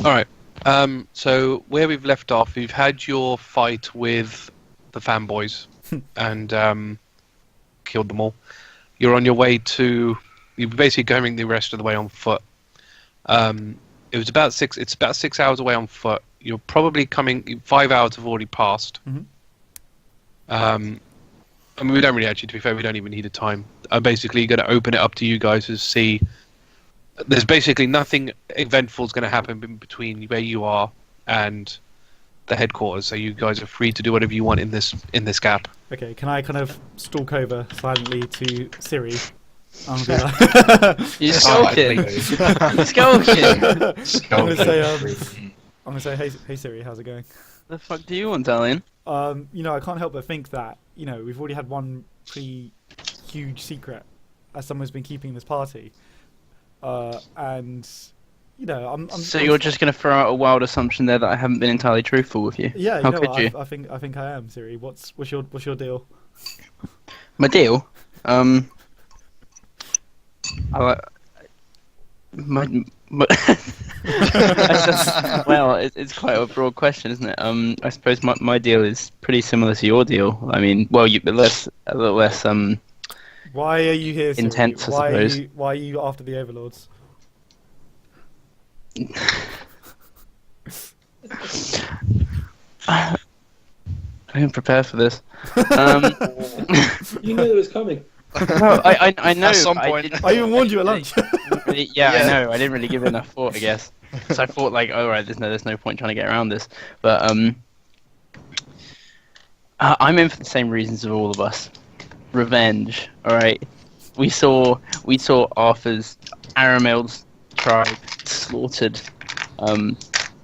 All right. So where we've left off, you've had your fight with the fanboys and killed them all. You're on your way to. You're basically going the rest of the way on foot. It was about 6. It's about 6 hours away on foot. You're probably coming. 5 hours have already passed. Mm-hmm. I mean, we don't really actually. To be fair, we don't even need a time. I'm basically going to open it up to you guys to see. There's basically nothing eventful is going to happen in between where you are and the headquarters, so you guys are free to do whatever you want in this gap. Okay, can I kind of stalk over silently to Siri? I'm gonna You're skulking. Skulking. I'm gonna say, hey Siri, how's it going? The fuck do you want, Talion? I can't help but think that we've already had one pretty huge secret as someone's been keeping this party, and I'm. So you're just gonna throw out a wild assumption there that I haven't been entirely truthful with you? Yeah, How could you? I think I am, Siri. What's your deal? My deal? It's quite a broad question, isn't it? I suppose my deal is pretty similar to your deal. I mean, well, a little less. Why are you here, Siri? Intense, I suppose. Why are you after the overlords? I didn't prepare for this. You knew it was coming. No, I know. At some point. I even warned you at lunch. Yeah, I know. I didn't really give it enough thought, I guess. So I thought, like, all right, there's no point trying to get around this. But I'm in for the same reasons of all of us. Revenge. All right. We saw Arthur's Aramil's tribe slaughtered. We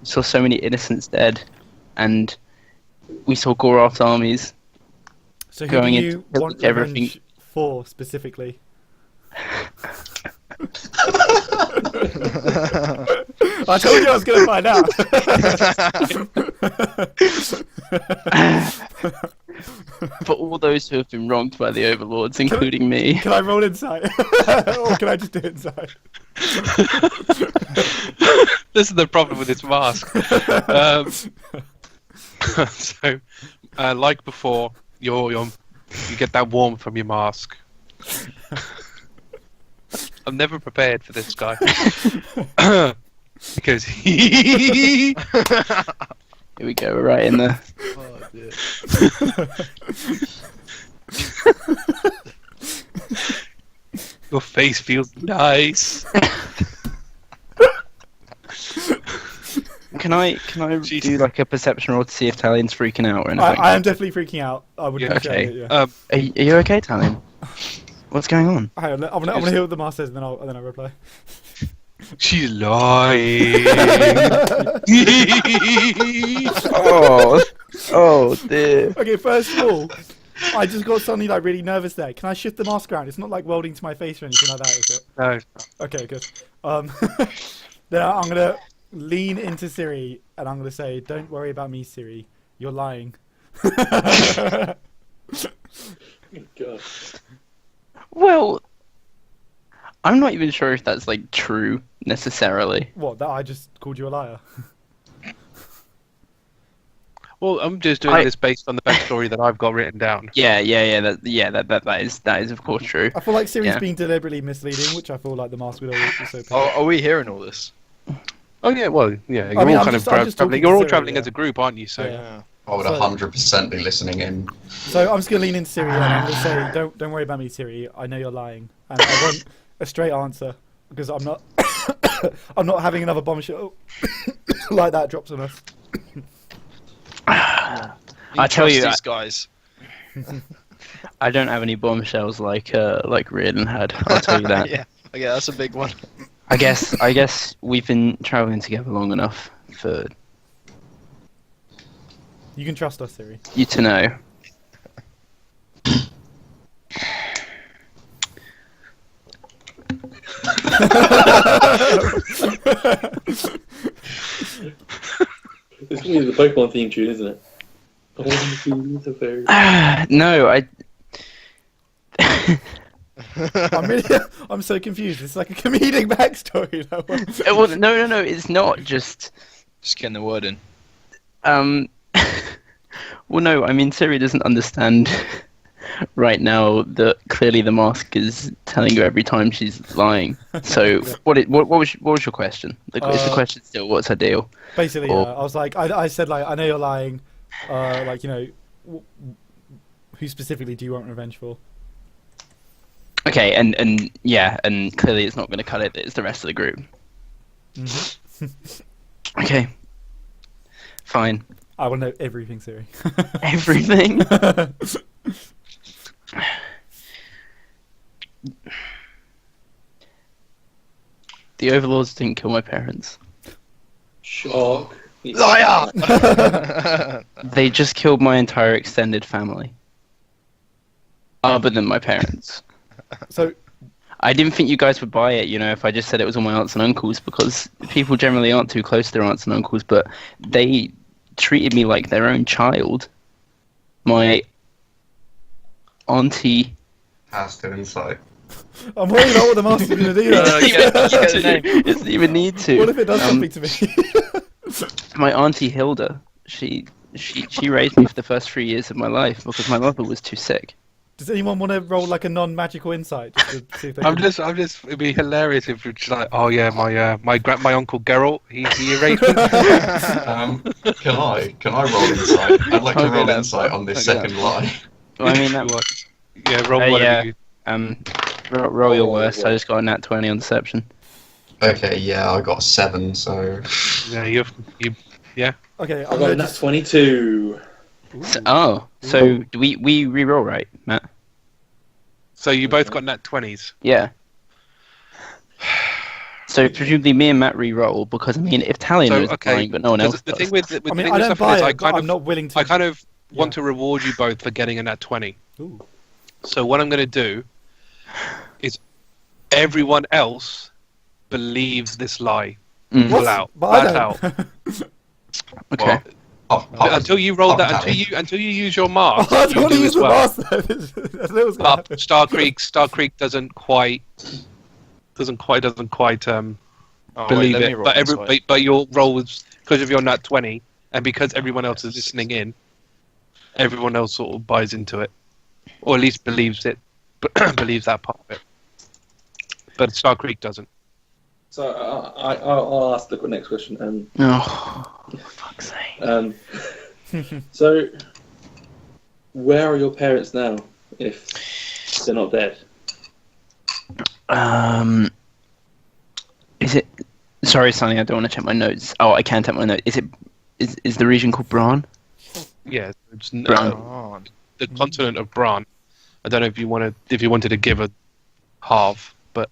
saw so many innocents dead, and we saw Goroth's armies. So who going do you into want everything. revenge for specifically? I told you I was going to find out. For all those who have been wronged by the overlords, including me. Can I roll insight? Or can I just do inside? This is the problem with this mask. So, like before, you get that warmth from your mask. I'm never prepared for this guy. Because Here we go, we're right in there. Oh, dear. your face feels nice. Can I do like a perception roll to see if Talion's freaking out or anything? I am definitely freaking out. I would appreciate okay. it, yeah. Are you okay, Talion? What's going on? Hang on, I'm gonna hear what the master says and then I'll reply. She's lying. Oh dear. Okay, first of all, I just got suddenly like really nervous there. Can I shift the mask around? It's not like welding to my face or anything like that, is it? No. Okay, good. Then I'm gonna lean into Siri and I'm gonna say, "Don't worry about me, Siri. You're lying." God. Well, I'm not even sure if that's like true necessarily. What? That I just called you a liar? Well, I'm just doing this based on the backstory that I've got written down. Yeah. That is of course true. I feel like Siri's being deliberately misleading, which I feel like the mask would also. Are we hearing all this? Oh yeah, well, yeah. You're I mean, all I'm kind just of traveling. talking to You're all Siri, traveling yeah. as a group, aren't you? So Yeah. I would 100% be listening in. So I'm just gonna lean into Siri and I'm gonna say, "Don't worry about me, Siri. I know you're lying, and I want a straight answer because I'm not I'm not having another bombshell like that drops on us." I tell you, these guys. I don't have any bombshells like Riardon had. I'll tell you that. Yeah, that's a big one. I guess we've been traveling together long enough for You can trust us, Siri. you to know. It's gonna be the Pokemon theme tune, isn't it? I want to be the fairy. No, I'm so confused. It's like a comedic backstory. That one. Well, no, it's not just. Just getting the word in. Well, no, I mean, Siri doesn't understand right now that clearly the mask is telling her every time she's lying. So, what was your question? Is the question still, what's her deal? Basically, Or- I was like, I said like, I know you're lying. Like, you know, who specifically do you want revenge for? Okay, and clearly it's not going to cut it. It's the rest of the group. Okay, fine. I want to know everything, Siri. Everything. The overlords didn't kill my parents. Shock. Liar! They just killed my entire extended family. Other than my parents. So, I didn't think you guys would buy it, you know, if I just said it was all my aunts and uncles, because people generally aren't too close to their aunts and uncles, but they treated me like their own child. My auntie... Has to insight. I'm worried about what the master's going to do. It doesn't even need to. What if it does something to me? My auntie Hilda, she raised me for the first 3 years of my life because my mother was too sick. Does anyone want to roll like a non-magical insight? Just to see if they I'm can- just. It'd be hilarious if it's like, oh yeah, my uncle Geralt, he erased me. Can I roll insight? I'd like to Okay, roll then. insight on this Okay. second lie. Well, I mean, that Yeah, roll yeah. whatever you. roll your worst. I just got a nat 20 on deception. Okay, yeah, I got 7, so... Yeah, you. Okay, I I'm got gonna a nat just... 22. So do we re-roll, right, Matt? So you both got nat 20s. Yeah. So presumably me and Matt re-roll because I mean, if Talion So knows okay, lying, but no one else the does. thing with I the mean, thing I with don't stuff is buy I it, but kind I'm of not willing to... I kind of want Yeah. to reward you both for getting a nat 20. Ooh. So what I'm going to do is everyone else believes this lie. Mm. Full out. But I Flat don't. out. Okay. Until you roll that, until you use your mark, I you don't want to do use as the well. master. That's what's gonna But happen. Starkriek doesn't quite Oh, believe let me it. roll But insight. but your roll was because of your nat 20, and because everyone else is listening in, everyone else sort of buys into it, or at least believes it, believes that part of it. But Starkriek doesn't. So I'll ask the next question. Oh, for fuck's sake. So, where are your parents now? If they're not dead, Is it? Sorry, Sonny, I don't want to check my notes. Oh, I can check my notes. Is the region called Bran? Yeah, it's Bran. Oh, the continent of Bran. I don't know if you wanted to give a half, but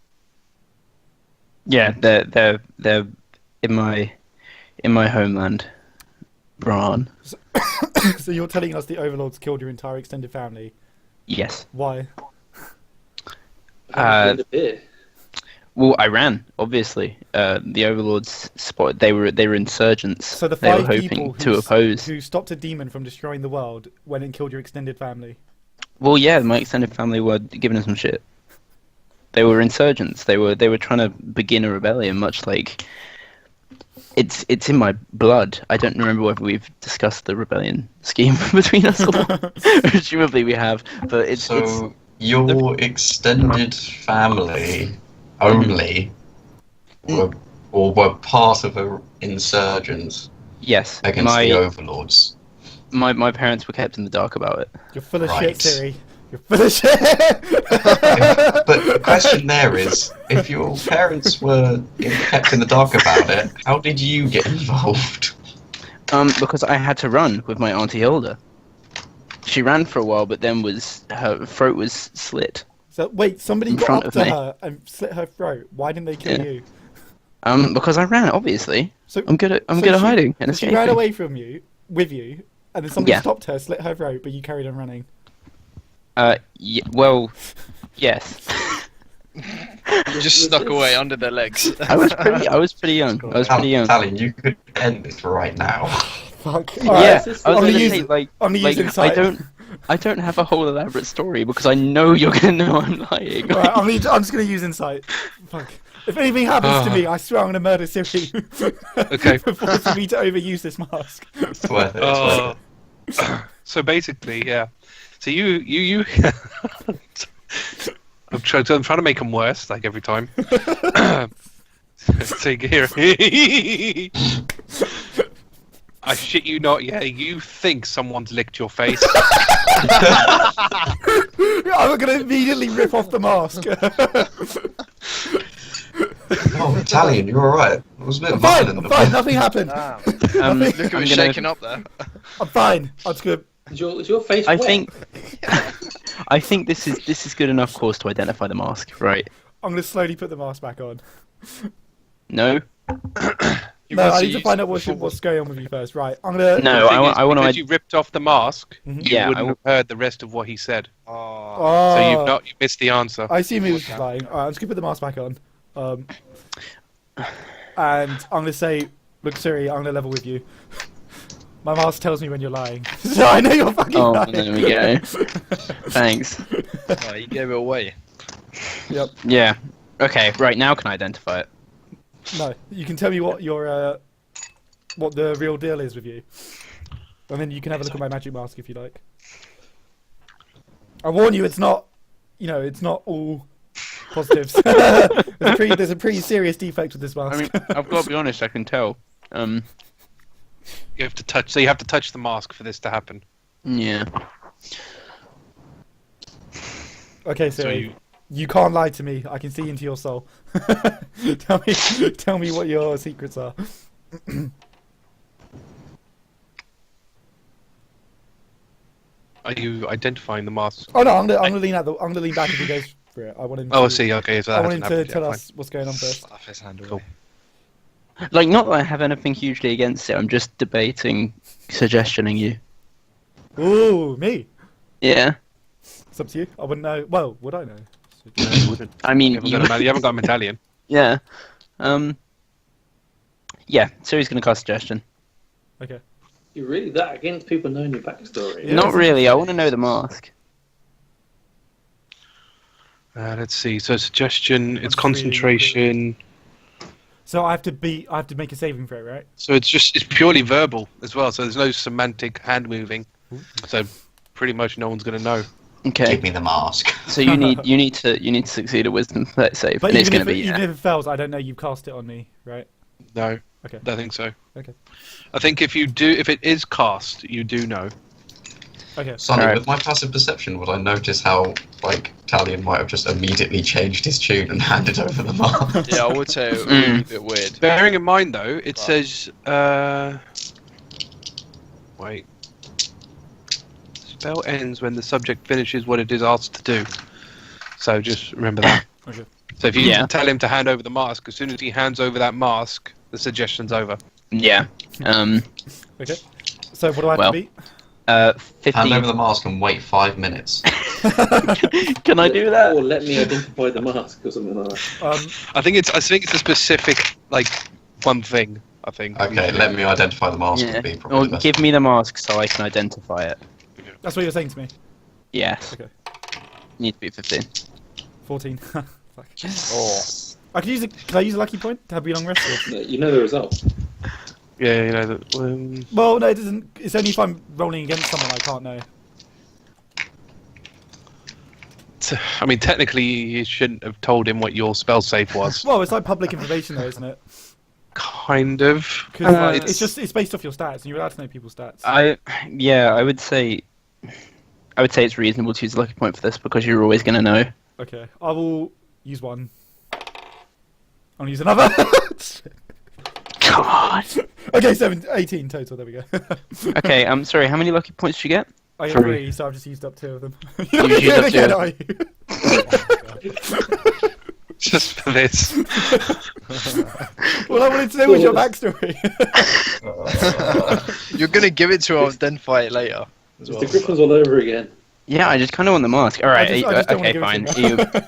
Yeah, they're in my homeland, Bran. So you're telling us the overlords killed your entire extended family? Yes. Why? Uh, a bit. Well, I ran. Obviously, the overlords spotted. They were insurgents. So the they were five people hoping to oppose. who stopped a demon from destroying the world went and killed your extended family. Well, yeah, my extended family were giving us some shit. They were insurgents. They were trying to begin a rebellion, much like it's in my blood. I don't remember whether we've discussed the rebellion scheme between us or not. Presumably we have, but it's Your extended family only were part of the insurgents yes. against the overlords. My parents were kept in the dark about it. You're full of Right. shit, Siri. You're full of shit! But the question there is, if your parents were kept in the dark about it, how did you get involved? Because I had to run with my auntie Hilda. She ran for a while, but then her throat was slit. So wait, somebody In got front up of to me. her and slit her throat. Why didn't they kill Yeah. you? Because I ran, obviously. So I'm good at so good at she- hiding and so she escaping. ran away from you, with you, and then somebody Yeah. stopped her, slit her throat, but you carried on running. Well, yes. just snuck away under their legs. I was pretty young. I was pretty young. Talion, you could end this right now. Fuck. Yeah, Alright, I was I'm gonna gonna say use- like I'm gonna use I insight. I don't have a whole elaborate story because I know you're gonna know I'm lying. Right, I'm just gonna use insight. Fuck. If anything happens to me, I swear I'm gonna murder Siri. Okay. For forcing me to overuse this mask. It's worth it. It's worth it. So basically, yeah. So you. I'm trying to make them worse, like every time. So here. I shit you not, yeah. You think someone's licked your face? I'm gonna immediately rip off the mask. Oh, Talion, you're alright. It was a bit I'm fine. violent. I'm fine. Nothing happened. Damn. Look at me shaking up there. I'm fine. I'm just gonna. Is your face I wet? think this is good enough cause to identify the mask, right? I'm gonna slowly put the mask back on. No. You No, want I to need to use find it out before- what's going on with you first. Right. I'm gonna. No, I want Because to. you ripped off the mask. Mhm. You Yeah, wouldn't have heard the rest of what he said. Oh. Oh, So you missed the answer. I assume he was just lying. Alright, I'm just gonna put the mask back on. And I'm gonna say, look, Siri, I'm gonna level with you. My mask tells me when you're lying, so I know you're fucking Oh, lying. there we go. Thanks. Oh, you gave it away. Yep. Yeah. Okay. Right now, can I identify it? No, you can tell me what your what the real deal is with you, and then you can have a look at my magic mask if you like. I warn you, it's not, it's not all positives. there's a pretty serious defect with this mask. I mean, I've got to be honest. I can tell. You have to touch. So you have to touch the mask for this to happen. Yeah. Okay, So Siri, you can't lie to me. I can see into your soul. tell me what your secrets are. Are you identifying the mask? Oh no, I'm gonna lean out. I'm gonna lean back if he goes for it. I want him. Oh, I to, see. Okay, so I that want him hasn't to happened tell yet, us what's going on first. Slap his hand Cool. away. Like, not that I have anything hugely against it. I'm just debating suggestioning you. Ooh, me. Yeah. It's up to you. I wouldn't know. Well, would I know? No, you wouldn't. I mean, You haven't got a medallion. yeah. Yeah. So he's gonna cast suggestion. Okay. You're really that against people knowing your backstory? Yeah, Not it's really. I want to know the mask. Let's see. So suggestion. It's That's concentration. So I have to make a saving throw, right? So it's purely verbal as well. So there's no semantic hand moving. So pretty much no one's gonna know. Okay. Give me the mask. So you need to succeed a wisdom save, But and it's even gonna if be even if it fails, I don't know you cast it on me, right? No. Okay. I think so. Okay. I think if it is cast, you do know. Okay. Sonny, Alright. with my passive perception, would I notice how, Talion might have just immediately changed his tune and handed over the mask? Yeah, I would say it would be a bit weird. Bearing in mind though, it Right. says wait. Spell ends when the subject finishes what it is asked to do. So just remember that. Okay. So if you Yeah. tell him to hand over the mask, as soon as he hands over that mask, the suggestion's over. yeah. Okay. So what do I have Well. to beat? 15. Hand over the mask and wait 5 minutes. Can I do that? Or let me identify the mask or something like that. I think it's a specific one thing. I think. Okay, let me identify the mask Yeah. would be Or probably the best. give me the mask so I can identify it. That's what you're saying to me. Yes. Okay. Need to be 15. 14. Fuck. Oh. Can I use a lucky point to have be long rested? No, you know the result. Yeah, you know that. Well, no, it doesn't. It's only if I'm rolling against someone I can't know. I mean, technically, you shouldn't have told him what your spell save was. Well, it's like public information, though, isn't it? Kind of. Because it's based off your stats, and you're allowed to know people's stats. I would say it's reasonable to use a lucky point for this because you're always going to know. Okay, I will use one. I'll use another. God. Okay, 18 total. There we go. Okay, I'm sorry. How many lucky points did you get? I got 3, so I've just used up 2 of them. You're You've used up again, two. are you? Just for this. Well, I wanted to know was your backstory. You're gonna give it to her, I'll identify it later. As well. The Griffins all over again. Yeah, I just kind of want the mask. All right. I just don't wanna Okay, give it fine. to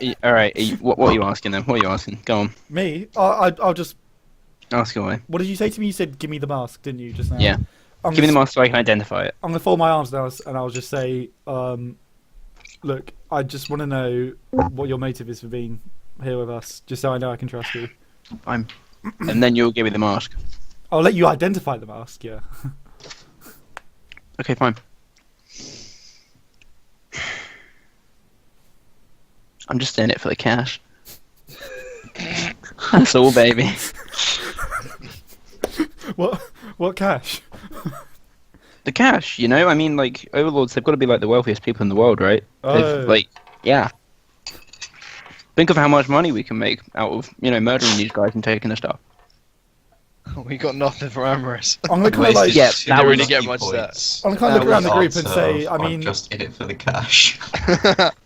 you. All right. What are you asking then? What are you asking? Go on. Me? I'll just. Ask away. What did you say to me? You said, "Give me the mask," didn't you just now? Yeah. Give me the mask so I can identify it. I'm gonna fold my arms now, and I'll just say, look, I just want to know what your motive is for being here with us, just so I know I can trust you. Fine. And then you'll give me the mask. I'll let you identify the mask. Yeah. Okay, fine. I'm just in it for the cash. That's all, baby. What cash? The cash, you know? I mean, like, overlords, they've got to be like the wealthiest people in the world, right? Oh. Like, yeah. Think of how much money we can make out of, murdering these guys and taking their stuff. We got nothing for Amorous. I'm gonna kind of like. Yeah, Didn't really get much of that. I'm gonna kind of look around the group and say, I mean, I'm just in it for the cash.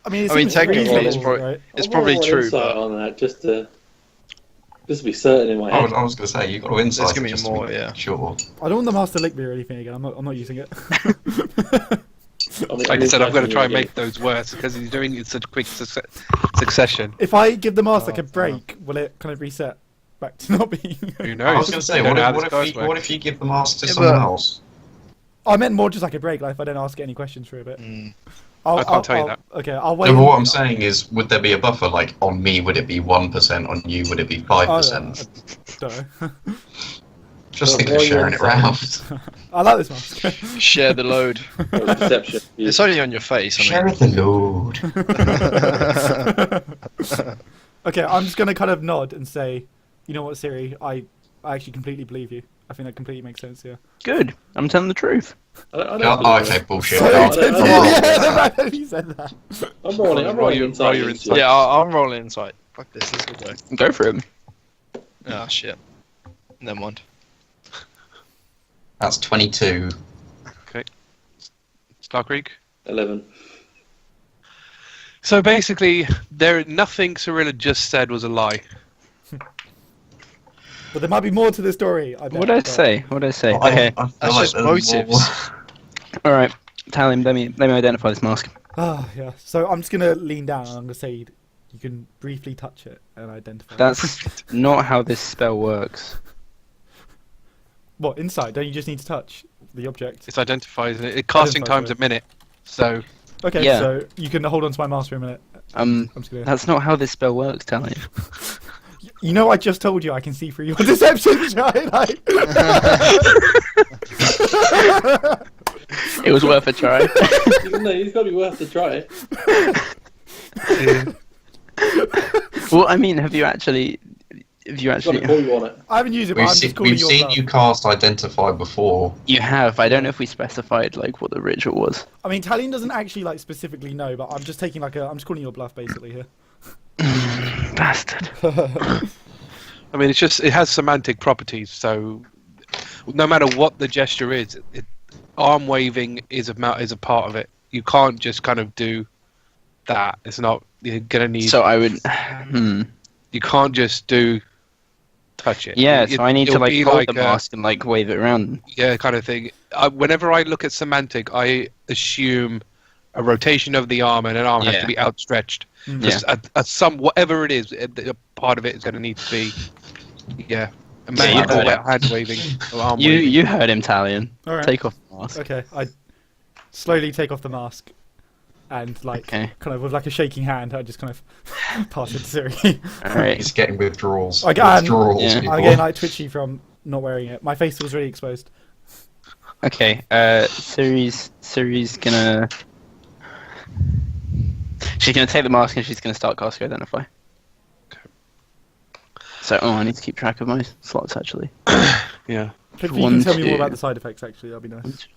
I mean, technically, it's reasonable, probably right? it's I probably want true, insight but on that just to be certain in my head. I was going to say, you've got to insight There's gonna it be just more, to be yeah. sure. I don't want the master lick me or anything again. I'm not using it. Like I said, I'm going to try and make those worse because he's doing it in such quick succession. If I give the mask like a break, will it kind of reset back to not being? Who knows? I was going to say, You don't know how what this guy's if work. you give the mask to Yeah, someone but- else? I meant more just like a break, like if I don't ask any questions for a bit. I can't tell you that. Okay, I'll wait. No, but what I'm saying is, would there be a buffer? Like, on me, would it be 1%? On you, would it be 5%? Don't know. Just Well, think of more sharing it insight. round. I like this mask. share the load. Perception. It's only on your face. I Share mean. the load. Okay, I'm just gonna kind of nod and say, you know what, Siri, I actually completely believe you. I think that completely makes sense. Yeah. Good. I'm telling the truth. I don't Oh, believe okay, it. bullshit. I don't- I don't- Yeah, the fact that you said that. I'm rolling Roll your inside. insight. Yeah, I'm rolling inside. Fuck this. Let's go. Go for him. Ah, shit. Never mind. That's 22. Starkriek. 11. So basically, nothing Cirilla just said was a lie. But there might be more to the story. I bet, What'd I but- say? What'd I say? I Okay. feel That's like just there's motives. more. All right. Talion, let me identify this mask. Ah, yeah. So I'm just gonna lean down and I'm gonna say you can briefly touch it and identify. That's not how this spell works. What inside? Don't you just need to touch the object? It's identifies it. Casting Identifies time's it. a minute. So Okay, Yeah. so you can hold on to my mask for a minute. I'm just gonna. That's not how this spell works, Talion. You know, I just told you I can see through your deception, right? It was worth a try. No, it's got to be worth a try. Well, I mean, have you actually? It's got to call you on it. I haven't used it, but I'm just calling We've your seen bluff. you cast Identify before. You have. I don't know if we specified like what the ritual was. I mean, Talion doesn't actually like specifically know, but I'm just taking I'm just calling your bluff basically here. Bastard. I mean, it has semantic properties. So no matter what the gesture is, arm waving is a part of it. You can't just kind of do that. It's not. You're gonna need. So I would. You can't just touch it. Yeah. So I need to it'll like be hold like the mask and like wave it around. Yeah, kind of thing. Whenever I look at semantic, I assume a rotation of the arm and an arm has Yeah. to be outstretched. Mm. Just whatever it is, a part of it is going to need to be, a you magical heard it. hand waving or arm You waving. you heard him, Talion. All right. Take off the mask. Okay, I slowly take off the mask, and Okay. kind of with like a shaking hand, I just kind of pass it to Siri. All right. He's getting withdrawals. Again, Withdrawals, yeah. people. I'm getting like twitchy from not wearing it. My face was really exposed. Okay. Ciri's gonna. She's gonna take the mask and she's gonna start casting Identify. Okay. So, I need to keep track of my slots actually. Yeah. Hopefully you One, can tell me more two. about the side effects. Actually, that'd be nice.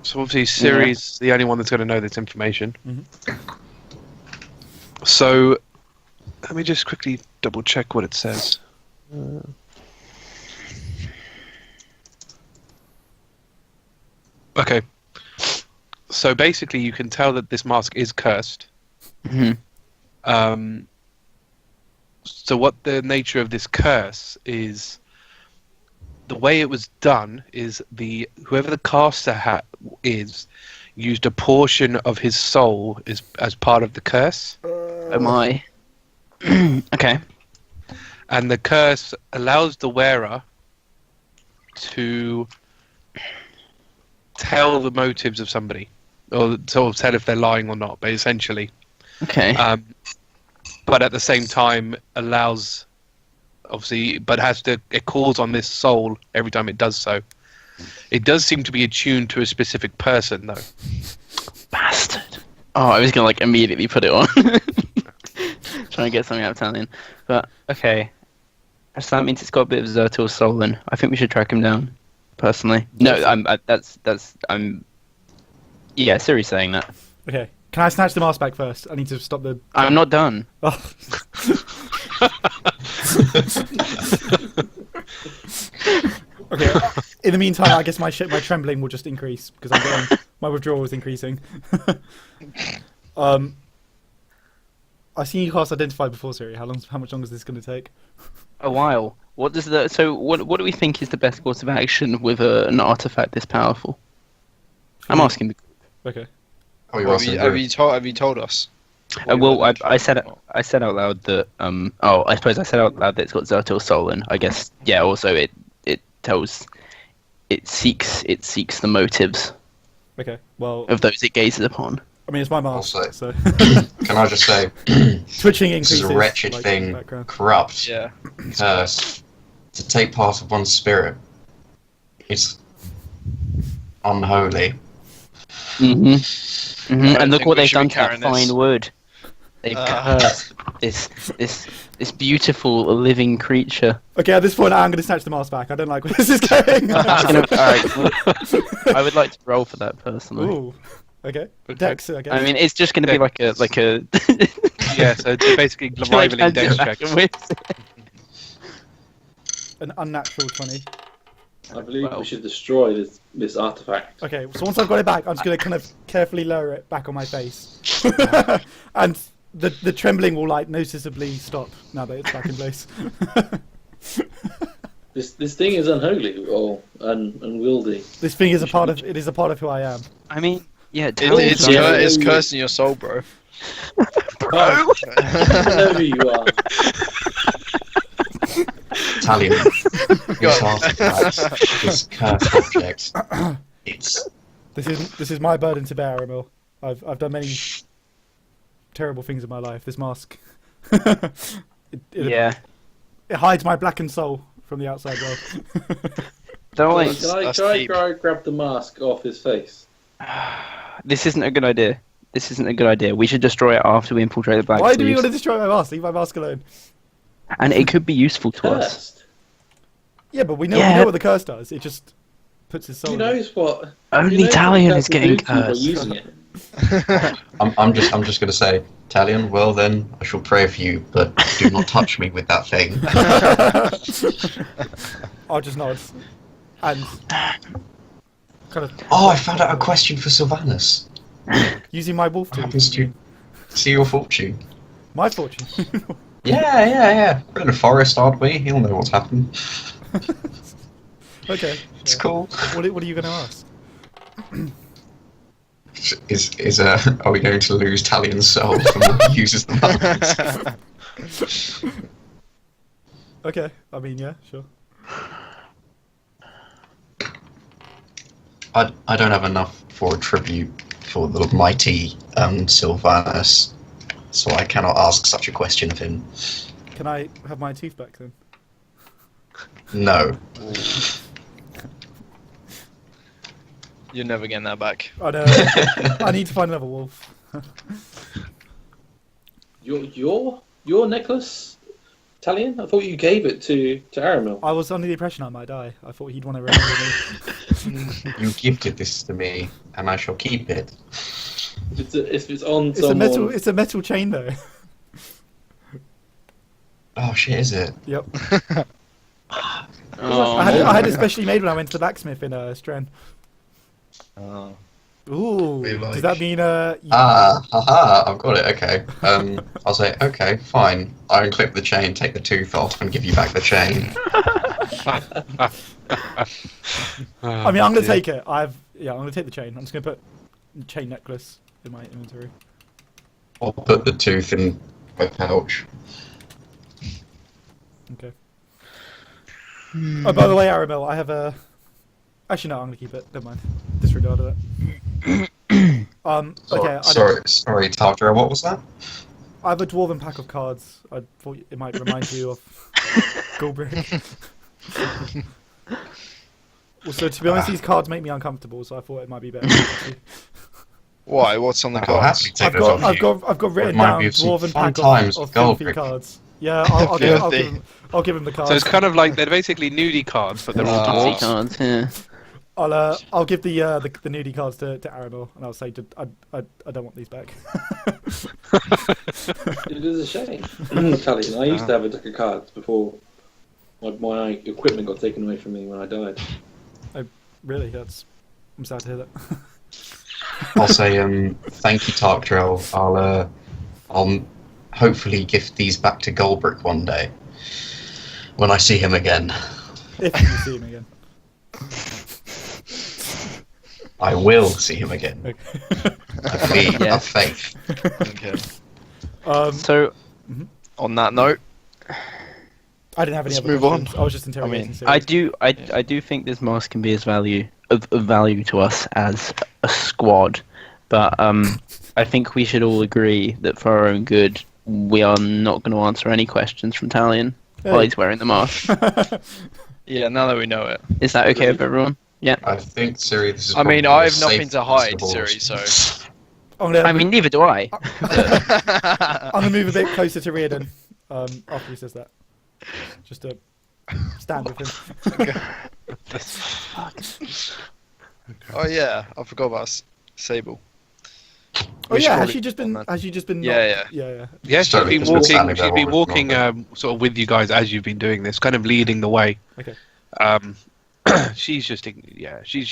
So obviously Siri's the only one that's going to know this information. Mhm. So let me just quickly double check what it says. Okay. So basically, you can tell that this mask is cursed. hmm So what the nature of this curse is, the way it was done is whoever the caster is used a portion of his soul as part of the curse, Am I? Okay. and the curse allows the wearer to tell the motives of somebody, or sort of tell if they're lying or not. But essentially, Okay. but at the same time allows, obviously, but it calls on this soul every time it does so. It does seem to be attuned to a specific person, though. Bastard. Oh, I was gonna like immediately put it on. Trying to get something out of Talion. But okay. So that means it's got a bit of Zertil's soul in. I think we should track him down. Personally. No, yeah, Siri's saying that. Okay. Can I snatch the mask back first? I need to stop the. I'm not done. Oh. Okay. In the meantime, I guess my trembling will just increase because my withdrawal is increasing. I've seen you cast Identify before, Siri. How much longer is this going to take? A while. What do we think is the best course of action with an artifact this powerful? I'm asking. Okay. Oh, you're Have asking you told us? Well, I said out loud that I suppose I said out loud that it's got Zertil's soul in. I guess yeah. Also, it seeks the motives Okay. Well, of those it gazes upon. I mean, it's my mask, Also- so Can I just say, twitching this increases. is a wretched like, in the thing, background. corrupt, Yeah. cursed, to take part of one's spirit. It's unholy. And look think what we they've should be done to that carrying this. fine wood. They've cursed this beautiful living creature. Okay, at this point, I'm going to snatch the mask back. I don't like where this is going. Alright, I would like to roll for that personally. Ooh. Okay. Dex, I guess. I mean, it's just going to be like a Yeah, so it's basically rivaling dex checks. An unnatural 20. I believe Well. we should destroy this artifact. Okay, so once I've got it back, I'm just going to kind of carefully lower it back on my face. And the trembling will, like, noticeably stop now that it's back in place. This thing is unholy or unwieldy. This thing is a part of who I am. I mean, yeah, It's cursing your soul, bro. Bro! Whoever you are. Italian. This artifact, this cursed object. It's This is my burden to bear, Aramil. I've done many terrible things in my life. This mask. yeah. It hides my blackened soul from the outside world. Don't Can worry. That's I deep. grab the mask off his face? This isn't a good idea. We should destroy it after we infiltrate the Black Why do you Sleeves. want to destroy my mask? Leave my mask alone. And it could be useful to us. Cursed. Yeah, but we know Yeah. what the curse does. It just puts his soul. Who in it. knows what? Only who knows what Talion that is will getting do to you by cursed. using it. I'm just gonna say, Talion, well then, I shall pray for you, but do not touch me with that thing. I'll just nod. And kind of Oh, I found out a question for Sylvanus. using my wolf What tooth. happens to see your fortune? My fortune. Yeah. We're in a forest, aren't we? He'll know what's happened. Okay. It's yeah. cool. What are you going to ask? Are we going to lose Talion's soul from when he uses the marks? Okay. I mean, yeah, sure. I don't have enough for a tribute for the mighty Sylvanus, so I cannot ask such a question of him. Can I have my tooth back then? No. You're never getting that back. I know. I need to find another wolf. Your necklace, Talion? I thought you gave it to Aramil. I was under the impression I might die. I thought he'd want to remember me. You gifted this to me, and I shall keep it. If it's on It's someone... a metal chain though. Oh shit, is it? Yep. Oh, I had it specially made when I went to the blacksmith in Stren. Oh. Ooh. Really like- Does that mean you... Haha, I've got it, okay. I'll say, okay, fine. I'll unclip the chain, take the tooth off, and give you back the chain. I mean, I'm going to take it. I'm going to take the chain. I'm just going to put the chain necklace in my inventory. I'll put the tooth in my pouch. Okay. Oh, by the way, Aramil, I have a... Actually, no, I'm going to keep it. Never mind. disregarded it. Okay. Sorry, Taldra, what was that? I have a dwarven pack of cards. I thought it might remind you of Gulbrick. Also, to be honest, these cards make me uncomfortable, so I thought it might be better. Why? What's on the I'll cards? happily take I've those got, off I've you. got, I've got written Remind down me of some dwarven fun pack times of with filthy Gulbrick. cards. Yeah, I'll give him the cards. So it's kind of like they're basically nudie cards, but they're all Fancy dwarves. cards, yeah. I'll give the nudie cards to Aramil, and I'll say I don't want these back. It is a shame. Talion, I used to have a deck of cards before my equipment got taken away from me when I died. Really, I'm sad to hear that. I'll say thank you, Tarkdrell. I'll hopefully gift these back to Golbrick one day when I see him again. If you see him again. I will see him again. I believe, Yeah. have faith. Okay. So, On that note, I didn't have any Let's other move on. questions. I was just interrogating. I Sirius. I do think this mask can be of value to us as a squad, but I think we should all agree that for our own good, we are not going to answer any questions from Talion while he's wearing the mask. yeah, now that we know it. Is that okay with everyone? Yeah. I think, Siri, this is I mean, probably I the have nothing safest to hide, of all. Siri, so... I mean, neither do I. I'm gonna move a bit closer to Riardon after he says that, just to stand with him. Oh yeah, I forgot about Sable. Oh We should yeah, has probably she just on been? that. Has she just been? Yeah, yeah. Yeah, she's Sorry, been just been walking. standing She's there been while walking, we're sort of with you guys as you've been doing this, kind of leading the way. Okay. She's just, yeah, she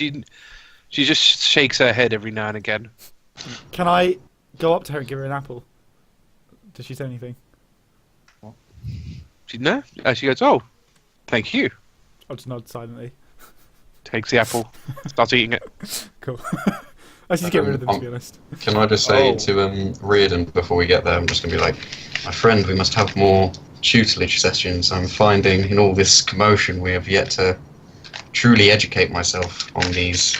just shakes her head every now and again. Can I go up to her and give her an apple? Does she say anything? She she goes, "Oh, thank you." I'll just nod silently. Takes the apple, starts eating it. Cool. I should get rid of them, to be honest. Can I just say Oh. to Riardon before we get there, I'm just going to be like, my friend, we must have more tutelage sessions. I'm finding in all this commotion we have yet to truly educate myself on these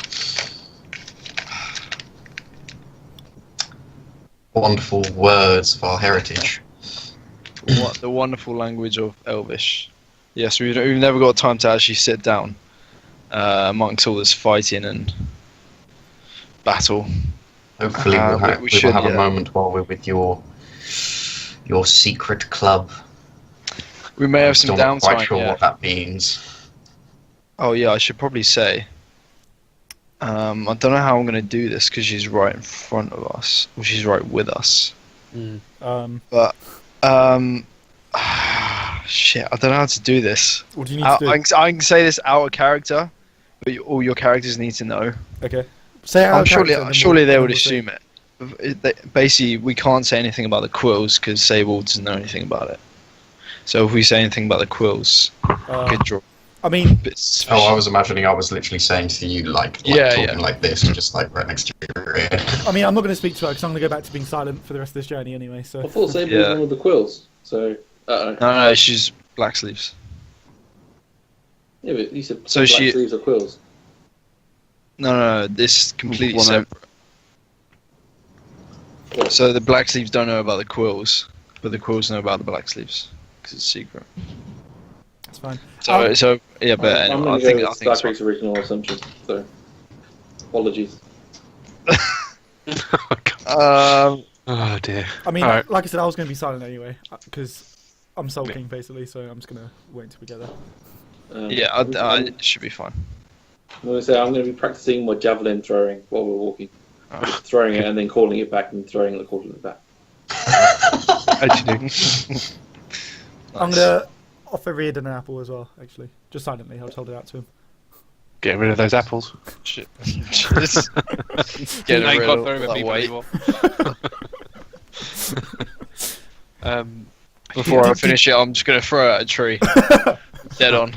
wonderful words of our heritage. What the wonderful language of Elvish. Yes, we've never got time to actually sit down amongst all this fighting and battle. Hopefully we'll we have should, a yeah. moment while we're with your secret club. We may have I'm some still not quite downtime. sure Yeah. what that means. Oh yeah, I should probably say. I don't know how I'm going to do this because she's right in front of us. Well, she's right with us. But shit, I don't know how to do this. What do you need to do? I can say this out of character, but all your characters need to know. Okay. Say it out of character, and then Surely they then would we'll see. assume it. Basically, we can't say anything about the quills because Sable doesn't know anything about it. So if we say anything about the quills, good draw. I mean, Bits. Oh, I was imagining I was literally saying to you, like Yeah, talking yeah. like this, just like right next to your ear. I mean, I'm not going to speak to her because I'm going to go back to being silent for the rest of this journey anyway. I So thought Sable Yeah. was one of the quills, so... No, she's black sleeves. Yeah, but you said So black she- sleeves or quills. No, this is completely Well, no. separate. So the black sleeves don't know about the quills, but the quills know about the black sleeves because it's secret. that's fine. So yeah, but I'm anyway, going I to think go I with think it's Starkriek's original assumption, so... Apologies. fine. Oh dear. I mean, Alright. like I said, I was going to be silent anyway because I'm sulking basically. So I'm just going to wait until we get there. Yeah, it should be fine. I'm going to say I'm going to be practicing my javelin throwing while we're walking. Oh, Just throwing it and then calling it back and throwing it and calling it back. How'd you do? I'm going to offer Riardon an apple as well. Actually, just silently. I'll hold it out to him. Get rid of those apples. Shit. Just get I rid can't of throw them at that people weight. anymore. Before I finish it, I'm just gonna throw it at a tree. Dead on.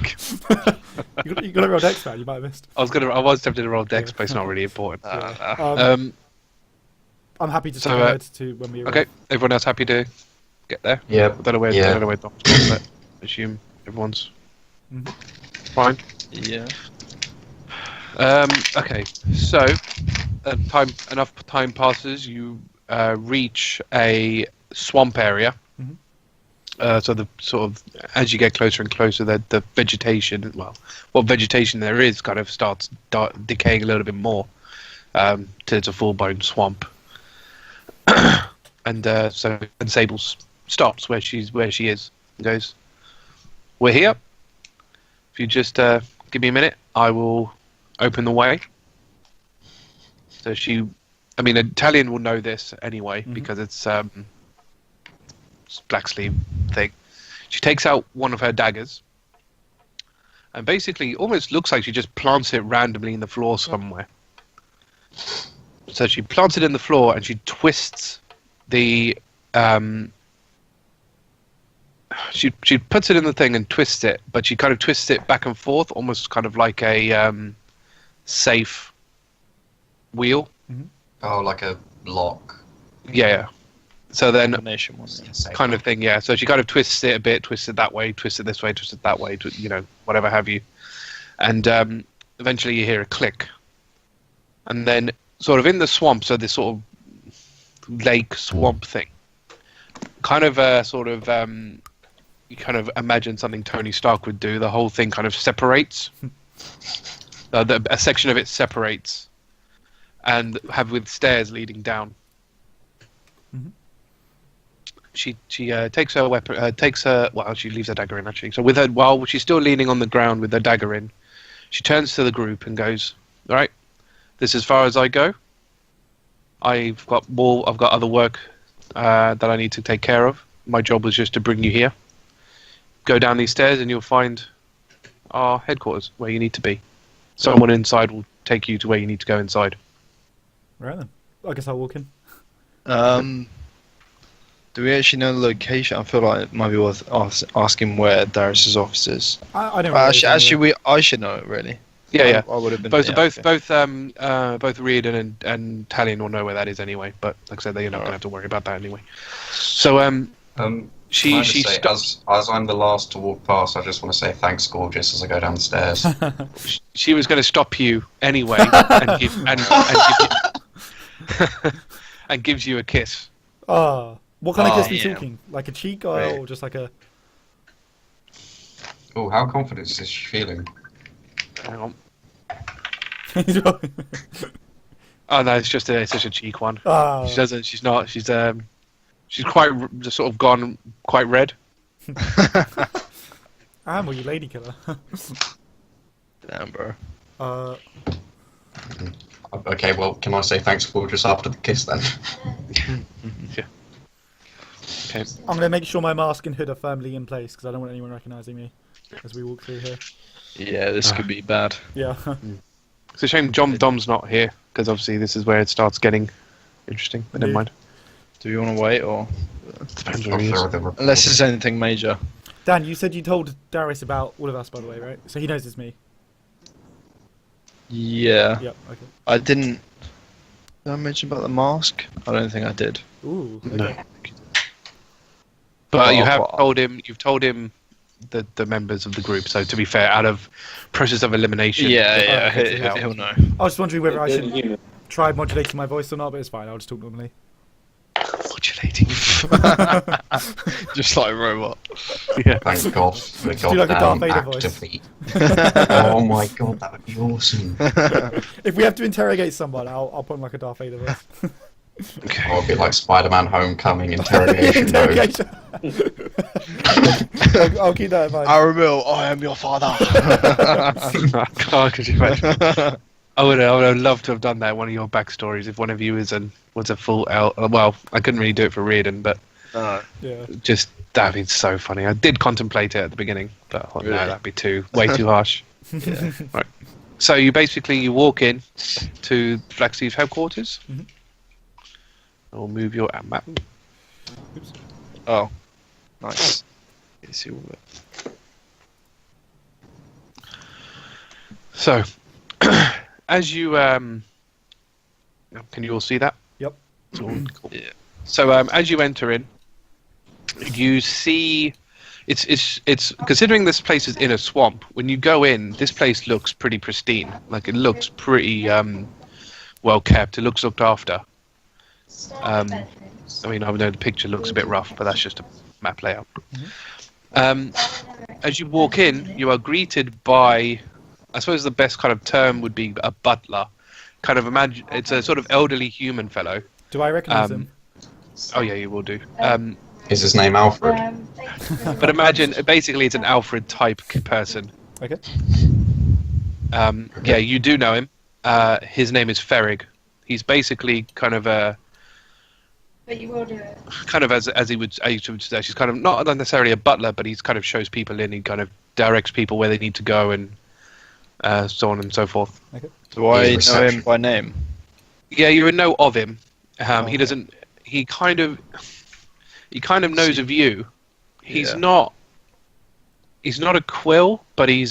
You got a real dex man. You might have missed. I was tempted to roll dex, but it's not really important. I'm happy to so, skip ahead to when we arrive. Okay, everyone else happy to get there? Yeah. I don't know where. Yeah. I don't know where Dom's gone, but I assume everyone's Mhm. fine. Yeah. Okay, so enough time passes. You reach a swamp area. So the sort of as you get closer and closer, the vegetation, well, what vegetation there is, kind of starts decaying a little bit more till it's a full-blown swamp. And Sable stops where she is and goes, "We're here. If you just give me a minute, I will open the way." So Talion will know this anyway because it's black sleeve thing. She takes out one of her daggers and basically almost looks like she just plants it randomly in the floor somewhere. So she plants it in the floor and she twists the she puts it in the thing and twists it, but she kind of twists it back and forth, almost kind of like a safe wheel. Oh, like a lock. Yeah. So then, Combination one. kind of thing, yeah. So she kind of twists it a bit, twists it that way, twists it this way, twists it that way, whatever have you. And eventually you hear a click. And then, sort of in the swamp, so this sort of lake swamp thing, kind of you kind of imagine something Tony Stark would do. The whole thing kind of separates. A section of it separates, and with stairs leading down. She takes her weapon. She leaves her dagger in actually. So while she's still leaning on the ground with her dagger in, she turns to the group and goes, "All right, this is as far as I go. I've got other work that I need to take care of. My job was just to bring you here. Go down these stairs and you'll find our headquarters where you need to be. Someone inside will take you to where you need to go inside." Right then. I guess I'll walk in. Do we actually know the location? I feel like it might be worth asking where Darius's office is. I don't. I should know it really. Yeah. I would have been Both okay. Riardon and Talion will know where that is anyway. But like I said, they're not going to have to worry about that anyway. So she stops. As I'm the last to walk past, I just want to say thanks, gorgeous, as I go down the stairs. She was going to stop you anyway and gives you a kiss. What kind of kiss are we talking? Like a cheek or just like a... Oh, how confident is she feeling? Hang on. Oh no, it's just a cheek one. She doesn't. She's not. She's quite sort of gone quite red. Well, you lady killer. Damn, bro. Okay, well, can I say thanks, gorgeous, after the kiss then? Yeah. Okay. I'm going to make sure my mask and hood are firmly in place because I don't want anyone recognising me as we walk through here. Yeah, this could be bad. Yeah. It's a shame Dom's not here because obviously this is where it starts getting interesting. But never mind. Do you want to wait or? Depends where he is. Unless it's anything major. Dan, you said you told Darius about all of us, by the way, right? So he knows it's me. Yeah. Yep. Okay. I didn't. Did I mention about the mask? I don't think I did. Ooh. Okay. No. But you have told him. You've told him the members of the group. So to be fair, out of process of elimination. Yeah. He'll know. I was just wondering whether I should try modulating my voice or not, but it's fine. I'll just talk normally. Modulating. Just like a robot. Yeah. Thank God. For do like a Darth Vader voice. activate. Oh my God, that would be awesome. If we have to interrogate someone, I'll put on like a Darth Vader voice. Okay. Or a bit like Spider-Man Homecoming interrogation mode. Interrogation. I'll keep that in mind. Aramil, I am your father. God, could you imagine? I would have loved to have done that. One of your backstories, if one of you was a full elf. Well, I couldn't really do it for Riardon, but Yeah. just that'd be so funny. I did contemplate it at the beginning, but I thought, no, that'd be way too harsh. Yeah. Right. So you walk in to Black Steve's headquarters. Mhm. I'll move your map. Oops. Oh, nice. You see all of it. So, as you can you all see that? Yep. It's all cool. Yeah. So as you enter in, you see it's considering this place is in a swamp. When you go in, this place looks pretty pristine. Like it looks pretty well kept. It looks looked after. I mean, I know the picture looks a bit rough, but that's just a map layout. As you walk in, you are greeted by, I suppose the best kind of term would be a butler. Kind of imagine it's a sort of elderly human fellow. Do I recognise him? Oh yeah, you will do. Is his name Alfred? But imagine, basically, it's an Alfred type person. Okay. Yeah, you do know him. His name is Ferrig. He's basically kind of a. But you will do it. Kind of as he would say, she's kind of not necessarily a butler, but he's kind of shows people in. He kind of directs people where they need to go and so on and so forth. Okay. Do I know him by name? Yeah, you would know of him. He doesn't. He kind of knows of you. He's not. He's not a quill, but he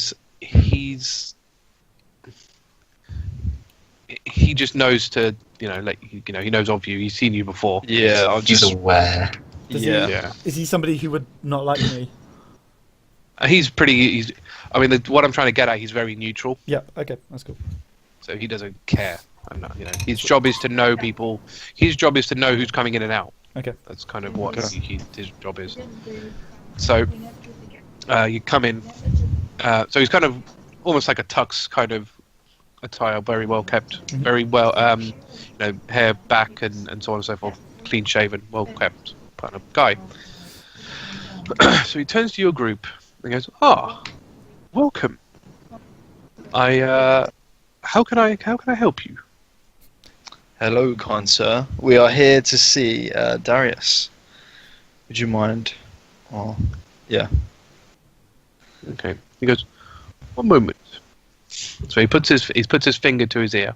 just knows to, he knows of you. He's seen you before. Yeah, I'm He's just aware. Yeah. Is he somebody who would not like me? He's pretty. What I'm trying to get at, he's very neutral. Yeah. Okay, that's cool. So he doesn't care. His job is to know people. His job is to know who's coming in and out. Okay. That's kind of what his job is. So you come in. So he's kind of almost like a tux kind of attire, very well kept, very well, hair back and so on and so forth, clean shaven, well kept kind of guy. So he turns to your group and goes, welcome. How can I help you? Hello, kind sir. We are here to see Darius. Would you mind? Oh, yeah. Okay. He goes, one moment. So he puts his finger to his ear.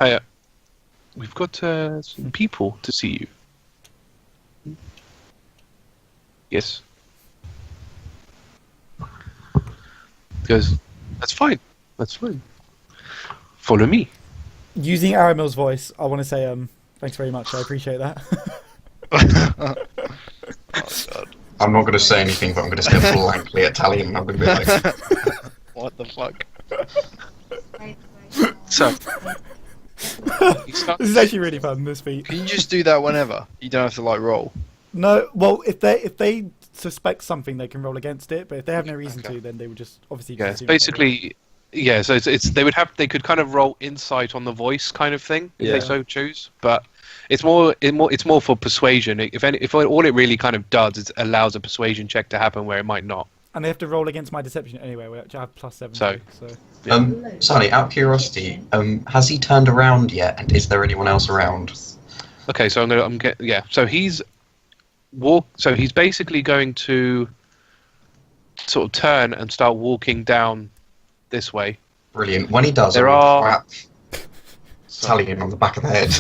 Hiya. We've got some people to see you. Yes. He goes, that's fine. That's fine. Follow me. Using Aramil's voice, I want to say thanks very much. I appreciate that. I'm not going to say anything, but I'm going to stare blankly at Talion and I'm going to be like, What the fuck? So This is actually really fun, this feat. Can you just do that whenever? You don't have to roll. No, well, if they suspect something, they can roll against it. But if they have no reason to, then they would just obviously. yeah, just it's assume basically yeah. So it's they could kind of roll insight on the voice kind of thing if they Yeah. so choose, but it's more for persuasion. If all it really kind of does is allows a persuasion check to happen where it might not. and they have to roll against my deception anyway, which I have +7. So- Sally, out of curiosity, has he turned around yet? And is there anyone else around? Okay, so So he's basically going to sort of turn and start walking down this way. Brilliant. When he does, There I will are- clap Talion on the back of the head.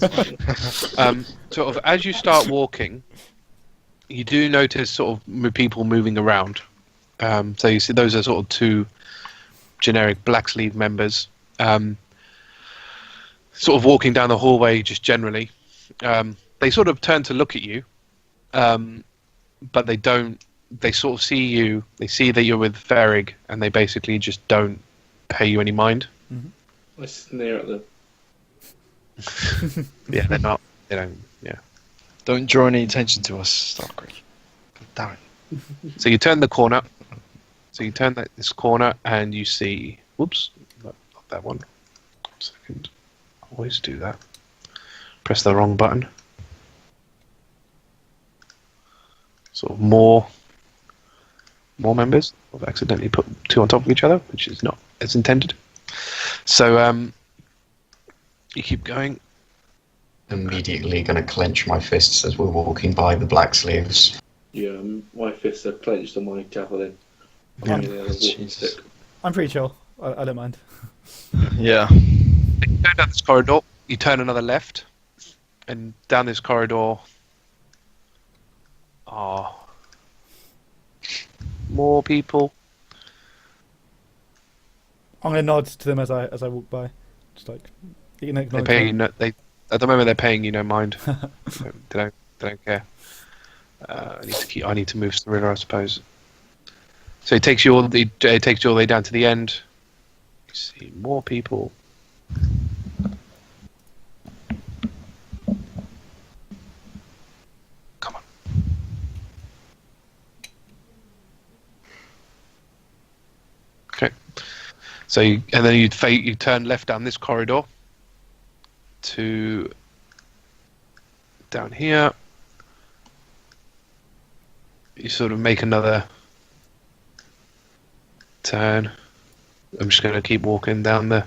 That's fine. Sort of as you start walking, you do notice sort of people moving around. So you see those are sort of two generic black sleeve members, sort of walking down the hallway just generally. They sort of turn to look at you, but they don't. They sort of see you. They see that you're with Ferrig, and they basically just don't pay you any mind. I sneer at them. Yeah, they're not. They don't. Yeah. Don't draw any attention to us, Starkriek. Damn it. So you turn the corner. So you turn this corner and you see. Whoops, not that one. 1 second. Always do that. Press the wrong button. Sort of more members. I've accidentally put two on top of each other, which is not as intended. So you keep going. Immediately going to clench my fists as we're walking by the black sleeves. Yeah, my fists are clenched on my javelin. Yeah. I'm using a walking Jesus. stick. I'm pretty chill. I don't mind. Yeah. You go down this corridor. You turn another left, and down this corridor are more people. I'm gonna nod to them as I walk by, just like They pay you. They at the moment they're paying you no mind. They don't care. I need to move Cirilla, I suppose. So it takes you all the way down to the end. You see more people. Come on. Okay. So and then you turn left down this corridor to down here. You sort of make another turn. I'm just going to keep walking down the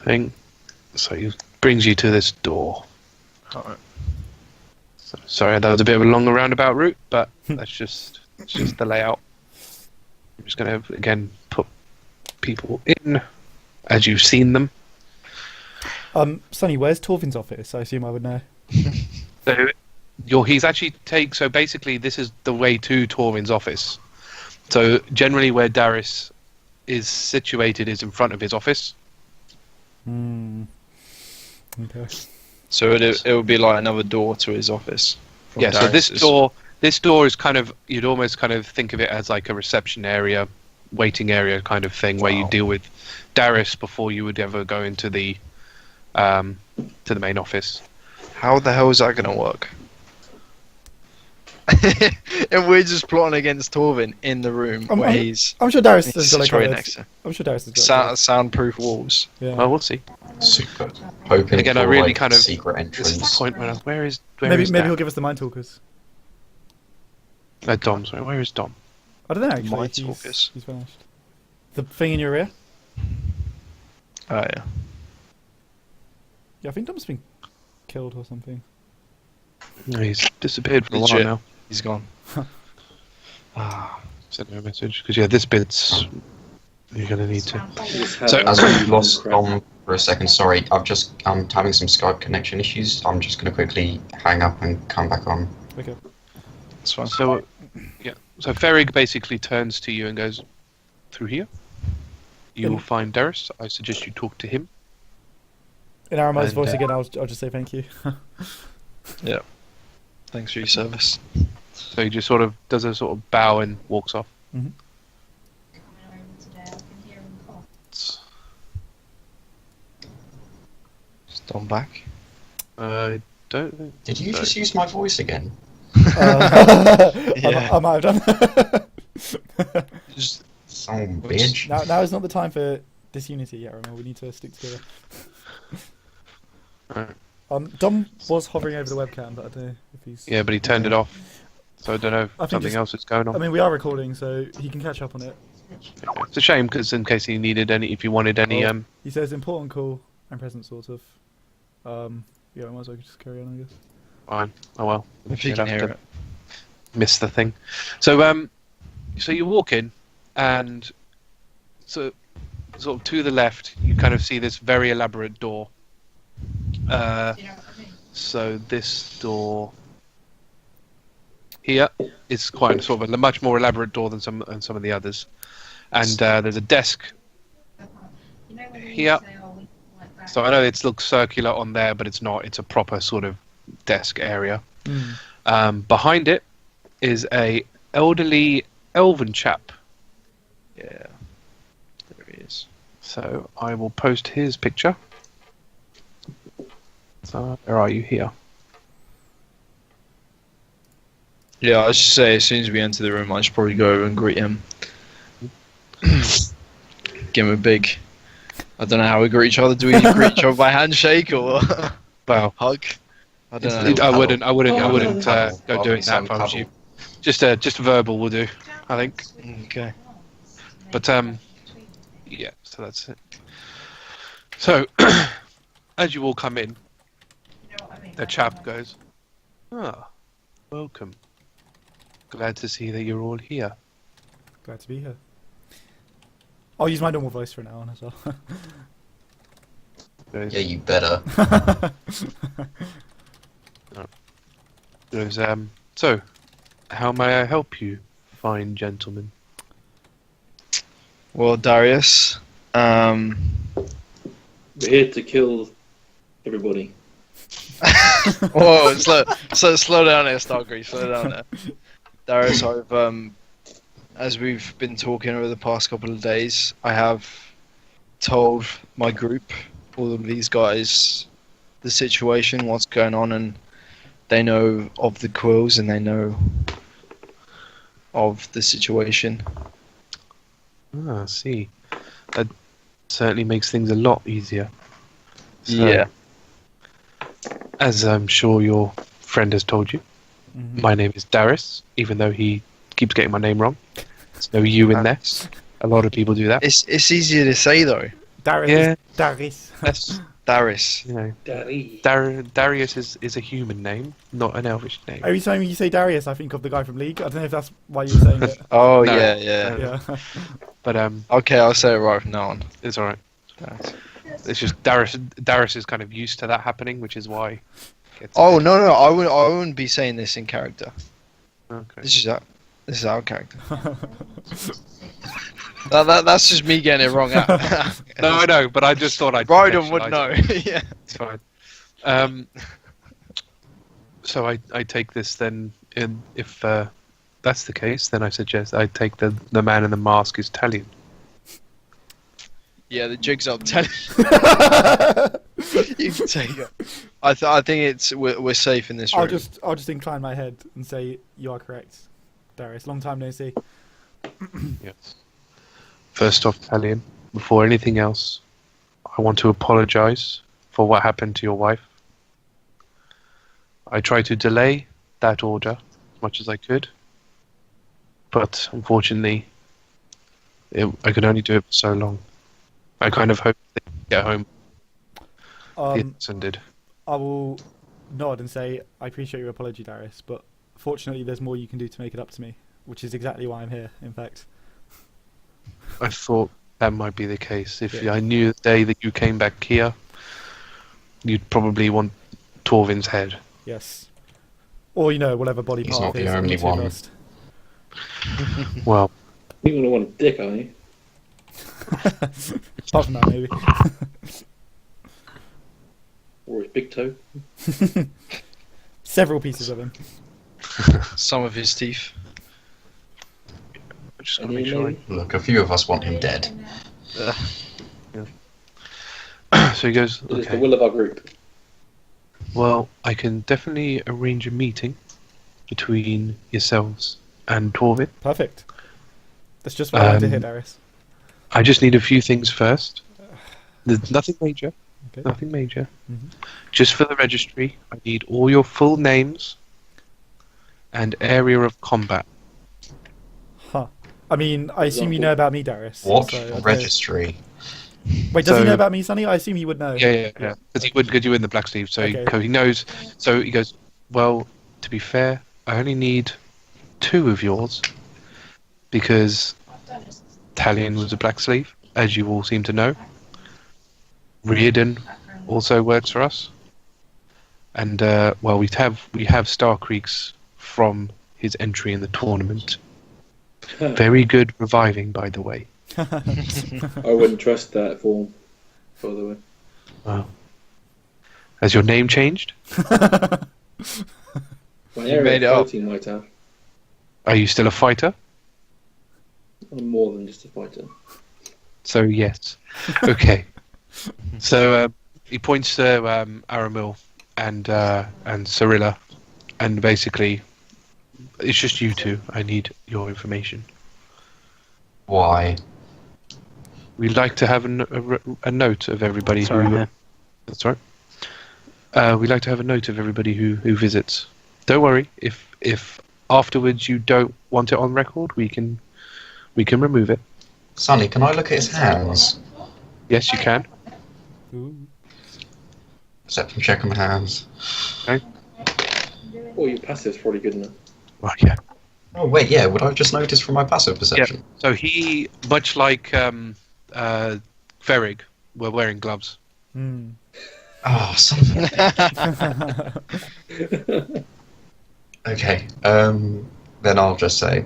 thing. So it brings you to this door. Alright. So, sorry, that was a bit of a long roundabout route, but it's just the layout. I'm just going to again put people in as you've seen them. Sonny, where's Torvin's office? I assume I would know. So he's actually so basically this is the way to Torvin's office. So generally where Darius is situated is in front of his office. Okay. So it would be like another door to his office. from Yeah, so Darius's. this door is kind of, you'd almost kind of think of it as like a reception area, waiting area kind of thing, where you Wow. deal with Darius before you would ever go into the main office. How the hell is that going to work? And we're just plotting against Torvin in the room where he's I'm sure Darius has got situated like next to I'm sure Darius has got it. soundproof walls. Yeah. Well, we'll see. Super. Hoping Again, for I really like, kind of secret This is the entrance. point where where is maybe Dan? he'll give us the mind talkers. Dom, sorry, where is Dom? I don't know actually. Mind He's talkers. vanished. The thing in your ear? Oh yeah. Yeah, I think Dom's been killed or something. No, he's disappeared for a while Legit. now. He's gone. Send him a message because yeah, this bit's you're gonna need to. So- As we lost Dom for a second, sorry, I'm having some Skype connection issues. I'm just going to quickly hang up and come back on. Okay. It's fine. So yeah, so Ferrig basically turns to you and goes, "Through here, you will find Darius. I suggest you talk to him." In Aramil's And, voice again, I'll just say thank you. Yeah. Thanks for your service. So he just sort of does a sort of bow and walks off. Is Dom back? I don't think. Did you so. just use my voice again? Yeah. I might have done. Just Some Which- bitch. now is not the time for disunity yet, Aramil. We need to stick together. Alright. Dom was hovering over the webcam, but I don't know if he's... Yeah, but he turned it off. So I don't know I if think something just- else is going on. I mean, we are recording, so he can catch up on it. It's a shame because in case he needed any, if you wanted any, Oh. He says important call and present, sort of. Yeah, I might as well just carry on, I guess. fine. Oh well. if you You'd can have hear to it. miss the thing. So so you walk in, and so sort of to the left, you kind of see this very elaborate door. So this door here is quite sort of a much more elaborate door than some of the others, and there's a desk here. So I know it looks circular on there, but it's not. It's a proper sort of desk area. Behind it is a elderly elven chap. Yeah. There he is. So I will post his picture. So where are you here? Yeah, I should say, as soon as we enter the room, I should probably go over and greet him. Give him a big... I don't know how we greet each other. Do we greet each other by handshake or Well, hug? I don't know. I wouldn't go I'll doing be that Sam if I was Cuddle. you. Just verbal will do, I think. Okay. But yeah. So that's it. So as you all come in, the chap goes, "Ah, welcome. Glad to see that you're all here." Glad to be here. I'll use my normal voice from now on as well. Goes, Yeah, you better. goes, so, how may I help you, fine gentlemen? Well, Darius, We're here to kill everybody. Whoa, slow down there, Starkriek. Slow down there. Darius, as we've been talking over the past couple of days, I have told my group, all of these guys, the situation, what's going on, and they know of the quills and they know of the situation. Ah, I see. That certainly makes things a lot easier. So, Yeah. As I'm sure your friend has told you, Mhm. my name is Darius, even though he keeps getting my name wrong. There's no you in there. A lot of people do that. It's easier to say though. Darius. Yeah. Darius. That's, Darius. you know, Daddy. Darius is a human name, not an elvish name. Every time you say Darius, I think of the guy from League. I don't know if that's why you're saying it. Oh No. yeah. Yeah. But Okay, I'll say it right from now on. it's all right. It's just Darius is kind of used to that happening, which is why. Oh no, I wouldn't be saying this in character. Okay. This is our character. That's just me getting it wrong. No, I know, but I just thought I'd. Riardon would know. contextualise it. Yeah. It's fine. So I take this then. If that's the case, then I suggest I take the man in the mask is Talion. Yeah, the jig's up. Tell you can take it. I think we're safe in this room. I'll just incline my head and say you are correct, Darius. Long time no see. Yes. First off, Talion, before anything else, I want to apologise for what happened to your wife. I tried to delay that order as much as I could, but unfortunately, I could only do it for so long. I kind of hoped they'd get home. And did. I will nod and say I appreciate your apology, Darius, but fortunately there's more you can do to make it up to me, which is exactly why I'm here, in fact. I thought that might be the case. If Yeah. I knew the day that you came back here, you'd probably want Torvin's head. Yes. Or, whatever body He's part not the is only into one. dust. Well, You're gonna want a dick, aren't you? Apart from that, maybe. Or his big toe. Several pieces of him. Some of his teeth. I just gotta Any make sure. maybe? Look, a few of us want him dead. So he goes, It is the okay. will of our group. Well, I can definitely arrange a meeting between yourselves and Torvin. Perfect. That's just what I wanted to hear, Darius. I just need a few things first. There's nothing major. Okay. Nothing major. Mhm. Just for the registry, I need all your full names and area of combat. Huh. I mean, I assume you know about me, Darius. What so I don't know. registry? Wait, does he So- know about me, Sonny? I assume he would know. Yeah. Because he would, because you were in the black sleeve, so Okay. he knows. So he goes, well, to be fair, I only need 2 of yours because Talion was a black sleeve, as you all seem to know. Riardon also works for us, and well, we have Starkriek's from his entry in the tournament. Very good reviving, by the way. I wouldn't trust that form, by the way. Wow. Has your name changed? My You area made it of up. fighting might have. Are you still a fighter? I'm more than just a fighter. So yes. Okay. So he points to Aramil and Cirilla, and basically, it's just you two. I need your information. Why? We'd like to have a note of everybody Sorry, who. yeah. That's right. We'd like to have a note of everybody who visits. Don't worry. If afterwards you don't want it on record, we can remove it. Sonny, can I look at his hands? Yes, you can. Ooh. Except from checking my hands. Oh, your passive's probably good enough. Well, yeah. Oh wait, yeah. Would I just notice from my passive perception? So he, much like Ferrig, were wearing gloves. Hmm. Oh, son of a... Okay. Then I'll just say,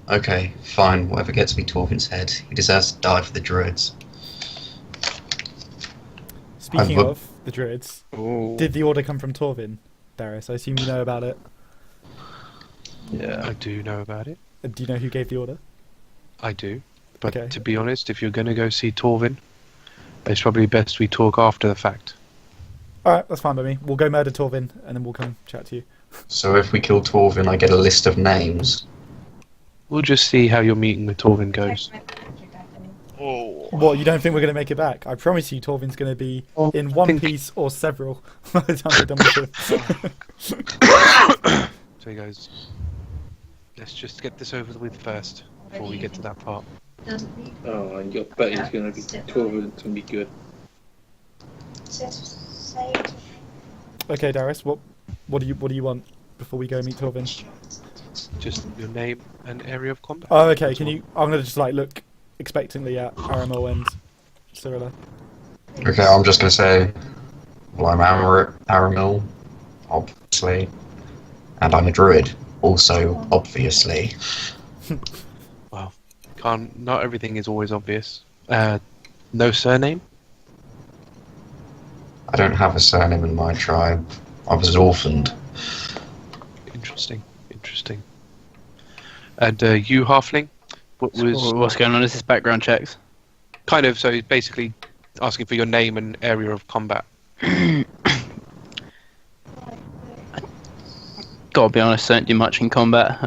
okay, fine. Whatever gets me Torvin's head, he deserves to die for the Druids. Speaking would- of, the Druids. Ooh. Did the order come from Torvin, Darius? I assume you know about it. Yeah. I do know about it. Do you know who gave the order? I do. But Okay. to be honest, if you're going to go see Torvin, it's probably best we talk after the fact. Alright, that's fine by me. We'll go murder Torvin, and then we'll come chat to you. So if we kill Torvin, I get a list of names. We'll just see how your meeting with Torvin goes. Oh. What, you don't think we're going to make it back? I promise you Torvin's going to be in one think- piece or several by the time we're done with it. So he goes, let's just get this over with first, before we get to that part. Oh, and your bet is going to be 12 and it's going to be good. Okay, Darius, what do you want before we go meet Torvin? Just your name and area of combat. Oh, okay. Can you? I'm gonna just like look expectantly at Aramil and Cirilla. Okay, I'm just going to say, well, I'm Aramil, obviously, and I'm a druid, also obviously. Well, not everything is always obvious. No surname? I don't have a surname in my tribe. I was orphaned. Interesting. And you, Halfling? What's going on? Is this background checks? Kind of, so he's basically asking for your name and area of combat. Gotta be honest, don't do much in combat.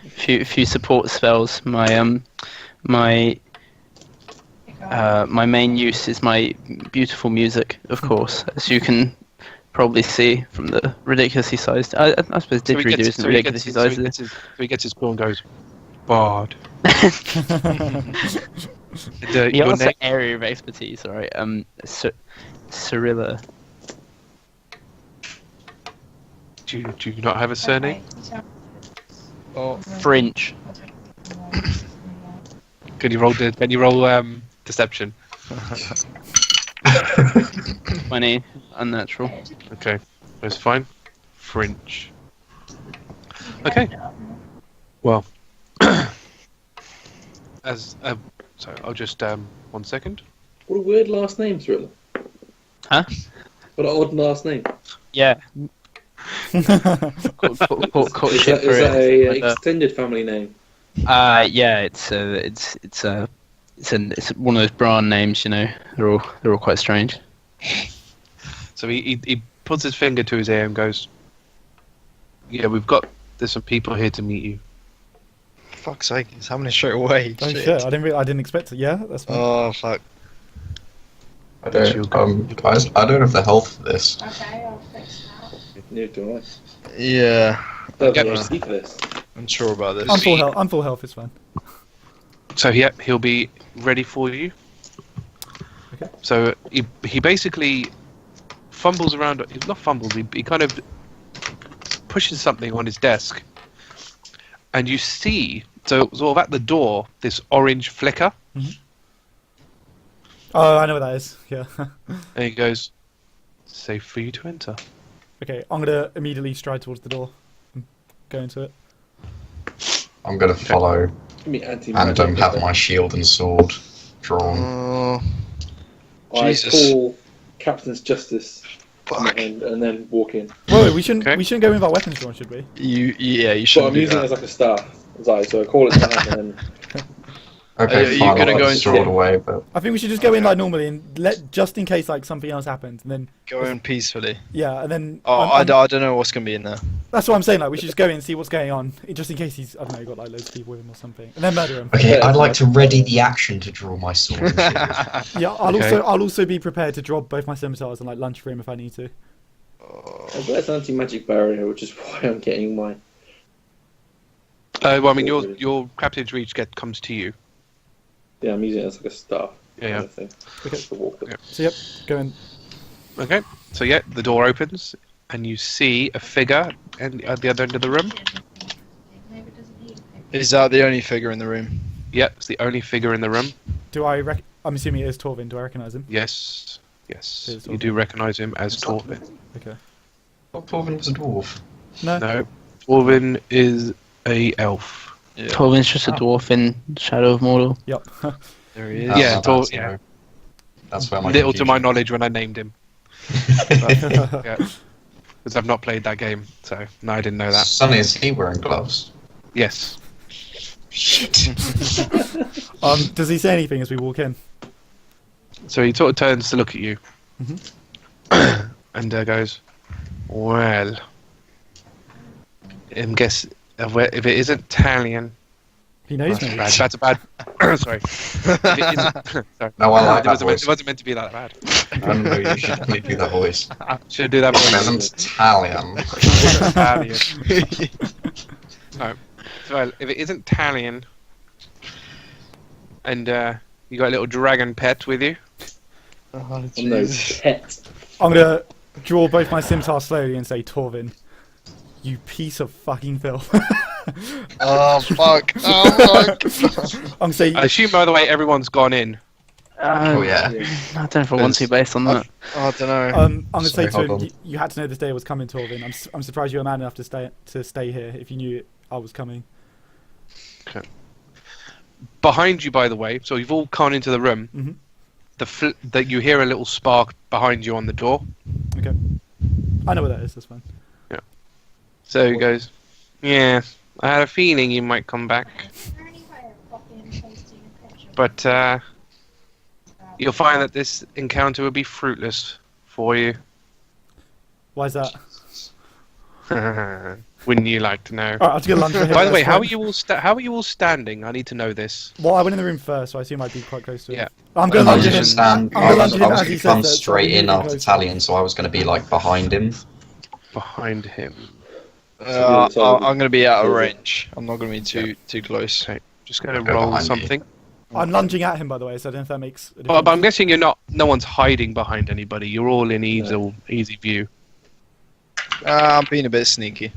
Few support spells. My main use is my beautiful music, of course, as you can probably see from the ridiculously sized. I suppose didgeridoo isn't ridiculously sized. So he gets his claw and goes, Bard. And, He your also name? area of expertise, alright. Cirilla. Do you not have a surname? Oh. Frinch. Can you roll deception? 20. Unnatural. Okay, that's fine. French. Okay. Well, so I'll just 1 second. What a weird last name, Cirilla. Huh? What an odd last name. Yeah. Is that a extended family name? Yeah, it's one of those brand names, you know. They're all quite strange. So he puts his finger to his ear and goes, "Yeah, there's some people here to meet you." Fuck's sake, it's happening straight away. Oh shit! I didn't expect it. Yeah, that's fine. Oh fuck. I don't have the health for this. Okay, I'll fix that. Neither do I. Yeah, Don't Yep. have a receipt for this. I'm sure about this. I'm full health. It's fine. So he'll be ready for you. Okay. So he basically fumbles around. He's not fumbles. He kind of pushes something on his desk, and you see sort of at the door this orange flicker. Oh, I know what that is. Yeah. And he goes, "Safe for you to enter." Okay, I'm gonna immediately stride towards the door and go into it. I'm going to follow Give me anti-magic. and have my shield and sword drawn. Oh, I Jesus. call Captain's Justice fuck. and then walk in. Whoa, we shouldn't Okay. go in with our weapons drawn, should we? You So should I'm do using it that. as like a staff. So I call it down and then Okay, Are you fine, gonna I'll go let the into sword it? away, but I think we should just go in like normally and just in case like something else happens, and then Go in peacefully. yeah, and then Oh, I'm- I don't know what's gonna be in there. that's what I'm saying. Like we should just go in and see what's going on, just in case he's got like loads of people with him or something, and then murder him. okay, Yeah, I'd like it's to ready the action to draw my sword. And shield. Yeah, Okay. I'll also be prepared to drop both my scimitars and like lunge for him if I need to. I've got an anti-magic barrier, which is why I'm getting my. Well, I mean, your Captain's Reach comes to you. Yeah, I'm using it as like a staff. Yeah. Kind of thing. Okay. To walk them. Yeah. So yep, go in. Okay. So yeah, the door opens and you see a figure at the other end of the room. Maybe it doesn't need Is that the only figure in the room? Yeah, it's the only figure in the room. I'm assuming it is Torvin. Do I recognise him? Yes. It is You do recognise him as Torvin. Okay. Thought Torvin was a dwarf. No. No, Torvin is a elf. Yeah. Torvin's just a dwarf in Shadow of Mordor. Yep. There he is. That's- Yeah, that's, yeah. That's where my Little to my confusion- knowledge when I named him. Yeah, because I've not played that game, so no, I didn't know that. Sonny, is he wearing gloves? Yes. Shit. Does he say anything as we walk in? So he sort of turns to look at you, and goes, "Well, guess if it isn't Talion, He knows that's me. bad. That's a bad. Sorry. If it isn't, sorry. No, I like that It voice. wasn't meant to be that bad. I don't know, you should definitely do that voice. Should I do that It voice? isn't Italian. Talion. No. So if it isn't Talion, and you got a little dragon pet with you, Oh, On those Jesus. pets. I'm gonna draw both my scimitar slowly and say, Torvin, you piece of fucking filth. Oh, fuck. Oh, fuck. I'm gonna say, I assume by the way everyone's gone in. Oh yeah. I don't know if I want to based on that. I don't know. I'm gonna Sorry, say to hold him, on. you had to know this day was coming, Torvin. I'm surprised you were man enough to stay here if you knew I was coming. Behind you, by the way, so you've all gone into the room. Mhm. That you hear a little spark behind you on the door. Okay. I know what that is. That's fine. So he goes, "Yeah, I had a feeling you might come back, Is there any way of copying and pasting a picture? but you'll find that this encounter will be fruitless for you." Why is that? Wouldn't you like to know? Alright, I'm just gonna lunge for him. By the way, that's how fine. are you all? How are you all standing? I need to know this. Well, I went in the room first, so I assume I'd be quite close to him. Yeah. I'm gonna I lunge was at him. just stand. I'm I gonna was, lunge at I him was as he going to says come that, so straight I'm in really after close. Talion, so I was going to be like behind him. Behind him. I'm going to be out of range. I'm not going to be too close. Okay. Just going to Go roll behind you. something. I'm lunging at him, by the way, so I don't know if that makes a But difference. I'm guessing you're not. No one's hiding behind anybody. You're all in easy view. I'm being a bit sneaky.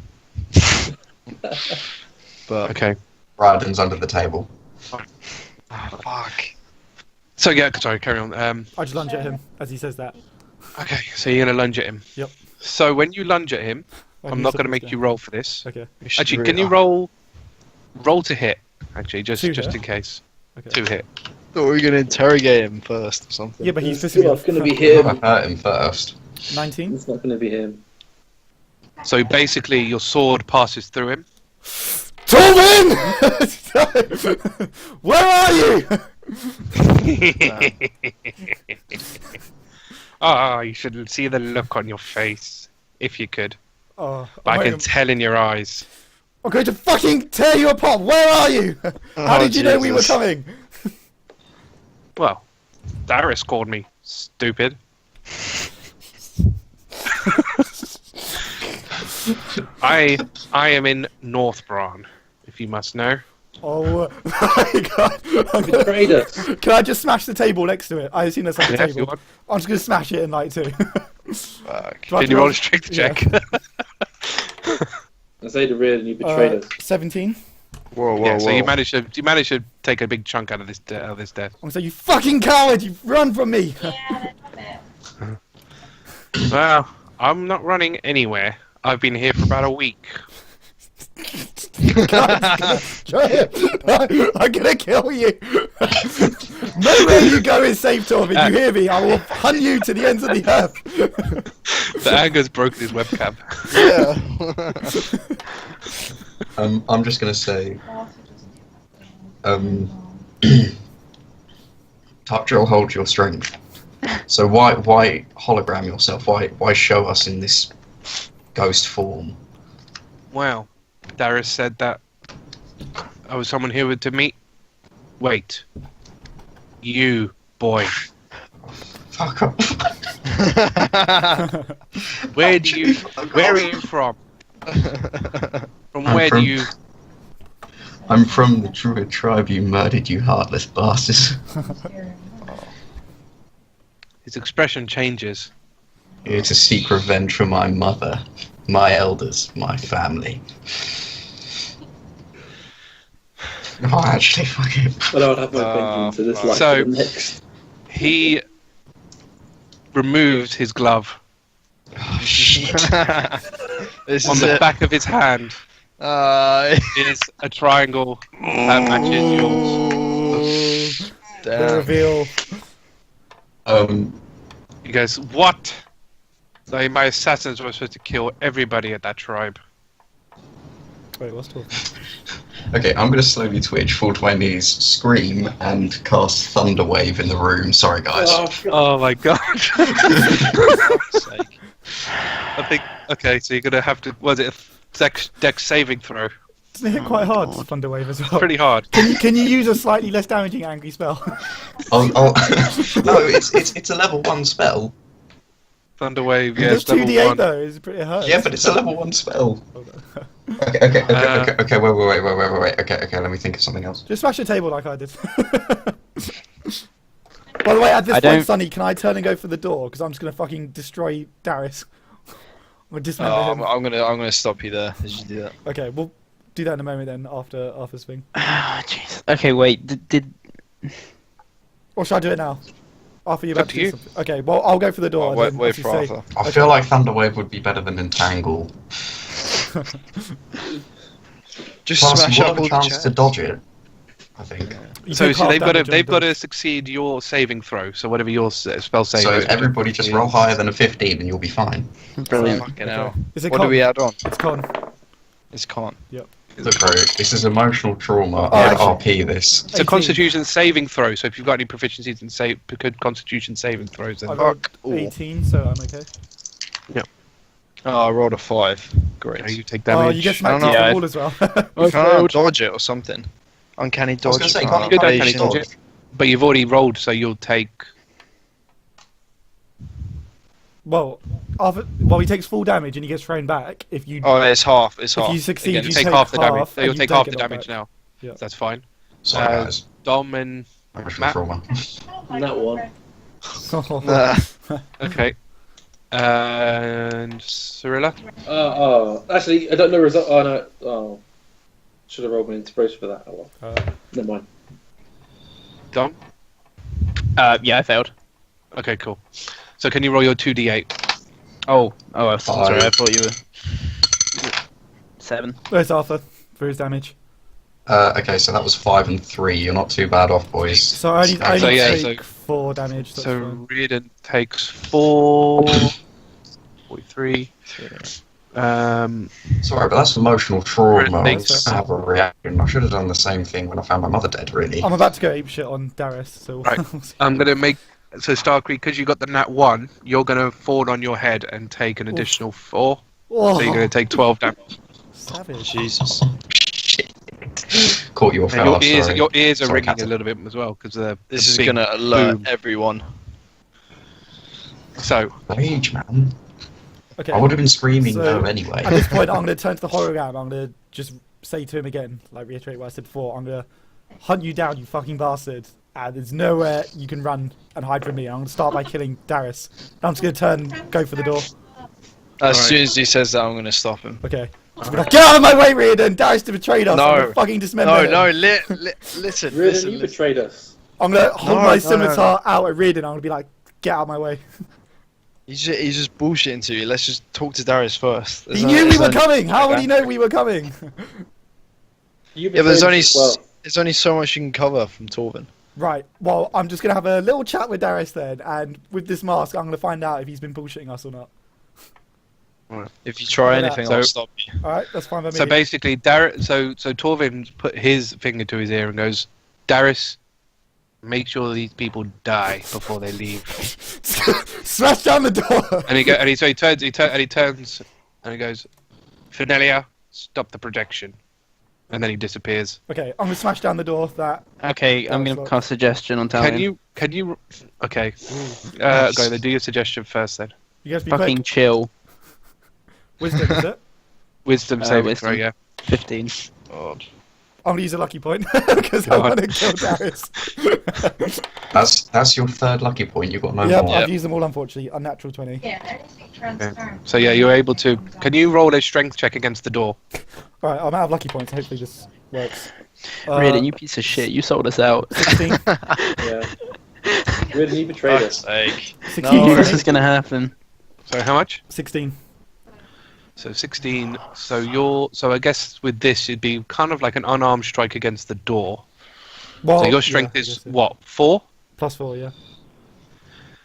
But Okay. Riardon's under the table. fuck. So yeah, sorry. Carry on. I just lunge at him as he says that. Okay. So you're going to lunge at him. Yep. So when you lunge at him, When I'm he's not going to supposed make you roll for this. Okay. Actually, can you roll to hit? Actually, just To just hit? in case. Okay. To hit. Thought we were going to interrogate him first or something. Yeah, but he's It's pissing me not off. going to be I him. hurt him first. 19. It's not going to be him. So basically, your sword passes through him. Torvin! Where are you? Ah, you should see the look on your face, if you could. Oh, I I'm can tell in your eyes. going to fucking tear you apart. Where are you? How Oh, did you know we were Jesus. coming? Well, Darius called me stupid. I am in Northbran, if you must know. Oh my god. Betrayed us. Can I just smash the table next to it? I assume that's like a Yeah, if you table. want. I'm just going to smash it in like two. Fuck. Do I have Can to you roll a strength Yeah. check? I say to Riardon, you betrayed us. 17. Whoa, whoa, Yeah, whoa. so you managed to take a big chunk out of this death. I'm going to say, you fucking coward! You run from me! Yeah, that's it. Well, I'm not running anywhere. I've been here for about a week. I'm gonna kill you. Nowhere you go is safe, Torvin. You hear me? I will hunt you to the ends of the earth. The anger's broken his webcam. Yeah. I'm just going to say, Top Drill, hold your strength. So why hologram yourself? Why show us in this ghost form? Well, Darius said that I was someone here to meet. Wait. You, boy. Fuck off. Where are you from? From where do you... I'm from the Druid tribe you murdered, you heartless bastards. His expression changes. Here to seek revenge for my mother, my elders, my family. Oh, actually, fuck it. But I would have my vengeance to this life So- for the next. He removed his glove Oh, shit. This on is the it. back of his hand. Is a triangle that matches yours. The Damn. reveal. He goes, "What So my assassins were supposed to kill everybody at that tribe. Wait, what's talking? Okay, I'm gonna slowly twitch, fall to my knees, scream, and cast Thunder Wave in the room. Sorry, guys. Oh my god. fuck's sake. I think. Okay, so you're gonna have to. Was it a dex saving throw? Doesn't it hit quite hard, God. Thunder Wave as well? Pretty hard. Can you use a slightly less damaging angry spell? No, it's a level 1 spell. Thunder wave. Yeah, It's it's level 2d8 1. though. It's pretty hard. Yeah, but it's a level 1 spell. Okay, wait. Okay, let me think of something else. Just smash the table like I did. By the way, at this I point, don't- Sonny, can I turn and go for the door? Because I'm just gonna fucking destroy Darius. I'm gonna dismember Oh, him. I'm gonna stop you there as you do that. Okay, we'll do that in a moment then. After Arthur's thing. Ah, jeez. Okay, wait. Did Or should I do it now? After you're It's up about to to do you. something. Okay, well I'll go for the door. Oh, and wait, then wait obviously for say- Arthur. I feel like Thunder Wave would be better than Entangle. Just Plus, smash you up have all a the chance to chairs. dodge it. I think. You So take see, half they've got to damage on they've the got door. to succeed your saving throw. So whatever your spell save So is. everybody just roll higher than a 15 and you'll be fine. brilliant? Fucking hell. Is it What con? do we add on? It's con. It's con. Look, bro, this is emotional trauma. Oh, I actually- RP this. It's a 18. Constitution saving throw. So if you've got any proficiencies in Constitution saving throws, then I got Fuck all. 18, so I'm okay. Oh, I rolled a 5. Great. you take damage. Oh, you get I smacked don't into know. the wall as well. I can't dodge it or something. Uncanny I was dodge. gonna say, Oh, can't you Good page uncanny dodge? dodge. But you've already rolled, so you'll take. Well, he takes full damage and he gets thrown back. If you Oh, it's half. It's if half. you succeed, Again, you take take half the damage. half, So and you'll you take don't half the get knocked damage back. now. Yeah. That's fine. Sorry, guys. Dom and Emotional Matt? trauma. That one. Nah. okay, and Cirilla. Actually, I don't know result. Oh no. Oh, should have rolled my inspiration for that. Oh well. Never mind. Dom. Yeah, I failed. Okay, cool. So can you roll your 2d8? Oh, I'm sorry. I Five. thought you were 7. There's Arthur for his damage. Okay, so that was 5 and 3. You're not too bad off, boys. So I only, So, I only yeah, take 4 damage. That's So fine. Riardon takes 4. 43. Sorry, but that's emotional trauma. I Thanks. just have a reaction. I should have done the same thing when I found my mother dead, really. I'm about to go ape shit on Darius. So Right. we'll see. I'm gonna make. So Starkriek, because you got the nat 1, you're gonna fall on your head and take an additional 4. Oh, So you're gonna take 12 damage. savage. Jesus. Shit. Caught you off And guard, your sorry. ears are Sorry, ringing Captain. a little bit as well because This is gonna alert everyone. So Rage, man. Okay. I would have been screaming So, no anyway. At this point, I'm going to turn to the hologram. I'm going to just say to him again, like reiterate what I said before. I'm going to hunt you down, you fucking bastard. And there's nowhere you can run and hide from me. I'm going to start by killing Darius. I'm just going to turn, go for the door. As Alright. soon as he says that, I'm gonna stop him. Okay. Just be like, get out of my way, Riardon! Darius betrayed us. No. I'm gonna fucking dismember No, him. no, listen, Really, listen, you listen. betrayed us. I'm gonna hold No, my no, scimitar out at Riardon. I'm gonna be like, get out of my way. He's just bullshitting to you. Let's just talk to Darius first. He knew we were coming. How would he know we were coming? You Yeah, but there's betrayed only us as well. there's only so much you can cover from Torvin. Right. Well, I'm just gonna have a little chat with Darius then, and with this mask, I'm gonna find out if he's been bullshitting us or not. If you try Yeah, anything, so- I'll stop you. All right, that's fine by me. So basically, so Torvin put his finger to his ear and goes, "Darius, make sure these people die before they leave." Smash down the door. And he turns and he goes, "Finelia, stop the projection," and then he disappears. Okay, I'm gonna smash down the door. That Okay, I'm gonna cast suggestion on Talion. Can you? Okay, go then. Do your suggestion first then. you guys be fucking quick. chill? Wisdom, is it? Wisdom saving throw, wisdom. yeah. 15. God. I'm gonna use a lucky point because I God. want to kill Darius. That's your third lucky point. You've got no Yep, more. Yeah. I've used them all. Unfortunately, unnatural 20. Yeah, anything transparent. So yeah, you're able to. Can you roll a strength check against the door? All right, I'm out of lucky points. Hopefully this works. Riardon, you piece of shit. You sold us out. 16. Yeah. Really, you betrayed Fuck's us. sake. 16. You knew this sorry. was gonna happen. So how much? 16. So 16. So I guess with this it'd be kind of like an unarmed strike against the door. Well, So your strength yeah, I is guess so. what? 4? +4, yeah.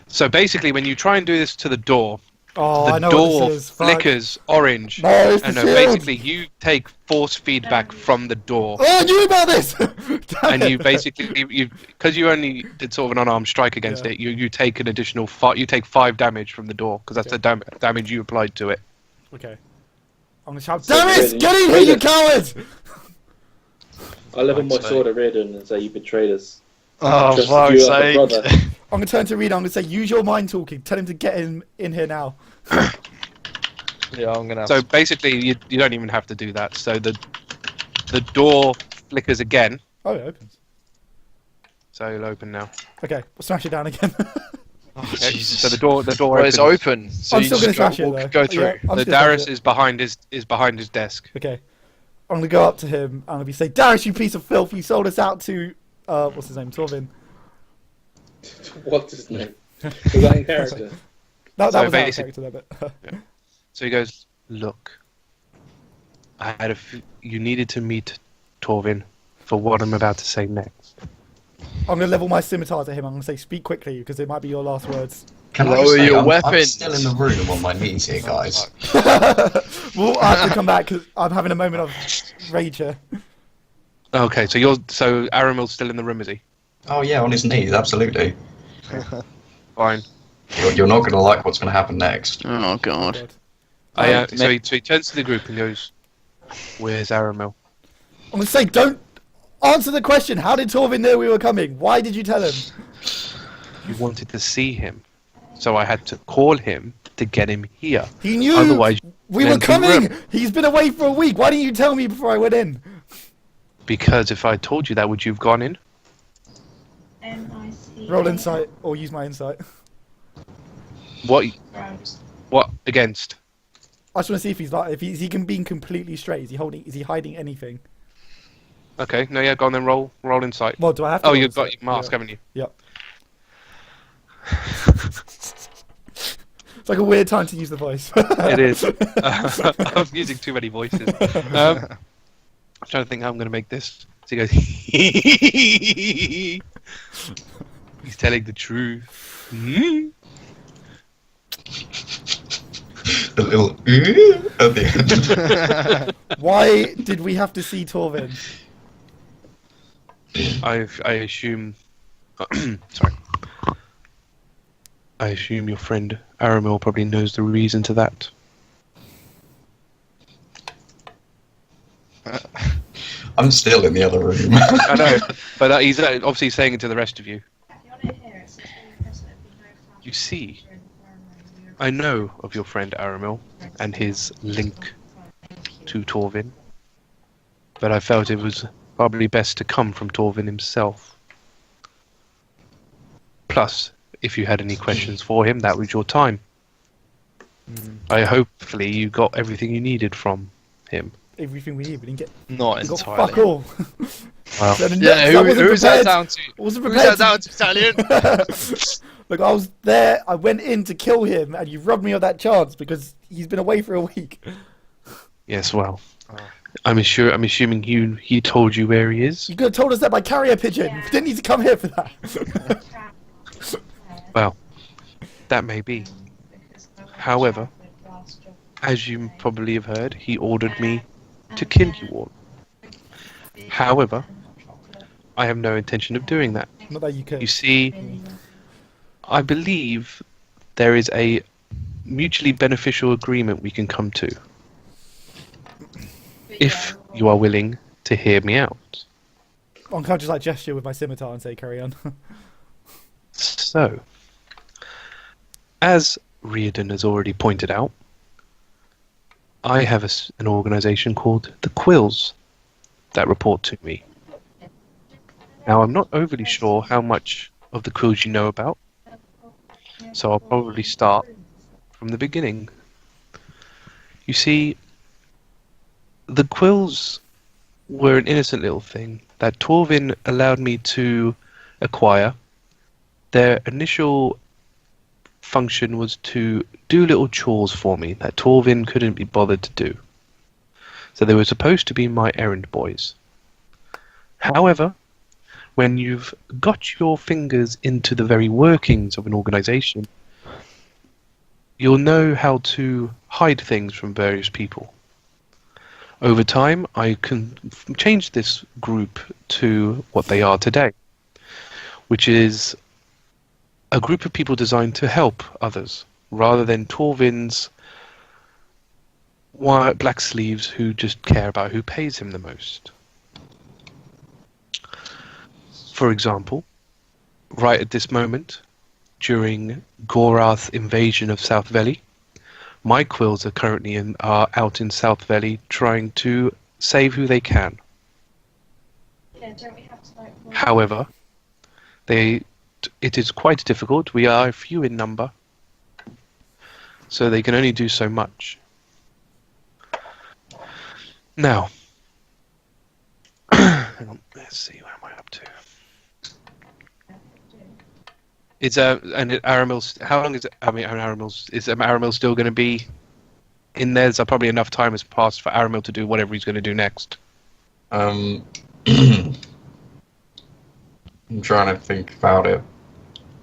So basically, when you try and do this to the door, Oh, the I know door what this is. Fuck. flickers orange. No, it's the And no, shield. basically you take force feedback from the door. Oh, I knew about this! Damn And it. you basically, because you only did sort of an unarmed strike against Yeah. it, you take an additional 5 damage from the door, because that's Okay. the damage you applied to it. Okay. I'm gonna shout, So damn it! Riardon- Get in here, you Riardon. coward! I level my I'd say- sword at Riardon and say you betrayed us. Oh, Just fuck's you like a sake. brother. I'm gonna turn to Reed. I'm gonna say, use your mind talking. Tell him to get in here now. Yeah, I'm gonna have So to. basically, you don't even have to do that. So the door flickers again, Oh, it opens. so it'll open now. Okay, we'll smash it down again. Oh, Okay, Jesus. so the door Well, opens. it's open. So I'm you still just gonna smash it, though. go through. Yeah, I'm So just gonna smash Darius it. is behind his desk. Okay. I'm gonna go up to him and I'm gonna say, Darius, you piece of filth, you sold us out to what's his name? Torvin. What's his name? Was that in character? That So was out of basic- character there, but So he goes, look, you needed to meet Torvin for what I'm about to say next. I'm gonna level my scimitar to him. I'm gonna say, speak quickly because it might be your last words. Can I Lower just say, your I'm weapons. still in the room on my knees here, guys. Well, I have to come back because I'm having a moment of rage here. Okay, so Aramil's still in the room, is he? Oh yeah, on his knees, absolutely. Fine. You're not going to like what's going to happen next. Oh god. God. So he turns to the group and goes, "Where's Aramil?" I'm gonna say, don't answer the question. How did Torvin know we were coming? Why did you tell him? You wanted to see him, so I had to call him to get him here. He knew Otherwise, we were empty coming. room. He's been away for a week. Why didn't you tell me before I went in? Because if I told you that, would you have gone in? M-I-C. Roll insight or use my insight. What? Gross. What against? I just want to see if he's like, if he can be completely straight. Is he hiding anything? Okay, no, yeah, go on then. Roll insight. Well, do I have to? Oh, roll you've got insight? your mask, Yeah. haven't you? Yep. It's like a weird time to use the voice. It is. I'm using too many voices. I'm trying to think how I'm going to make this. So he goes, he's telling the truth. Hmm? The little at the end. Why did we have to see Torvin? I assume. Sorry. I assume your friend Aramil probably knows the reason to that. I'm still in the other room. I know, but he's obviously saying it to the rest of you. If you want to hear it, so press it, it'd be no fun. You see, I know of your friend Aramil and his link to Torvin, but I felt it was probably best to come from Torvin himself. Plus, if you had any questions for him, that was your time. Hopefully you got everything you needed from him. Everything we need, we didn't get. Not We got entirely. fuck all. Well, So the Yeah, next- I wasn't who's that prepared. down to? I wasn't Who's prepared. that down to, Talion? Look, I was there. I went in to kill him, and you robbed me of that chance because he's been away for a week. yes, well, Oh. I'm assuming he told you where he is. You could have told us that by carrier pigeon. Yeah. You didn't need to come here for that. Well, that may be. However, as you probably have heard, he ordered me to kill you all. However, I have no intention of doing that. Not that you could. You see, I believe there is a mutually beneficial agreement we can come to, if you are willing to hear me out. I can't just like gesture with my scimitar and say carry on. So, as Riardon has already pointed out, I have an organisation called the Quills that report to me. Now, I'm not overly sure how much of the Quills you know about, so I'll probably start from the beginning. You see, the Quills were an innocent little thing that Torvin allowed me to acquire. Their initial function was to do little chores for me that Torvin couldn't be bothered to do. So they were supposed to be my errand boys. However, when you've got your fingers into the very workings of an organization, you'll know how to hide things from various people. Over time, I can change this group to what they are today, which is a group of people designed to help others, rather than Torvin's black sleeves who just care about who pays him the most. For example, right at this moment, during Gorath's invasion of South Valley, my quills are currently out in South Valley trying to save who they can. Yeah, don't we have to like? However, it is quite difficult. We are few in number, so they can only do so much. Now, hang on, let's see, where am I up to? Is Aramil? How long is it? I mean, is Aramil still going to be in there? So probably enough time has passed for Aramil to do whatever he's going to do next. I'm trying to think about it.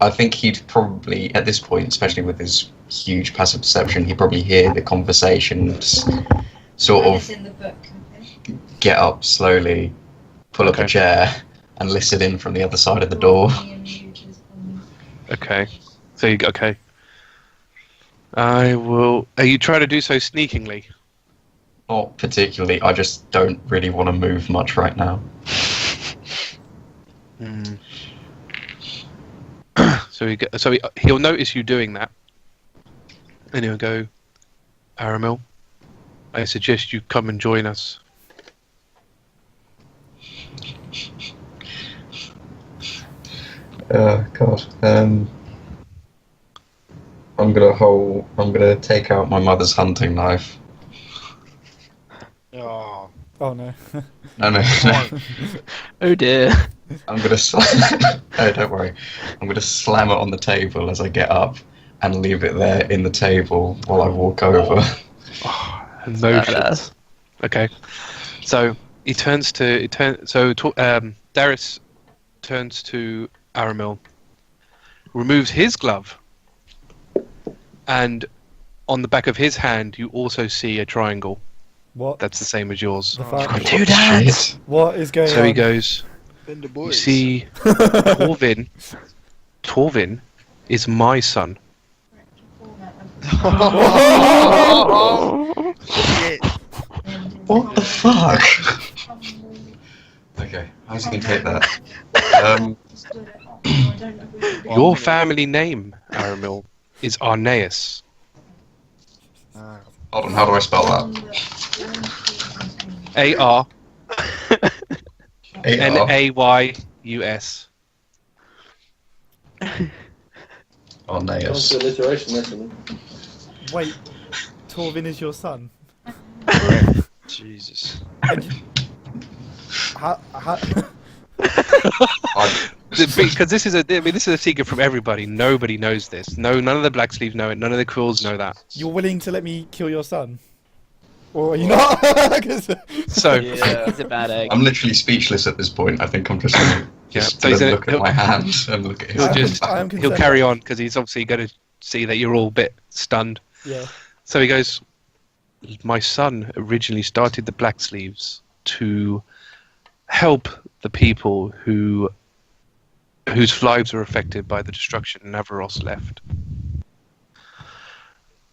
I think he'd probably, at this point, especially with his huge passive perception, he'd probably hear the conversations, sort It's of in the book. Okay. get up slowly, pull up a chair, and listen in from the other side of the door. Okay. So okay. I will. You try to do so sneakingly. Not particularly. I just don't really want to move much right now. So he'll notice you doing that, and he'll go, Aramil, I suggest you come and join us. God. I'm gonna take out my mother's hunting knife. Oh. Oh no. No. Oh dear. I'm gonna no, don't worry. I'm gonna slam it on the table as I get up and leave it there in the table while I walk over. No shit. Okay. So he turns to Darius turns to Aramil, removes his glove, and on the back of his hand you also see a triangle. What? That's the same as yours. The fuck? Do that. What is going on? So he goes, Been the you boys. see, Torvin is my son. Shit. What the fuck? Okay, how's he gonna take that? Your family name, Aramil, is Arneus. Hold on, how do I spell that? Arnaeus. Arneus. Alliteration, actually. Wait, Torvin is your son? Jesus. And you- how, Because this is a secret from everybody. Nobody knows this. None of the Blacksleeves know it. None of the Quills know that. you're willing to let me kill your son? Or are you not? 'Cause- So Yeah. He's a bad egg. I'm literally speechless at this point. I think I'm just gonna so he's look at my hand and look at his hand. he'll carry on because he's obviously going to see that you're all a bit stunned. Yeah. So he goes, my son originally started the Blacksleeves to help the people whose lives were affected by the destruction Navaros left.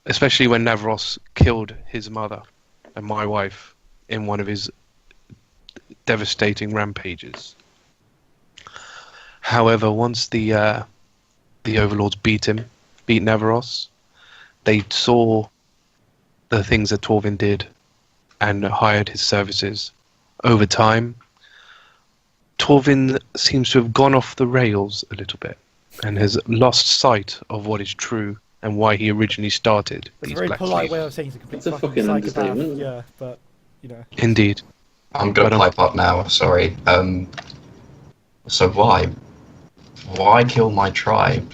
Especially when Navaros killed his mother and my wife in one of his devastating rampages. However, once the overlords beat Navaros, they saw the things that Torvin did and hired his services. Over time, Torvin seems to have gone off the rails a little bit and has lost sight of what is true and why he originally started It's a these very Black polite Sleeves. way of saying he's a complete It's a fucking fucking psychopath. understatement. Yeah, but, you know. Indeed. I'm gonna pipe up now. Sorry. So why? Why kill my tribe?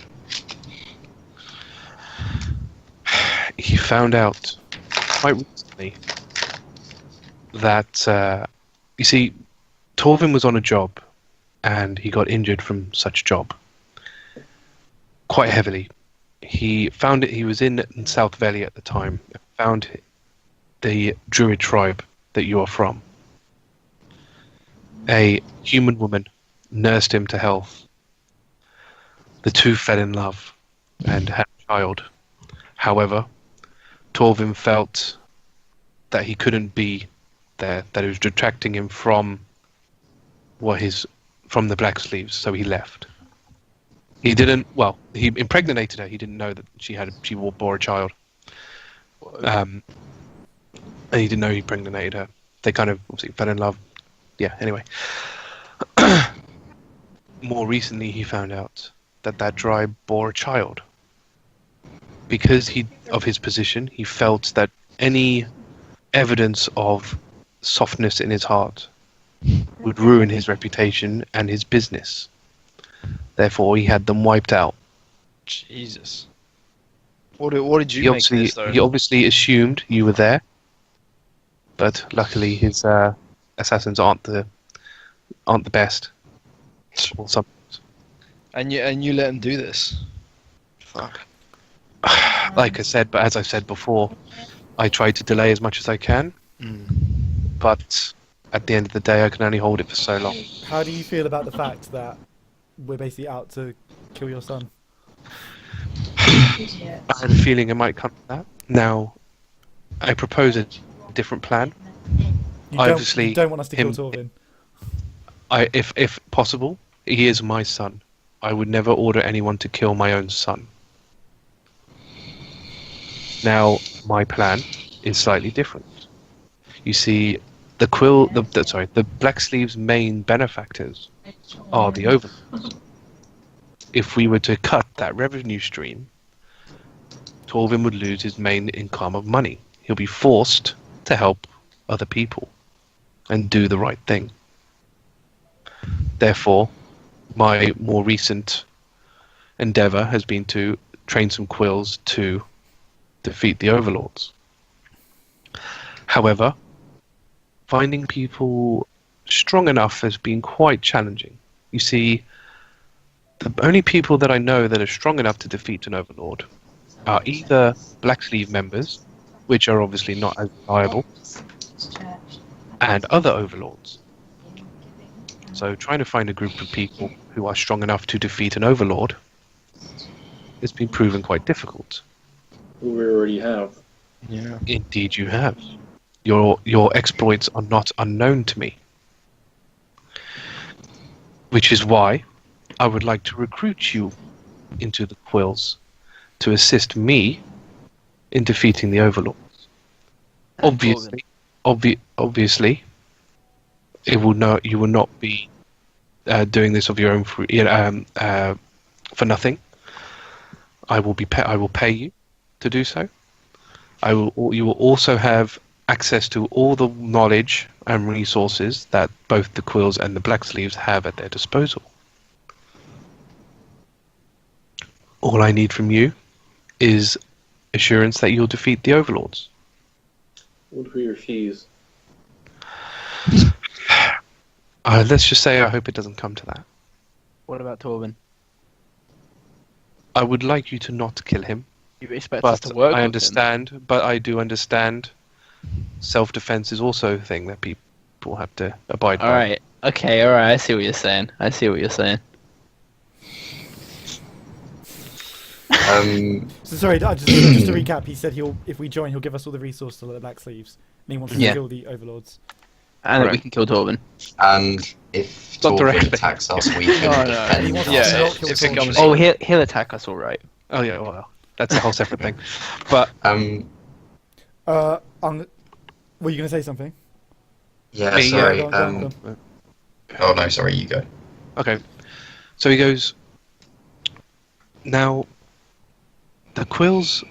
He found out quite recently that, you see, Torvin was on a job and he got injured from such job quite heavily. he found it. He was in South Valley at the time. Found the Druid tribe that you are from. A human woman nursed him to health. The two fell in love and had a child. However, Torvin felt that he couldn't be there, that it was detracting him from from the Black Sleeves, so he left. He impregnated her. He didn't know that she bore a child. And he didn't know he impregnated her. They kind of obviously fell in love. Yeah, anyway. More recently, he found out that tribe bore a child. Because of his position, he felt that any evidence of softness in his heart would ruin his reputation and his business. Therefore, he had them wiped out. Jesus. What did you make of this, though? He obviously assumed you were there, but luckily his assassins aren't the best. Or something. And you let him do this? Fuck. Like I said, but as I've said before, I try to delay as much as I can. But at the end of the day, I can only hold it for so long. How do you feel about the fact that we're basically out to kill your son? I had a feeling it might come to that. Now, I propose a different plan. You don't want us to kill Torvin? If possible, he is my son. I would never order anyone to kill my own son. Now, my plan is slightly different. You see, the Black Sleeves' main benefactors are the Overlords. If we were to cut that revenue stream, Torvin would lose his main income of money. He'll be forced to help other people and do the right thing. Therefore, my more recent endeavor has been to train some quills to defeat the Overlords. However, finding people strong enough has been quite challenging. You see, the only people that I know that are strong enough to defeat an Overlord are either Black Sleeve members, which are obviously not as reliable, and other Overlords. So trying to find a group of people who are strong enough to defeat an Overlord has been proven quite difficult. Well, we already have. Yeah. Indeed you have. Your exploits are not unknown to me. Which is why I would like to recruit you into the Quills to assist me in defeating the Overlords. Obviously, you will not be doing this of your own for nothing. I will pay you to do so. You will also have access to all the knowledge and resources that both the Quills and the Black Sleeves have at their disposal. All I need from you is assurance that you'll defeat the Overlords. What if we refuse? Let's just say I hope it doesn't come to that. What about Torvin? I would like you to not kill him. You expect us But to work I with understand, but I do understand self-defense is also a thing that people have to abide by. Alright, okay, alright, I see what you're saying. So sorry, just to recap, he said if we join, he'll give us all the resources to the Black Sleeves, and he wants us to Yeah. kill the Overlords. And that we Correct. can kill Torvin. And if Not Torvin directly. attacks us, we can No, no. defend He wants ourselves. us to Yeah, not kill if it Torvin. comes- Oh, he'll attack us, alright. Oh yeah, well, that's a whole separate thing. But Were you going to say something? Yeah, Me, sorry. Go on. Oh no, sorry, you go. okay, so he goes. Now, the Quills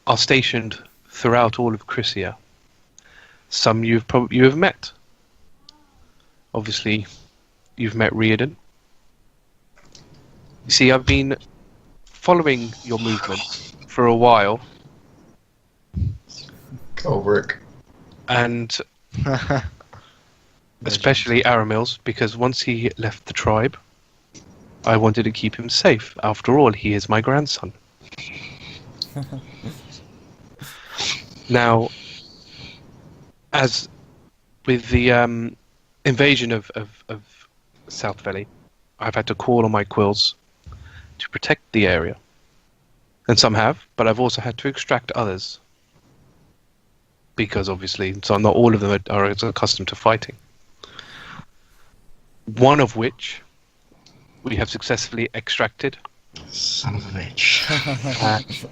are stationed throughout all of Crisia. Some you have met. Obviously, you've met Riardon. You see, I've been following your movements for a while, Go, Rick. and especially Aramil's, because once he left the tribe, I wanted to keep him safe. After all, he is my grandson. Now, as with the invasion of South Valley, I've had to call on my quills to protect the area. And some have, but I've also had to extract others. Because obviously, so not all of them are accustomed to fighting. One of which we have successfully extracted. Son of a bitch.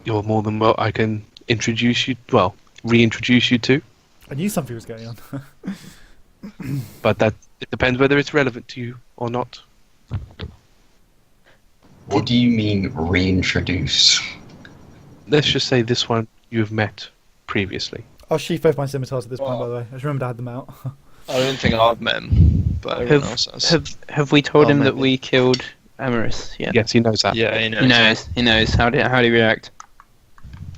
You're more than well. I can introduce you. Well, reintroduce you to. I knew something was going on. But that it depends whether it's relevant to you or not. What do you mean reintroduce? Let's just say this one you've met previously. I'll sheath both my scimitars at this point, by the way. I just remembered I had them out. I don't think I've met him, but everyone else has. Have we told Oh, him that maybe. we killed Amaris? Yeah. Yes, he knows that. Yeah, he knows. He knows. He knows. How did he react?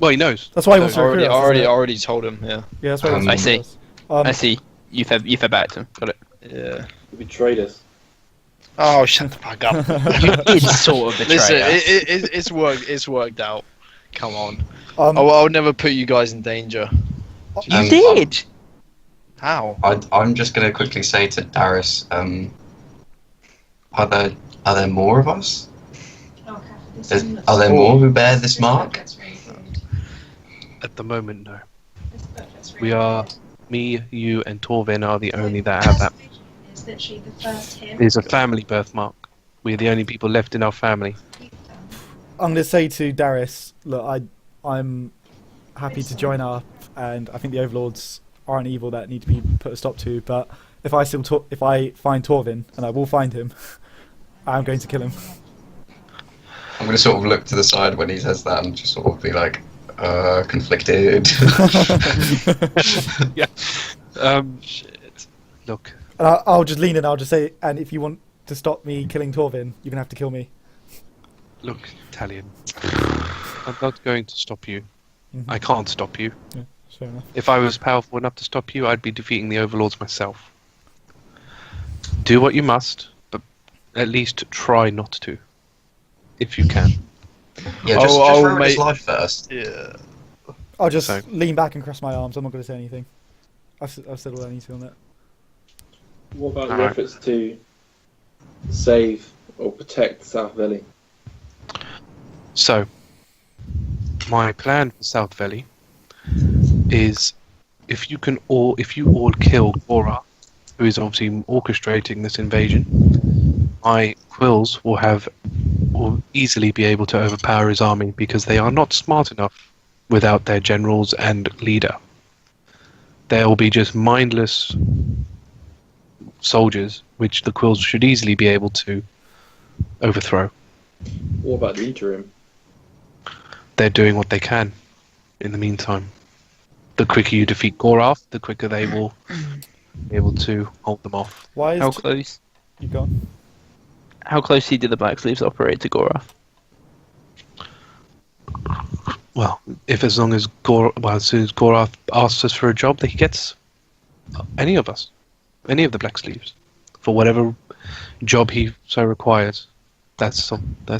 Well, he knows. That's why he wants to Already, recruit us, isn't it? already told him. Yeah. Yeah, that's why he wants to I see. recruit us. I see. You fed back to him. Got it. Yeah. You betrayed us. Oh, shut the fuck up. You did sort of betray Listen, us. it's worked out. Come on. Um, I'll never put you guys in danger. You did. How? I'm just going to quickly say to Darius, are there more of us? Oh, Catherine, this Are there more who bear this mark? looks really good. At the moment, no. This book looks really We are, good. me, you, and Torvin are the only that have that. It's literally the first hymn. It's a family birthmark. We're the only people left in our family. You've done. I'm going to say to Darius, look, I'm happy to join up, and I think the overlords aren't evil that need to be put a stop to. But if I find Torvin, and I will find him, I'm going to kill him. I'm going to sort of look to the side when he says that and just sort of be like, conflicted. Yeah. Shit. Look, And I'll just lean in. I'll just say, and if you want to stop me killing Torvin, you're gonna have to kill me. look, Talion. I'm not going to stop you. Mhm. I can't stop you. Yeah, that's fair enough. If I was powerful enough to stop you, I'd be defeating the overlords myself. Do what you must, but at least try not to. If you can. Yeah, just Oh, ruin his mate. life first. Yeah. I'll just So- lean back and cross my arms. I'm not going to say anything. I've said all I need to on that. What about your Alright. efforts to save or protect South Valley? So, my plan for South Valley is if you all kill Gora, who is obviously orchestrating this invasion, my quills will easily be able to overpower his army because they are not smart enough without their generals and leader. They will be just mindless soldiers, which the quills should easily be able to overthrow. What about the interim? They're doing what they can in the meantime. The quicker you defeat Gorath, the quicker they will be able to hold them off. Why is How close? you gone? How closely did the Black Sleeves operate to Gorath? Well, as soon as Gorath asks us for a job, that he gets any of us, any of the Black Sleeves, for whatever job he so requires. That's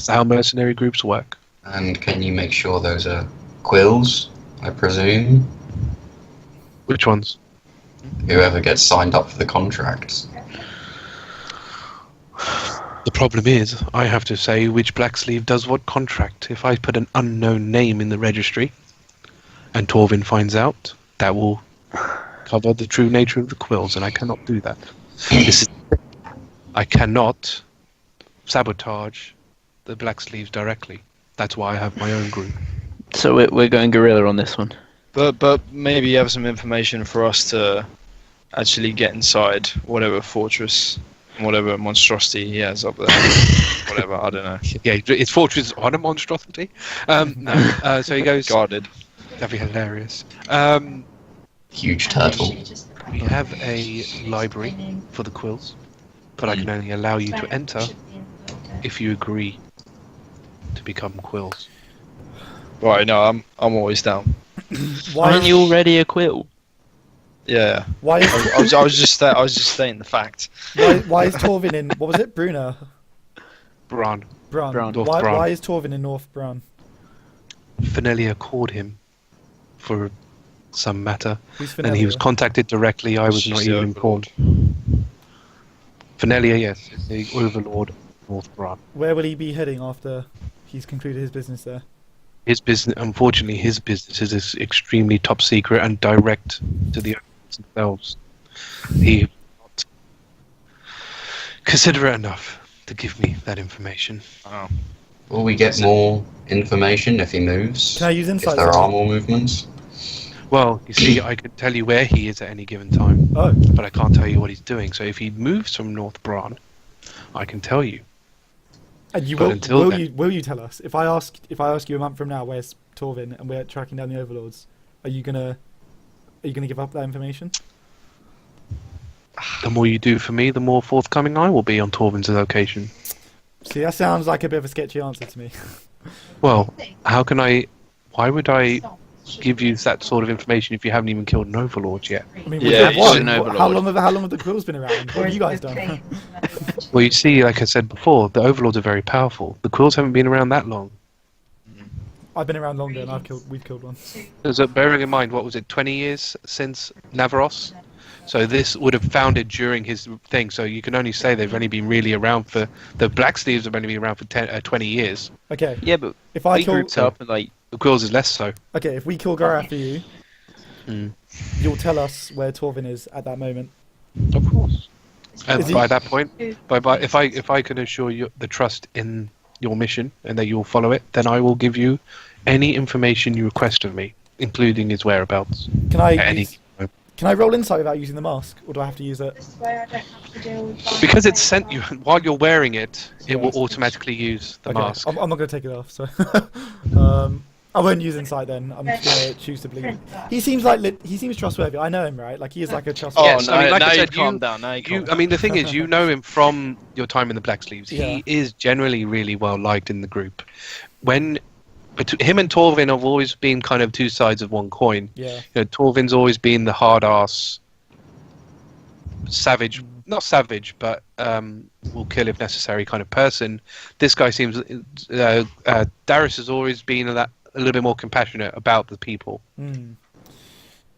how mercenary groups work. And can you make sure those are quills, I presume? Which ones? Whoever gets signed up for the contracts. The problem is, I have to say which black sleeve does what contract. If I put an unknown name in the registry, and Torvin finds out, that will cover the true nature of the quills, and I cannot do that. I cannot sabotage the black sleeves directly. That's why I have my own group. So we're going guerrilla on this one. But maybe you have some information for us to actually get inside whatever fortress, whatever monstrosity he has up there. Whatever, I don't know. Yeah, it's fortress on a monstrosity. No, so he goes. Guarded. That'd be hilarious. Huge turtle. Literally just the We have a library for the quills, but I can only allow you to enter if you agree to become quills. Right, no, I'm always down. Why? Aren't you already a quill? Yeah. Why is I was just stating the fact. why is Torvin in? What was it, Bruna? Bran. Bran. Bran. North Why, Bran. why is Torvin in North Bran? Fenelia called him for some matter, Who's and he was Fenelia? contacted directly. I was She's not the even Overlord. informed. Fenelia, yes, is the Overlord of North Bran. Where will he be heading after he's concluded his business there? His business, unfortunately, his business is extremely top secret and direct to the Overlords themselves. He was not considerate enough to give me that information. Oh. Will we get more information if he moves? Can I use If insight? there on are him? more movements? Well, you see, I could tell you where he is at any given time, Oh, but I can't tell you what he's doing. So if he moves from North Bran, I can tell you. and you But will? until Will then- you tell us? If I ask you a month from now, where's Torvin, and we're tracking down the Overlords, are you gonna give up that information? The more you do for me, the more forthcoming I will be on Torvin's location. See, that sounds like a bit of a sketchy answer to me. Well, how can I... Why would I give you that sort of information if you haven't even killed an Overlord yet? I mean, Yeah, what- he's an Overlord. how long have the quills been around? What have you guys done? Well, you see, like I said before, the Overlords are very powerful. The Quills haven't been around that long. I've been around longer, and we've killed one. Bearing in mind, what was it, 20 years since Navaros? So this would have founded during his thing, so you can only say they've only been really around for... The Black Sleeves have only been around for 20 years. Okay, Yeah, but if I we kill, grouped up and like The Quills is less so. okay, if we kill Gareth for you, Mm. you'll tell us where Torvin is at that moment. Of course. And Is he- by that point, if I can assure you the trust in your mission and that you'll follow it, then I will give you any information you request of me, including his whereabouts. Can I At any can I roll insight without using the mask, or do I have to use it? This way I don't have to deal with because it's sent you while you're wearing it, it Yeah. will automatically use the Okay, mask. I'm not going to take it off. So, I won't use insight then. I'm just going to choose to believe. He seems he seems trustworthy. I know him, right? Like he is like a Oh, trustworthy. Yes, I mean, like I now said, you've calmed you- down. Now you calmed I mean, the thing is, you know him from your time in the Black Sleeves. Yeah. He is generally really well liked in the group. But him and Torvin have always been kind of two sides of one coin. Yeah. You know, Torvin's always been the hard ass, savage, not savage, but will kill if necessary kind of person. This guy seems, Darius has always been a little bit more compassionate about the people. Hmm.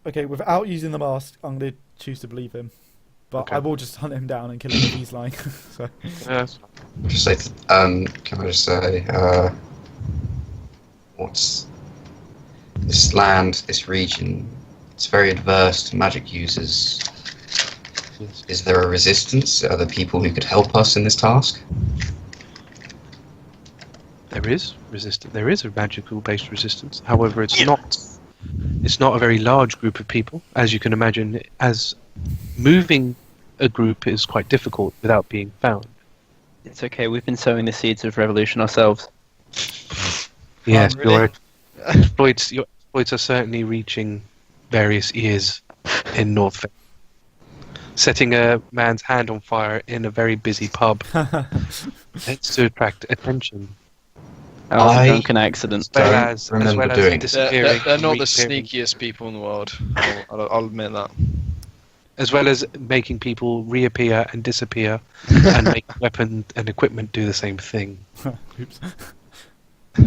Okay, without using the mask, I'm going to choose to believe him. But Okay. I will just hunt him down and kill him if he's lying. So, Just say, can I just say, what's this land, this region? It's very adverse to magic users. Is there a resistance? Are there people who could help us in this task? There is resistance. There is a magical-based resistance. However, it's not. It's not a very large group of people, as you can imagine. As moving a group is quite difficult without being found. it's okay. We've been sowing the seeds of revolution ourselves. Yes, really? your exploits are certainly reaching various ears in North. Setting a man's hand on fire in a very busy pub. It's to attract attention. That was I a drunken accident. As remember well as doing. disappearing. They're not the reappearing, sneakiest people in the world. I'll admit that. as well as making people reappear and disappear, and make weapon and equipment do the same thing. oops.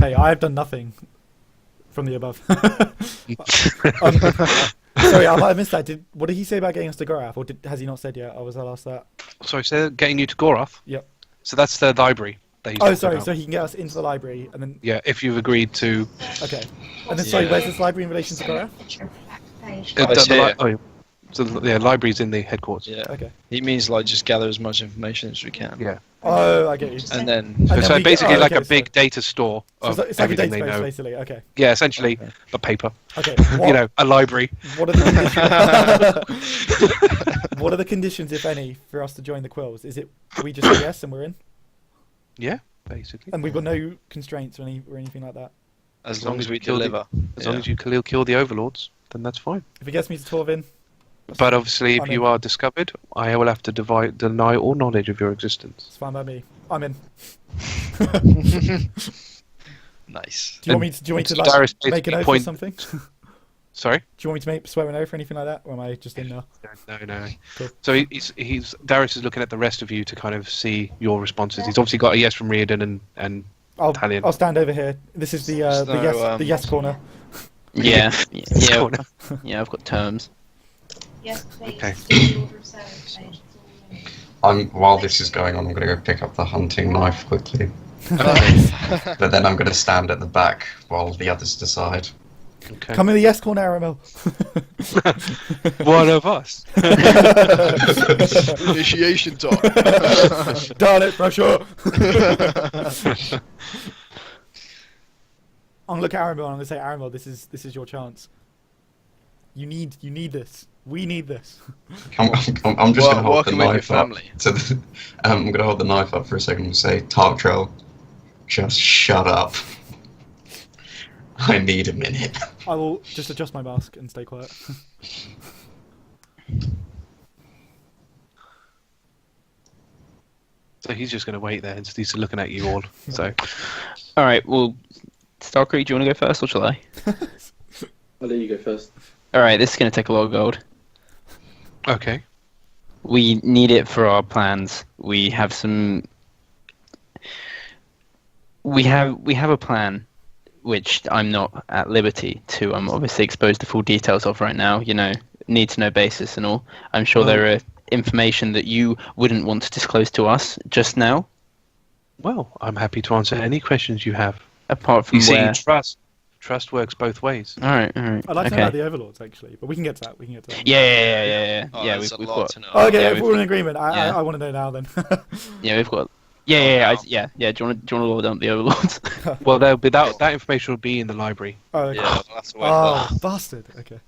Hey, I have done nothing from the above. Sorry, I might have missed that. What did he say about getting us to Gorath, or has he not said yet? I'll ask that. Sorry, so getting you to Goroth? Yep. So that's the library that he's Oh, talking sorry. about. So he can get us into the library, and then Yeah, if you've agreed to... okay. And then sorry, Yeah. where's this library in relation to Gorath? It's here. So the library's in the headquarters. Yeah. Okay. He means like just gather as much information as we can. Yeah. Oh, I get you. And then And then So we basically get- like okay, a big data store So of it's like a everything they database, know. basically. Okay. Yeah, essentially, Okay. but paper. Okay. You know, a library. What are the conditions? What are the conditions, if any, for us to join the Quills? Is it we just say yes and we're in, Yeah, basically. and we've got no constraints or anything like that? as long as we kill the- deliver. As long as you kill the overlords, then that's fine. If it gets me to Torvin, But obviously, if I'm you in. are discovered, I will have to deny all knowledge of your existence. it's fine by me. I'm in. Nice. Do you want me to Darius like make an basically oath or point- something? Sorry. Do you want me to swear an oath or anything like that, or am I just in now? No. Cool. So Darius is looking at the rest of you to kind of see your responses. He's obviously got a yes from Riardon and Talion. I'll stand over here. This is the yes corner. Yeah, Corner. yeah. I've got terms. Yes, please. Okay. Do the order of service, please. While this is going on, I'm going to go pick up the hunting knife quickly. Okay. But then I'm going to stand at the back while the others decide. Okay. Come in the yes corner, Aramil. One of us. Initiation talk. Darn it, pressure. I'm gonna look at Aramil and I'm gonna say, Aramil, this is your chance. You need this. We need this. I'm just going to hold the Working with your knife up. family. I'm going to hold the knife up for a second and say, Tartrell, just shut up. I need a minute. I will just adjust my mask and stay quiet. So he's just going to wait there and he's looking at you all. So All right. Well, Starkriek, do you want to go first, or shall I? I'll let you go first. All right. This is going to take a lot of gold. okay. We need it for our plans. We have some. We have a plan, which I'm not at liberty to obviously expose the full details of right now. You know, need to know basis and all. I'm sure there are information that you wouldn't want to disclose to us just now. Well, I'm happy to answer any questions you have. Apart from You see, where. trust works both ways. All right. I'd like to know about the overlords actually, but we can get to that. Yeah. Oh, Yeah, that's a we've lot got. to know. Oh, okay, Yeah, if we've we're in got- agreement, yeah. I want to know now then. Yeah, we've got. Oh, wow. Yeah. Do you want to lord down the overlords? Well, that information will be in the library. Oh, okay. Yeah, we'll have to wait for Oh, that. bastard. Okay.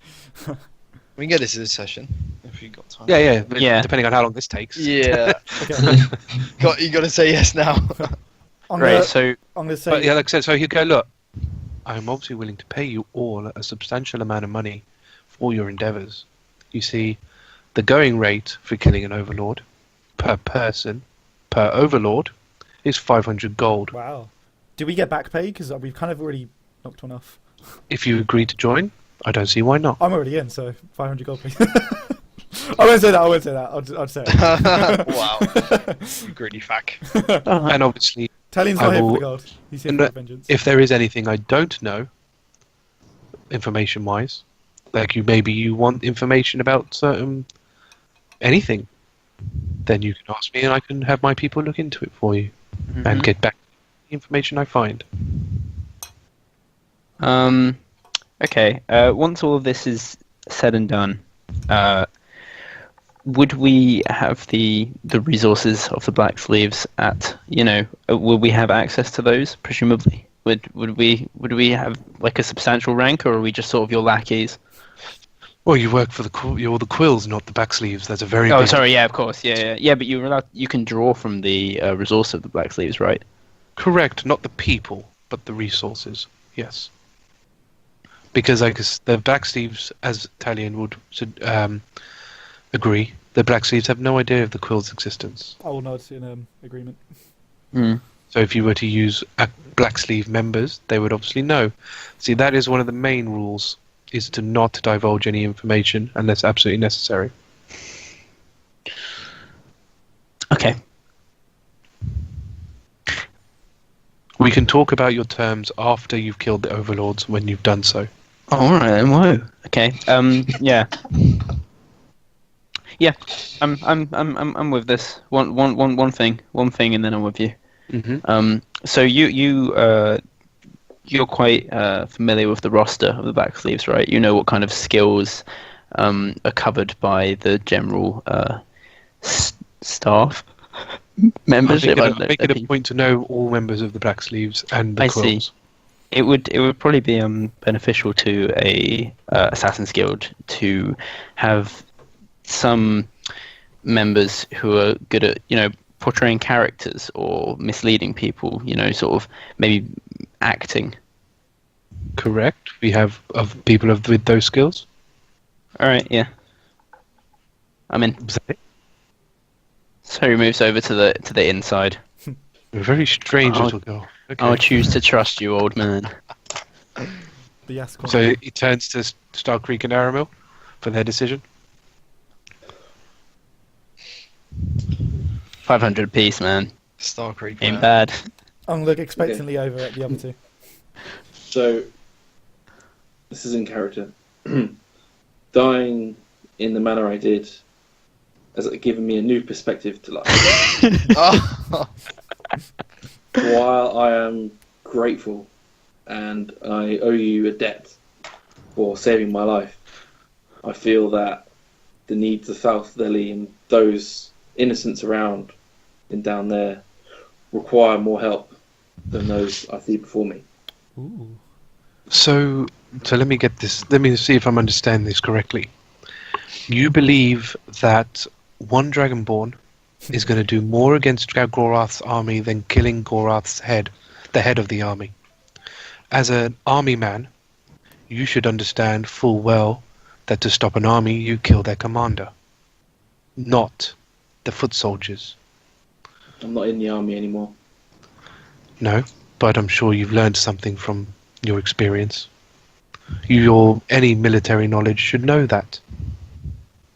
We can get this in a session if you got time. Yeah. Yeah. Depending on how long this takes. Yeah. Okay. You got to say yes now. I'm Right. gonna, So I'm gonna say. But yeah, like I said, so he'd go, look, I'm obviously willing to pay you all a substantial amount of money for your endeavours. You see, the going rate for killing an overlord per person, per overlord, is 500 gold. Wow. Do we get back pay? Because we've kind of already knocked one off. If you agree to join, I don't see why not. I'm already in, so 500 gold, please. I won't say that. I'll say it. Wow. Greedy fuck. And obviously, Talion's I not here for will- the gold. He's here and for vengeance. if there is anything I don't know, information-wise, like maybe you want information about certain anything, then you can ask me and I can have my people look into it for you and get back the information I find. Okay. Once all of this is said and done, would we have the resources of the Black Sleeves at, will we have access to those, presumably? Would we have like a substantial rank, or are we just sort of your lackeys? Well, you work for you're the quills, not the back sleeves. That's a very Oh, big... sorry, yeah, of course, yeah, but you can draw from the resource of the Black Sleeves, right? Correct, not the people, but the resources. Yes. Because I guess the black sleeves, as Talion would agree, the black sleeves have no idea of the quill's existence. I will nod in agreement. So if you were to use black sleeve members, they would obviously know. See, that is one of the main rules, is to not divulge any information unless absolutely necessary. Okay. We can talk about your terms after you've killed the overlords when you've done so. Oh, all right, then. Whoa. Okay. Yeah. Yeah. I'm with this. One thing, and then I'm with you. Mm-hmm. So you're quite familiar with the roster of the Black Sleeves, right? You know what kind of skills are covered by the general staff membership. I make it a point to know all members of the black sleeves and the I quills. see. It would probably be beneficial to a Assassin's Guild to have some members who are good at portraying characters or misleading people. Sort of maybe acting. Correct. We have people with those skills. All right. Yeah. I'm in. Is that it? So he moves over to the inside. A very strange Oh. little girl. Okay. I'll choose to trust you, old man. The yes corner. So he turns to Starkriek and Aramil for their decision. 500 apiece, man. Starkriek. Ain't man. bad. I'm look expectantly over at the other two. So, this is in character. Dying in the manner I did has given me a new perspective to life. Oh, While I am grateful and I owe you a debt for saving my life, I feel that the needs of South Valley and those innocents around and down there require more help than those I see before me. Ooh. So let me get this. Let me see if I'm understanding this correctly. You believe that one Dragonborn is going to do more against Gorath's army than killing Gorath's head, the head of the army. As an army man, you should understand full well that to stop an army, you kill their commander, not the foot soldiers. I'm not in the army anymore. No, but I'm sure you've learned something from your experience. Any military knowledge should know that.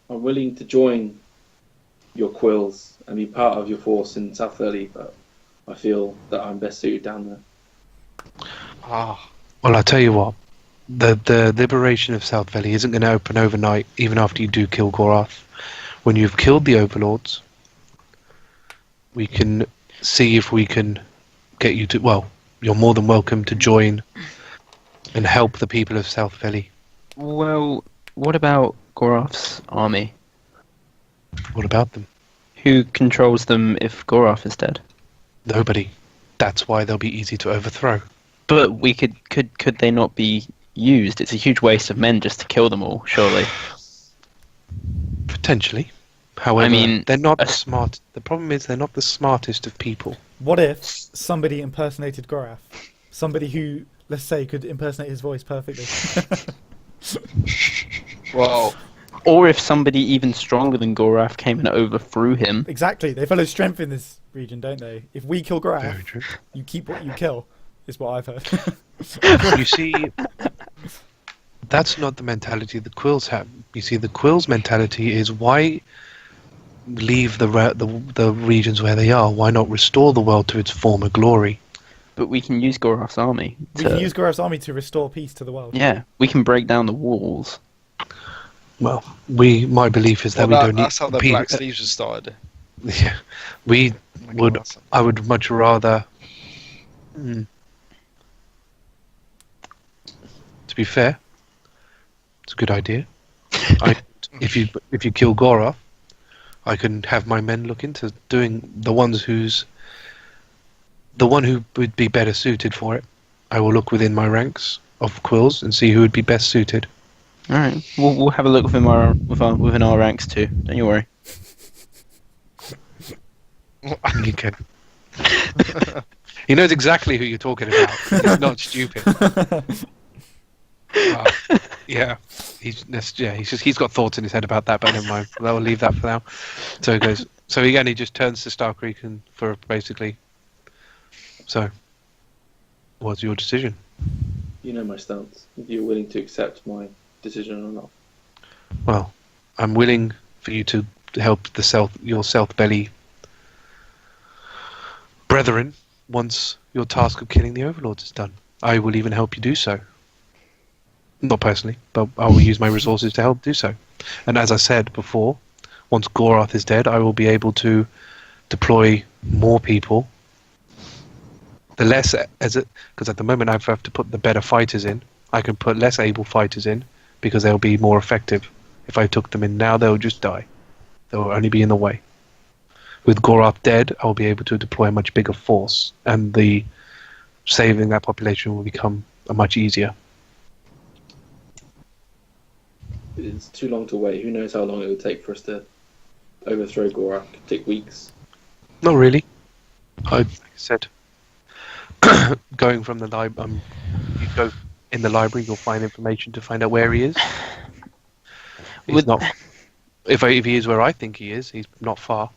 I'm willing to join your quills and be part of your force in South Valley, but I feel that I'm best suited down there. Well, I'll tell you what. The liberation of South Valley isn't going to open overnight, even after you do kill Gorath. When you've killed the overlords, we can see if we can get you to... Well, you're more than welcome to join and help the people of South Valley. Well, what about Gorath's army? What about them? Who controls them if Gorath is dead? Nobody. That's why they'll be easy to overthrow. But we could they not be used? It's a huge waste of men just to kill them all, surely. Potentially. However, I mean, they're not the smart. The problem is they're not the smartest of people. What if somebody impersonated Gorath? Somebody who, let's say, could impersonate his voice perfectly. well, Or if somebody even stronger than Gorath came and overthrew him. Exactly. They follow strength in this region, don't they? If we kill Very Gorath, true. you keep what you kill, is what I've heard. You see, that's not the mentality the Quills have. You see, the Quills' mentality is why leave the regions where they are? Why not restore the world to its former glory? But we can use Gorath's army. We can use Gorath's army to restore peace to the world. Yeah, we can break down the walls. Well, my belief is that we don't need. That's how the people- Black Sleeves was started. Yeah, we Oh my would. God, that's- I would much rather. To be fair, it's a good idea. If you kill Gorath, I can have my men look into doing the one who would be better suited for it. I will look within my ranks of Quills and see who would be best suited. All right, we'll have a look within our ranks too. Don't you worry. You can. He knows exactly who you're talking about. He's not stupid. Yeah, he's got thoughts in his head about that, but never mind. We'll leave that for now. So he goes. So again, he just turns to Starkriek and for basically. So, what's your decision? You know my stance. If you're willing to accept my decision or not. Well, I'm willing for you to help your South Belly brethren once your task of killing the overlords is done. I will even help you do so. Not personally, but I will use my resources to help do so. And as I said before, once Gorath is dead, I will be able to deploy more people. Because at the moment I have to put the better fighters in. I can put less able fighters in because they'll be more effective. If I took them in now, they'll just die. They'll only be in the way. With Gorath dead, I'll be able to deploy a much bigger force, and the saving that population will become much easier. It's too long to wait. Who knows how long it would take for us to overthrow Gorath? It could take weeks. Not really. Like I said, going from the library, you go in the library, you'll find information to find out where he is. He's not. If he is where I think he is, he's not far.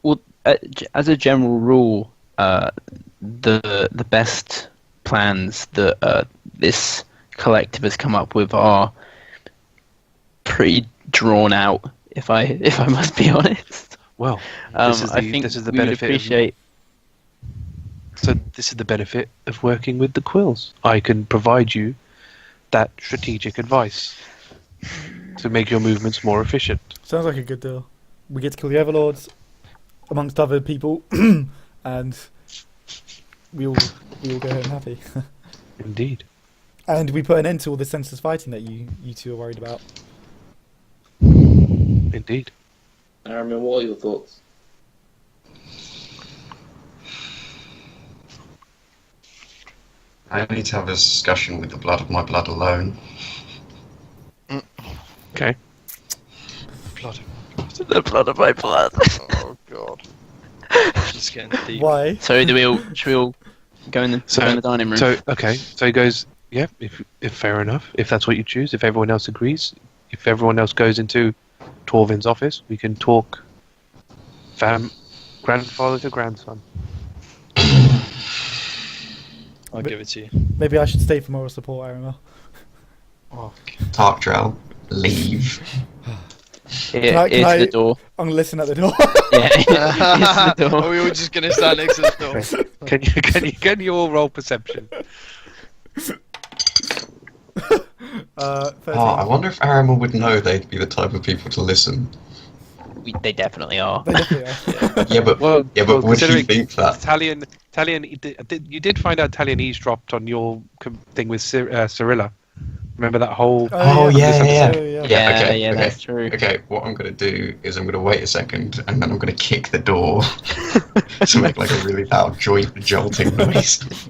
Well, as a general rule, the best plans that this collective has come up with are pretty drawn out. If I must be honest, Well, I think this is the we would benefit. appreciate. So this is the benefit of working with the quills. I can provide you that strategic advice to make your movements more efficient. Sounds like a good deal. We get to kill the Overlords, amongst other people, and we all go home happy. Indeed. And we put an end to all the senseless fighting that you two are worried about. Indeed. Aramil, what are your thoughts? I need to have a discussion with the blood of my blood alone. Okay. The blood of my blood. Oh god. Just getting deep. Why? So should we all go in the dining room? So he goes, yeah, if fair enough, if that's what you choose, if everyone else agrees, if everyone else goes into Torvin's office, we can talk grandfather to grandson. I'll give it to you. Maybe I should stay for moral support, Aramil. Oh, Tarkdrell, leave. Here's I- the door. I'm gonna listen at the door. Yeah, here's the door. Are we all just gonna stand next to the door? Can you all roll perception? 13. I wonder if Aramil would know they'd be the type of people to listen. They definitely are. They definitely are. Yeah, but would you considering think that? Talion, you did find out Talion eavesdropped on your thing with Cirilla. Remember that whole? Oh, yeah. Yeah, okay. that's true. Okay, what I'm going to do is I'm going to wait a second and then I'm going to kick the door to make like a really loud jolting noise.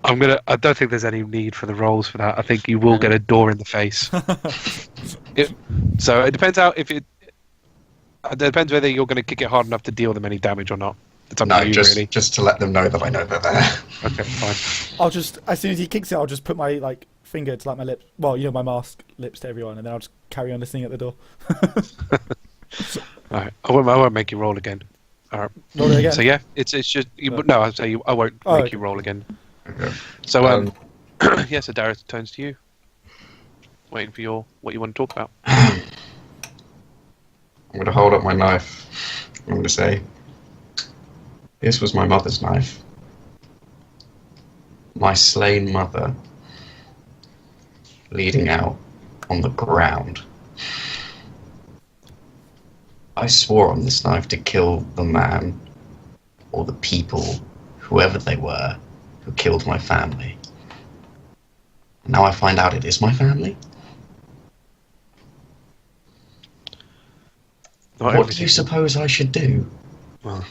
I don't think there's any need for the rolls for that. I think you will get a door in the face. So it depends it depends whether you're going to kick it hard enough to deal them any damage or not. It's up to you, really. just to let them know that I know they're there. Okay, fine. I'll just, as soon as he kicks it, I'll just put my finger to my lips. Well, my mask lips to everyone, and then I'll just carry on listening at the door. All right, I won't make you roll again. All right. Roll it again. So yeah, it's just no. I'll say I won't make you roll again. Okay. So yeah. So Darius, turns to you. Waiting for what you want to talk about. I'm going to hold up my knife. I'm going to say, this was my mother's knife. My slain mother, bleeding out on the ground. I swore on this knife to kill the man, or the people, whoever they were, who killed my family. Now I find out it is my family? What do you suppose I should do? Well,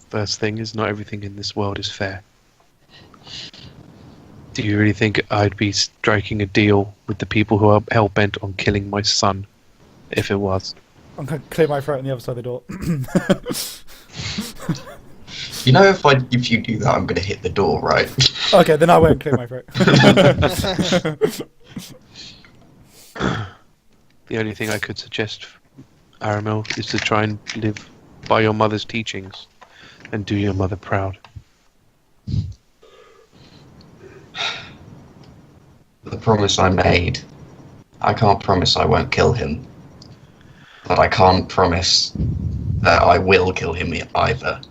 first thing is, not everything in this world is fair. Do you really think I'd be striking a deal with the people who are hell-bent on killing my son, if it was? I'm going to clear my throat on the other side of the door. You know, if you do that, I'm going to hit the door, right? Okay, then I won't clear my throat. The only thing I could suggest, Aramil, is to try and live by your mother's teachings and do your mother proud. The promise I made. I can't promise I won't kill him. But I can't promise that I will kill him either.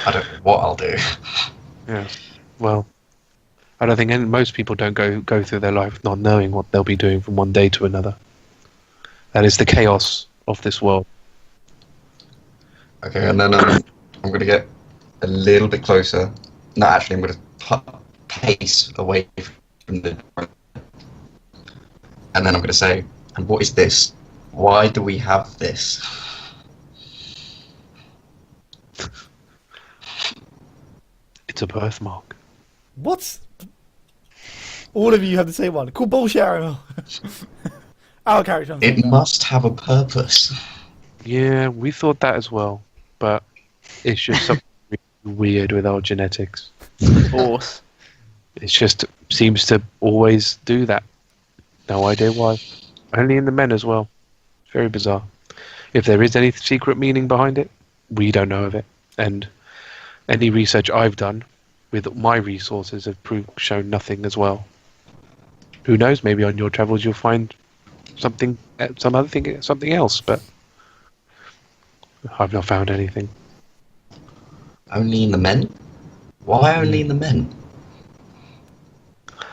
I don't know what I'll do. Yeah. Well, I don't think most people don't go through their life not knowing what they'll be doing from one day to another. That is the chaos of this world. Okay, and then I'm going to get a little bit closer. No, actually, I'm going to pace away from the door. And then I'm going to say, and what is this? Why do we have this? It's a birthmark. What? All of you have the same one. Cool bullshit, Aramil. Our character. It must have a purpose. Yeah, we thought that as well, but it's just something really weird with our genetics. Force. It just seems to always do that. No idea why. Only in the men as well. It's very bizarre. If there is any secret meaning behind it, we don't know of it. And any research I've done with my resources have shown nothing as well. Who knows? Maybe on your travels you'll find something, something else. But I've not found anything. Only in the men? Why only in the men?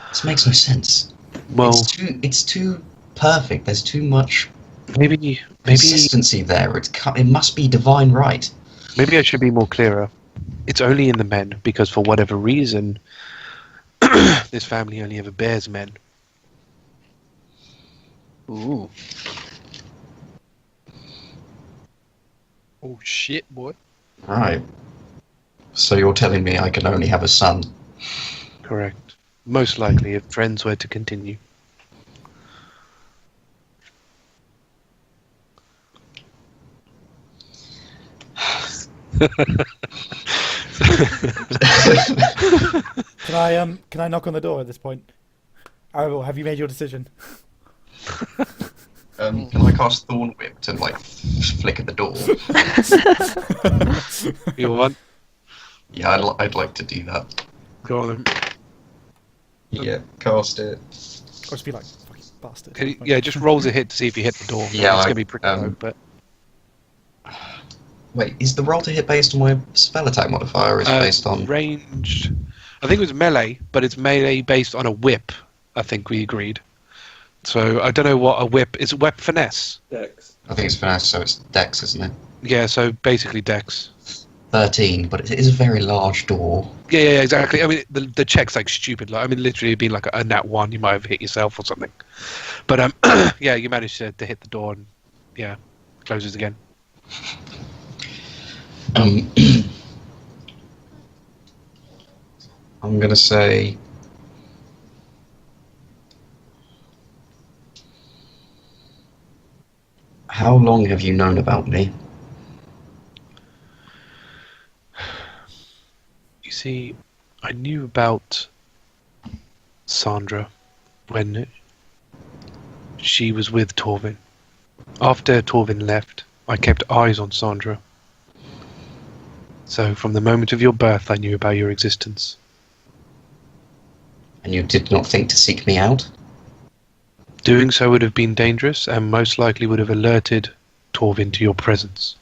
This makes no sense. Well, It's too perfect. There's too much maybe consistency there. It must be divine right. maybe I should be more clearer. It's only in the men because for whatever reason, this family only ever bears men. Ooh. Oh shit, boy. Right. So you're telling me I can only have a son? Correct. Most likely, if trends were to continue. Can I knock on the door at this point? Aramil, have you made your decision? Can I cast Thorn Whip to like flick at the door? You want? Yeah, I'd like to do that. Go on then. Yeah, cast it. Or just be like, fucking bastard. Yeah, just rolls a hit to see if you hit the door. Yeah, it's gonna be pretty low, but Wait, is the roll to hit based on my spell attack modifier, or is it based on... ranged. I think it was melee, but it's melee based on a whip. I think we agreed. So I don't know what a whip is. Whip finesse. Dex. I think it's finesse, so it's dex, isn't it? Yeah, so basically dex. 13, but it is a very large door. Yeah, exactly. I mean, the check's like stupid. Like, I mean, literally, it'd be like a nat 1. You might have hit yourself or something. But yeah, you managed to hit the door and yeah, closes again. I'm gonna say... How long have you known about me? You see, I knew about Sandra when she was with Torvin. After Torvin left, I kept eyes on Sandra. So from the moment of your birth, I knew about your existence. And you did not think to seek me out? Doing so would have been dangerous and most likely would have alerted Torvin to your presence.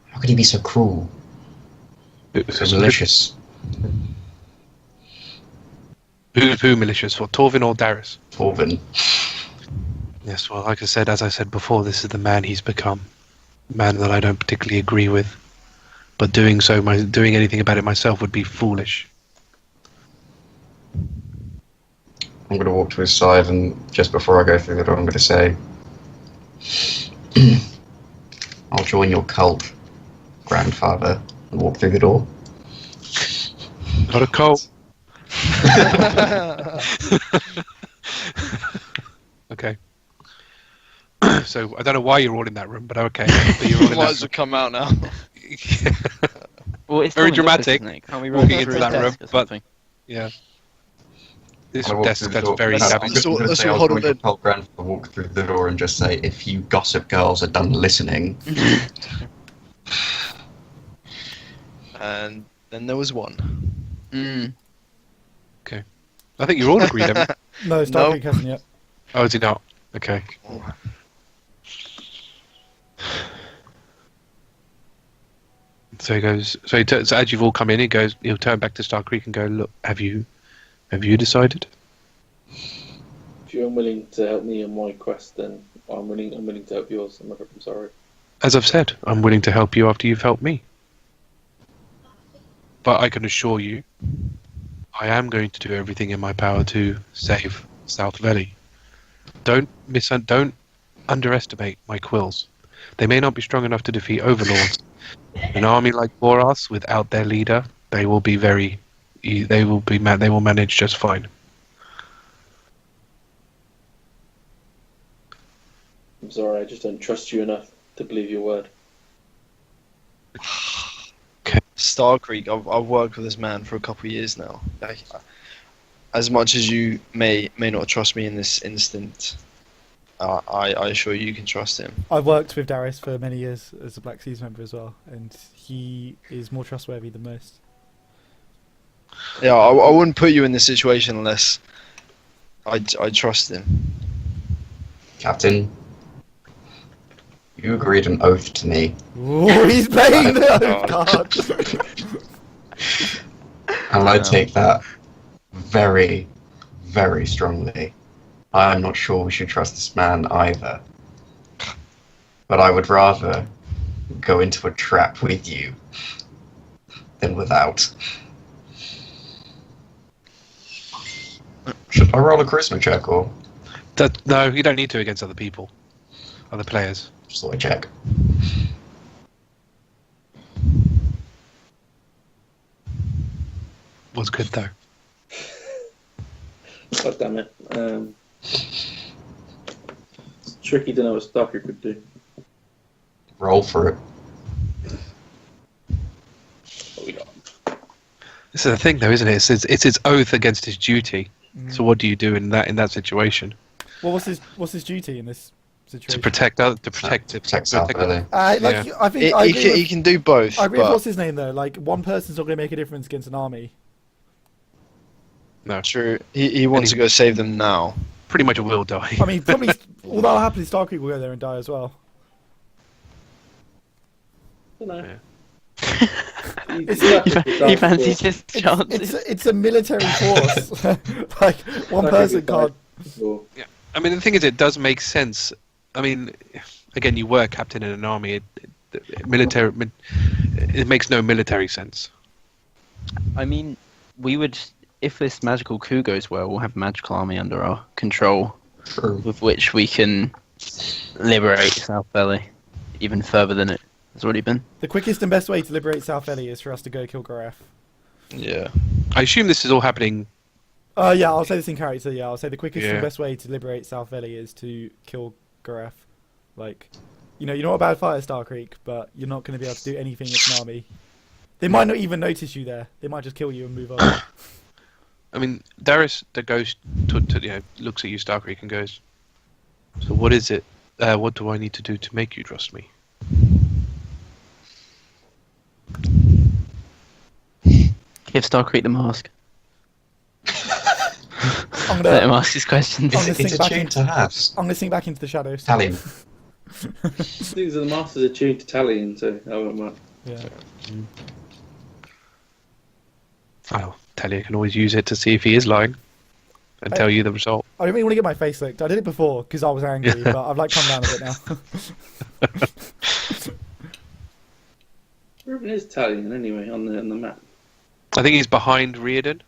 How could he be so cruel? So malicious? Who malicious for? Torvin or Darius? Torvin. Yes, well, like I said, as I said before, this is the man he's become. A man that I don't particularly agree with. But doing anything about it myself would be foolish. I'm going to walk to his side, and just before I go through the door, I'm going to say, I'll join your cult, grandfather, and walk through the door. Not a cult. Okay. So I don't know why you're all in that room, but okay. But you're all in Might that as well come out now. room. Well, it's Very still in the office, dramatic, isn't it? Can't we run walking through into a that room, desk or but- something? Yeah. This I walk desk through the that's door. very No, savvy. I'm just So- going to so say I'll hold join on your then. cult grandfather, walk through the door, and just say, if you gossip girls are done listening... And then there was one. Mm. I think you're all agreed, haven't you? No, Starkriek hasn't yet. Oh, is he not? Okay. So he goes. So as you've all come in, he'll turn back to Starkriek and go, "Look, have you decided?" If you're unwilling to help me in my quest, then I'm willing to help yours. I'm sorry. As I've said, I'm willing to help you after you've helped me. But I can assure you, I am going to do everything in my power to save South Valley. Don't underestimate my quills. They may not be strong enough to defeat overlords. An army like Boras, without their leader, they will manage just fine. I'm sorry, I just don't trust you enough to believe your word. Starkriek, I've worked with this man for a couple of years now. As much as you may not trust me in this instant, I assure you can trust him. I've worked with Darius for many years as a Black Seas member as well, and he is more trustworthy than most. Yeah, I wouldn't put you in this situation unless I trust him. Captain, you agreed an oath to me, Ooh, he's playing the oath card. and I take that very, very strongly. I am not sure we should trust this man either. But I would rather go into a trap with you than without. Should I roll a charisma check or No, you don't need to against other people, other players. just thought I check? Was good though. God damn it. It's tricky to know what Starkriek could do. Roll for it. What we got? This is the thing, though, isn't it? It's his oath against his duty. So what do you do in that situation? Well, what's his duty in this situation? To protect South Valley. I think I agree He with, can do both. I agree with but what's his name though. Like one person's not going to make a difference against an army. No, true. He wants to go save them now. pretty much will die. I mean, probably. Although happily Starkriek will go there and die as well. I don't know. Yeah. He fancies his chances. It's a military force. Like one person can't. I mean, the thing is, it does make sense. I mean, again, you were captain in an army. It makes no military sense. I mean, we would, if this magical coup goes well, we'll have a magical army under our control, True. with which we can liberate South Valley even further than it has already been. The quickest and best way to liberate South Valley is for us to go kill Gareth. Yeah. I assume this is all happening. Yeah, I'll say this in character. Yeah, I'll say the quickest Yeah. and best way to liberate South Valley is to kill Gareth. Like, you're not a bad fighter, Starkriek, but you're not going to be able to do anything with an army. They might not even notice you there. They might just kill you and move on. I mean, Darius that goes to looks at you, Starkriek, and goes, "So what is it? What do I need to do to make you trust me?" Give Starkriek the mask. I'm Let him gonna, ask his questions. I'm gonna It's sink a back tune in. to have. I'm gonna sink back into the shadows. Talion. These are the masters attuned to Talion, so I won't mind. Yeah. Oh, Talia can always use it to see if he is lying, and tell you the result. I don't really want to get my face licked. I did it before because I was angry, but I've like calmed down a bit now. Where even is Talion anyway on the map? I think he's behind Riardon.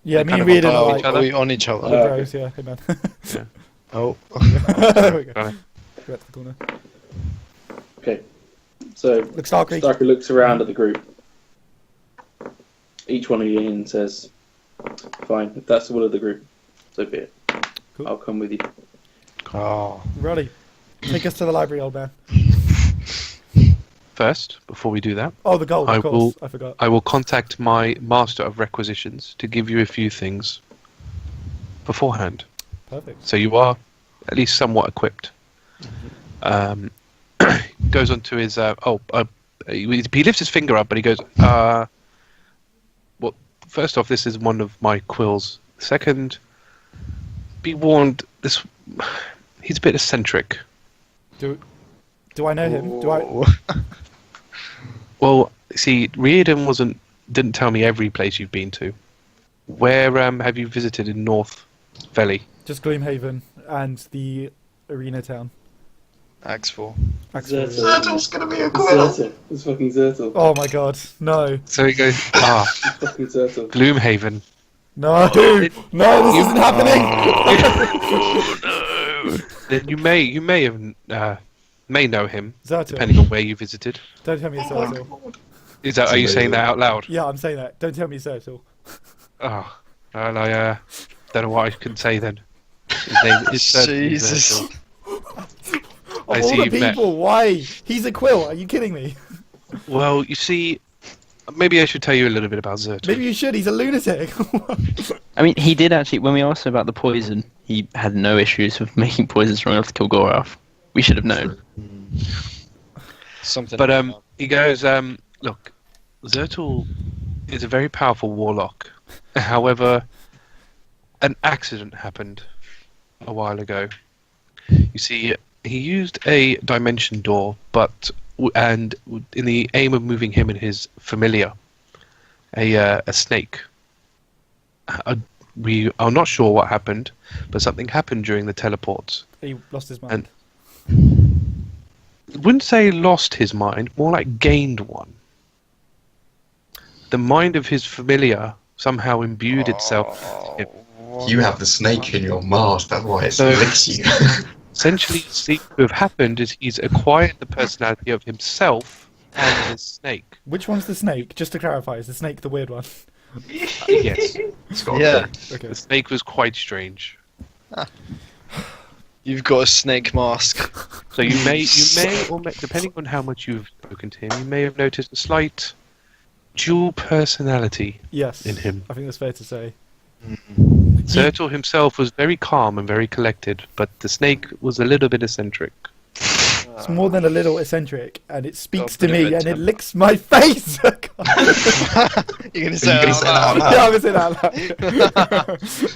Yeah, They me kind and of Riardon on are each like other. Are we on each other? we're Oh, bros. Yeah, hey man. Oh. There we go. Right. Go back to the corner. Okay, so Look, Starkriek. Starker looks around at the group. Each one of you in says, "Fine, if that's the will of the group, so be it. Cool. I'll come with you." Oh. Roddy, take us to the library, old man. First, before we do that, Oh, the gold, I of course. will- I forgot. I will contact my master of requisitions to give you a few things beforehand, Perfect. so you are at least somewhat equipped. Goes on to his he lifts his finger up, but he goes, well, first off, this is one of my quills. Second, be warned, he's a bit eccentric. Do I know him? Do I? Well, see, Riardon didn't tell me every place you've been to. Where have you visited in North Valley? Just Gloomhaven and the arena town. Axel. Axel, Zerto. yeah. Turtle's gonna be a It's quill. Zerto. It's fucking Zerto. Oh my god, no, So he goes, It's fucking Zerto. Gloomhaven. no, no, this isn't happening. Then you may have may know him, Zerto, depending on where you visited. don't tell me it's Zerto. Are you saying that out loud? Yeah, I'm saying that. Don't tell me it's Zerto. Oh, well, I don't know what I can say then. His name is certainly Jesus. Zertil. Of I all see the you've met. people, why? He's a quill. Are you kidding me? Well, you see, maybe I should tell you a little bit about Zertil. Maybe you should. He's a lunatic. I mean, he did actually, when we asked him about the poison, he had no issues with making poison strong enough to kill Gorath. We should have known. Something. But he goes, look, Zertil is a very powerful warlock. However, an accident happened a while ago. You see, he used a dimension door, and in the aim of moving him and his familiar, a snake. We are not sure what happened, but something happened during the teleports. He lost his mind. I wouldn't say lost his mind, more like gained one. The mind of his familiar somehow imbued itself in him. You have the snake in your mask, that's why it So- licks you. Essentially, what to have happened is he's acquired the personality of himself and his snake. Which one's the snake? Just to clarify, is the snake the weird one? Yes, It's got Yeah. Okay. the snake was quite strange. You've got a snake mask. So you may, or may, depending on how much you've spoken to him, you may have noticed a slight dual personality Yes. in him. I think that's fair to say. Zertal himself was very calm and very collected, but the snake was a little bit eccentric. It's more than a little eccentric, and it speaks Got to a bit of me, a and it temper. licks my face. You're gonna say Are you gonna say that out loud? Yeah, I'm gonna say that out loud.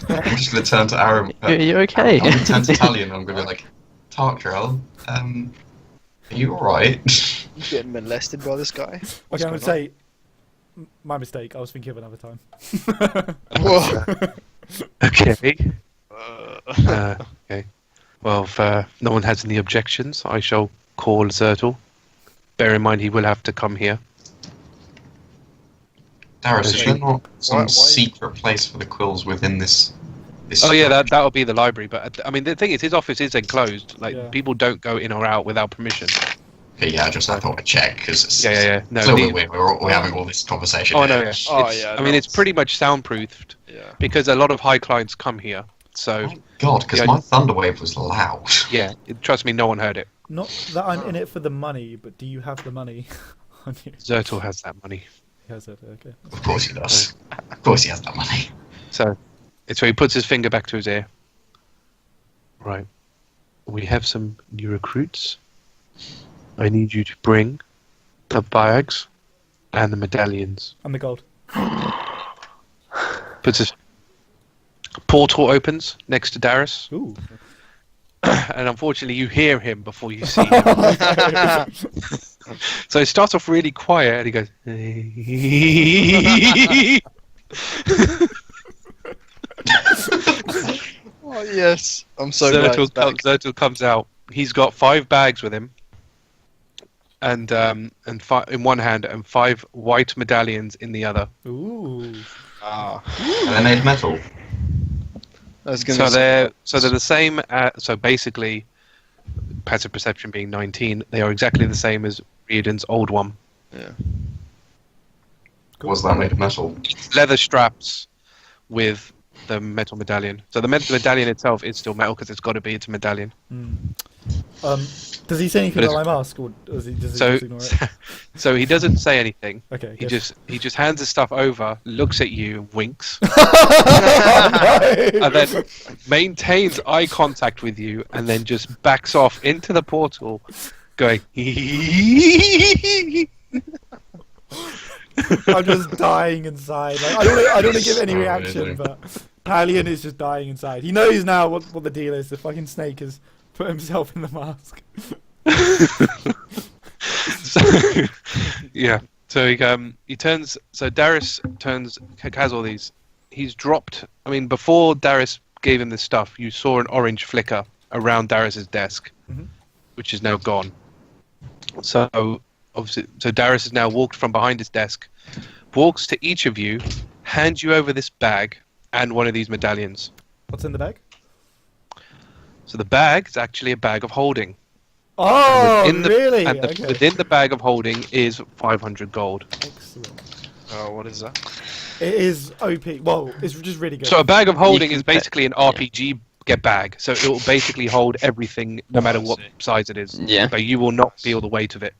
I'm just going to turn to Aram. You okay? I'm going to turn to Talion and I'm going to be like, Tarkrel, are you alright? You getting molested by this guy? Okay, I'm gonna say my mistake. I was thinking of another time. Whoa. Okay. Okay. Well, if no one has any objections, I shall call Zertal. Bear in mind, he will have to come here. Darius, is there not some Why- secret place for the quills within this Oh yeah, that'll be the library. But I mean, the thing is, his office is enclosed. Like Yeah. people don't go in or out without permission. Okay, yeah, I thought I'd check, because it's, Yeah. No, it's a little the- bit weird. We're having all this conversation. Oh here. no, yeah. Oh, It's- yeah, I mean, it's that's- pretty much soundproofed Yeah. because a lot of high clients come here. So Thank God, because Yeah, my Thunderwave was loud. yeah, trust me, no one heard it. Not that I'm in it for the money, but do you have the money on you? Zertal has that money. He has it. Okay. Of course he does. Of course he has that money. So he puts his finger back to his ear. Right. We have some new recruits. I need you to bring the bags and the medallions. And the gold. Puts his portal opens next to Darius, Ooh. and unfortunately you hear him before you see him. So it starts off really quiet, and he goes. Oh yes. I'm so glad he's back. Zertal comes out. He's got 5 bags with him, and in one hand, and 5 white medallions in the other. Ooh. Ah. And they're made of metal. I was So gonna say, they're the same. So basically, passive perception being 19, they are exactly the same as Riardon's old one. yeah. Was that made of metal? Leather straps with the metal medallion. So the metal medallion itself is still metal because it's got to be. It's a medallion. Does he say anything But about it's- my mask, or does he just So ignore it? so he doesn't say anything. Okay. He good. just hands the stuff over, looks at you, winks, Oh, no! and then maintains eye contact with you, and then just backs off into the portal, going. I'm just dying inside. Like, I don't want to give any So reaction, amazing. but Talion is just dying inside. He knows now what the deal is. The fucking snake has put himself in the mask. So, yeah. So he turns. So Darius has all these. He's dropped. I mean, before Darius gave him this stuff, you saw an orange flicker around Darius's desk, Mhm. which is now gone. So obviously, Darius has now walked from behind his desk, walks to each of you, hands you over this bag and one of these medallions. What's in the bag? So the bag is actually a bag of holding. Oh, Within the- really? And Okay. within the bag of holding is 500 gold. Excellent. Oh, what is that? It is OP. Well, it's just really good. So a bag of holding can is basically an RPG get bag. So it will basically hold everything, no matter what size it is. Yeah. But you will not feel the weight of it.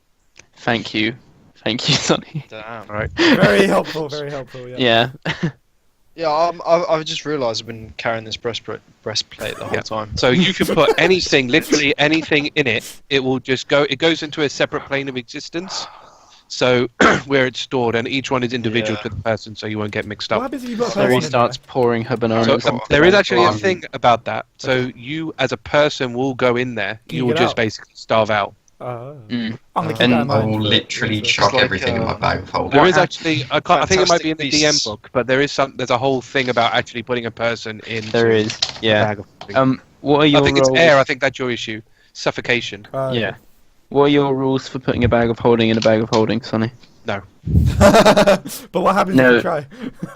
Thank you, Sonny. Damn. All right. Very helpful. Very helpful. Yeah. Yeah. Yeah, I've just realised I've been carrying this breastplate the whole Yeah. time. So you can put anything, literally anything in it. It will just go. It goes into a separate plane of existence. So where it's stored, and each one is individual Yeah. to the person, so you won't get mixed What up. happens if you've got a Siri person in starts pouring her bananas. So into there the is bag. actually a Well, thing about that. So you, as a person, will go in there. Can you You will get just out? basically starve out. I'm Mm. gonna keep And that in I mind. will for- literally for- chuck like, everything in my bag of holding. There is What actually, I think it might be in the Fantastic DM Beasts. book, but there's a whole thing about actually putting a person into There is, the yeah. bag of holding. What are I your think it's rules? air. I think that's your issue. Suffocation. Yeah. What are your rules for putting a bag of holding in a bag of holding, Sonny? No, But what happens if No. you try?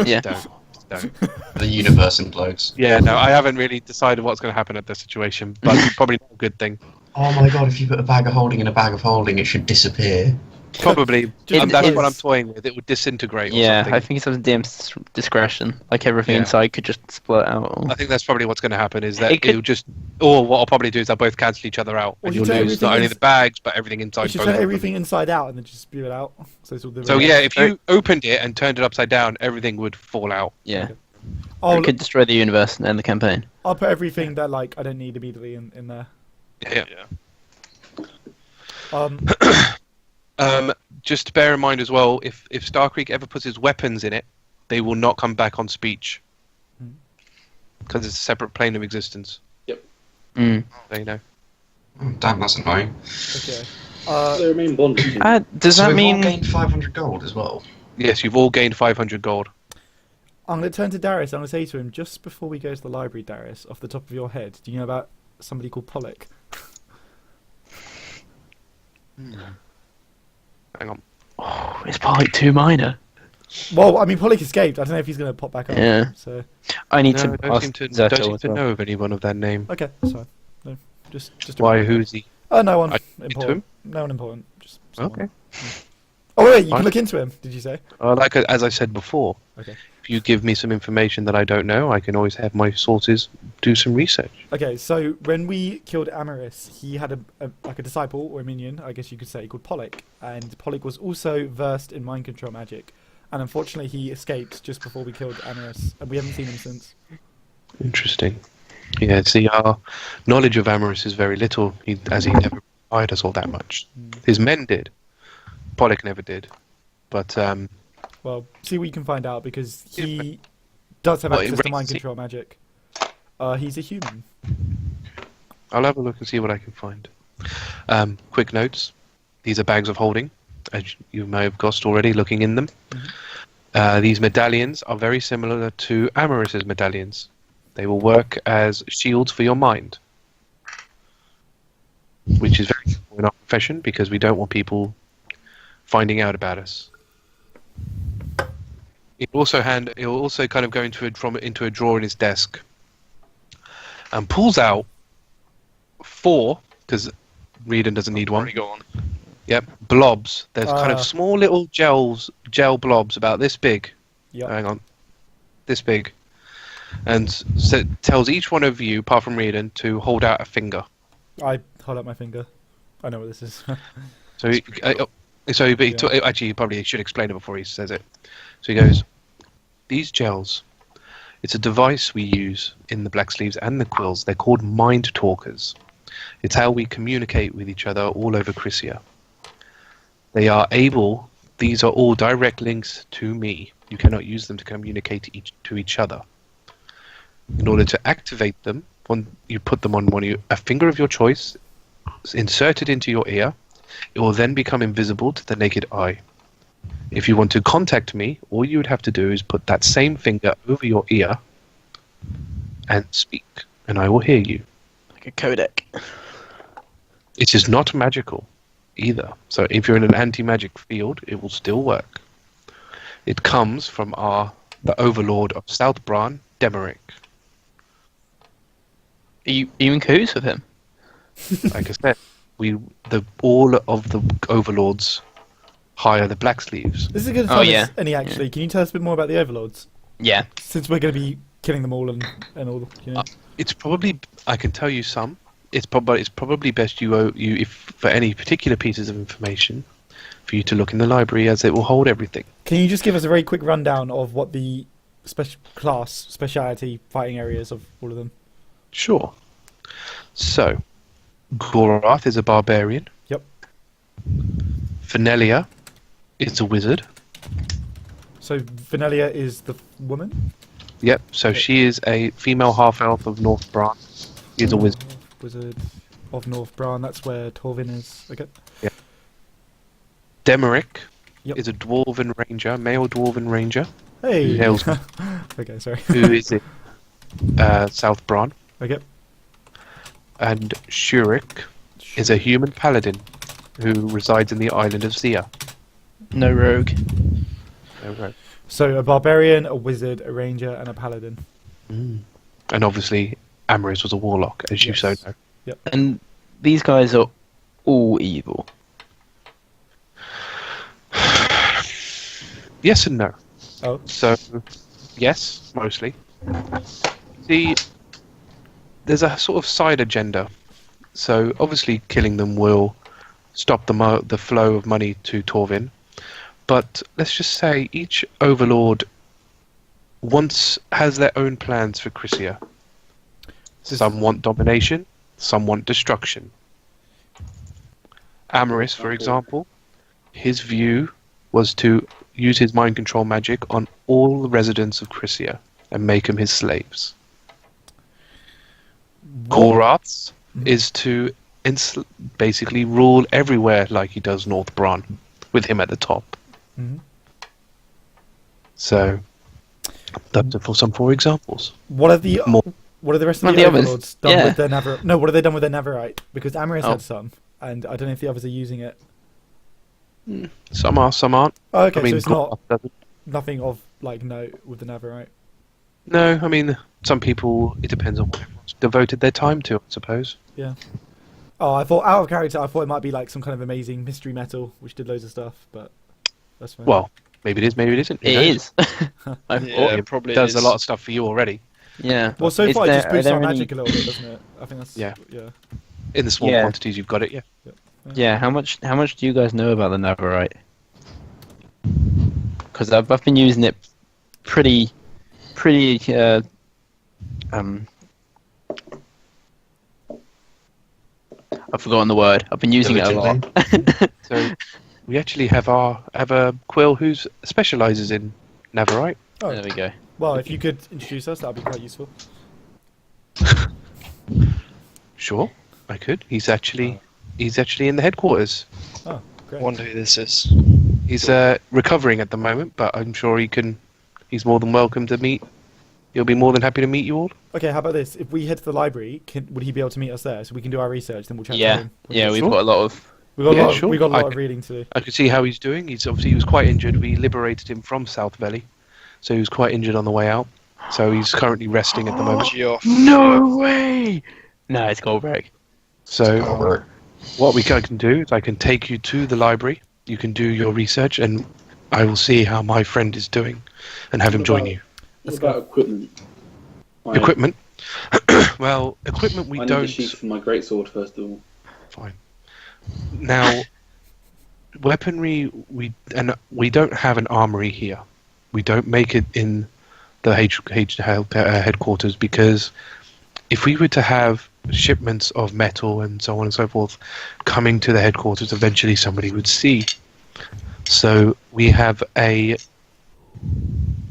Yeah. don't. The universe implodes. Yeah, no, I haven't really decided what's going to happen at this situation, but probably not a good thing. Oh my god, if you put a bag of holding in a bag of holding, it should disappear. Probably, Just that's because- what I'm toying with. It would disintegrate. Or Yeah, something. I think it's up to DM's discretion. Like everything Yeah. inside could just split out. I think that's probably what's going to happen. Is that It could- it'll just, or what I'll probably do is they'll both cancel each other out, Or and you you'll turn lose not everything only ins- the bags but everything You inside. should both turn of them. everything inside out and then just spew it out. So it's all the So yeah, if you Right. opened it and turned it upside down, everything would fall out. Yeah. I'll, It could destroy the universe and end the campaign. I'll put everything that like I don't need immediately in there. Yeah. Just bear in mind as well, if Starkriek ever puts his weapons in it, they will not come back on speech Hmm. because it's a separate plane of existence. Mm. So you know. Oh, damn, that's annoying. Okay. They remain bonded. Does So that we've all mean? gained 500 gold as well? Yes, you've all gained 500 gold. I'm going to turn to Darius. I'm going to say to him, just before we go to the library, Darius, off the top of your head, do you know about somebody called Pollock? Hang on. Oh, it's probably too minor. Well, I mean, Pollock escaped. I don't know if he's going to pop back up. Yeah. So, I need No, to don't ask seem to, Zerto don't seem as to well. know of anyone of that name. okay, that's fine. No, just a Why? reminder. Who's he? No one I can look into important. him? No one important. Just someone. Okay. Oh wait, you Fine. can look into him. Did you say? Like as I said before, Okay. if you give me some information that I don't know, I can always have my sources do some research. Okay, so when we killed Amaris, he had a like a disciple or a minion, I guess you could say, called Pollock, and Pollock was also versed in mind control magic, and unfortunately he escaped just before we killed Amaris, and we haven't seen him since. Interesting. Yeah, see, our knowledge of Amaris is very little, as he never provided us all that much. His men did. Pollock never did. But, Well, see what you can find out because he does have Well, access to mind rates it. control magic. He's a human. I'll have a look and see what I can find. Quick notes. These are bags of holding, as you may have guessed already, looking in them. These medallions are very similar to Amaris's medallions. They will work as shields for your mind, which is very important in our profession because we don't want people finding out about us. It will also kind of go into a drawer in his desk and pulls out 4, because Riardon doesn't need one. Already gone. Yep, blobs. There's kind of Ah. small little gel blobs about this big. Yep. Hang on, this big, and so it tells each one of you, apart from Riardon, to hold out a finger. I hold up my finger. I know what this is. So, actually, he probably should explain it before he says it. So he goes, "These gels, it's a device we use in the Black Sleeves and the Quills. They're called mind talkers. It's how we communicate with each other all over Crisia. These are all direct links to me. You cannot use them to communicate to each other. In order to activate them, you put them on a finger of your choice, insert it into your ear. It will then become invisible to the naked eye. If you want to contact me, all you would have to do is put that same finger over your ear and speak, and I will hear you. Like a codec. It is not magical either. So if you're in an anti-magic field, it will still work. It comes from the Overlord of South Bran, Demeric. Are you in cahoots with him? Like I said, all of the Overlords hire the Black Sleeves. This is a good Oh, time, yeah. Any actually. Can you tell us a bit more about the overlords? Yeah. Since we're going to be killing them all and all, you know. It's probably, I can tell you some. It's probably best if for any particular pieces of information, for you to look in the library, as it will hold everything. Can you just give us a very quick rundown of what the speciality fighting areas of all of them? Sure. So, Gorath is a barbarian. Yep. Fenelia is a wizard. So Venelia is the woman? Yep. So she is a female half elf of North Bran. She is a wizard. Wizard of North Bran. That's where Torvin is. Okay. Demeric Yep. is a dwarven ranger, male dwarven ranger, Hey. who hails Okay, sorry. who is in South Bran. Okay. And Shurik is a human paladin who resides in the island of Sia. No rogue. Okay. So a barbarian, a wizard, a ranger, and a paladin. And obviously, Amaris was a warlock, as you so Yes. know. And these guys are all evil. Yes and no. Oh. So, yes, mostly. See, there's a sort of side agenda. So, obviously, killing them will stop the flow of money to Torvin. But let's just say each overlord has their own plans for Crisia. Some want domination, some want destruction. Amaris, for example, his view was to use his mind control magic on all the residents of Crisia and make them his slaves. Gorath's is to basically rule everywhere like he does North Bran, with him at the top. Mhm. So, that's for some 4 examples. What are the More. What are the rest of What the are the others? overlords done Yeah. with their Navarite? No, what have they done with their Navarite? Because Amaris Oh. had some, and I don't know if the others are using it. Some are, some aren't. Oh, okay, I mean, so it's not Gorath doesn't. nothing of like note with the Navarite. No, I mean, some people, it depends on what everyone's devoted their time to, I suppose. Yeah. Oh, I thought out of character. I thought it might be like some kind of amazing mystery metal which did loads of stuff, but that's fine. Well, maybe it is, maybe it isn't. Who It knows? is. Yeah, It probably does a is. lot of stuff for you already. Yeah. well, so Is far it just there- are boosts there our any- magic a little bit, doesn't it? I think that's Yeah. yeah. In the small Yeah. quantities you've got it, yeah. Yeah. How much do you guys know about the Navarite? Because I've been using it pretty. I've forgotten the word. I've been using it a lot. So we actually have a quill who specialises in Navarite. Oh, There we go. well, if you could introduce us, that'd be quite useful. Sure, I could. He's actually in the headquarters. Oh, great. Wonder who this is. He's recovering at the moment, but I'm sure he's more than welcome to meet. He'll be more than happy to meet you all. Okay, how about this? If we head to the library, would he be able to meet us there so we can do our research? Then we'll chat to Yeah. him. Yeah. We've Sure. got a lot of. We got a Yeah, lot. sure. We got a lot I of can- reading to do. I can see how he's doing. He was quite injured. We liberated him from South Valley, so he was quite injured on the way out. So he's currently resting at the moment. Geoff. No way! No, it's Goldberg. So Alright. what we can do is I can take you to the library. You can do your research, and I will see how my friend is doing, and have him join you. What about equipment? Equipment. Well, equipment we I need don't. the sheath for my greatsword first of all. Fine. Now, weaponry we don't have an armory here. We don't make it in the headquarters because if we were to have shipments of metal and so on and so forth coming to the headquarters, eventually somebody would see. So we have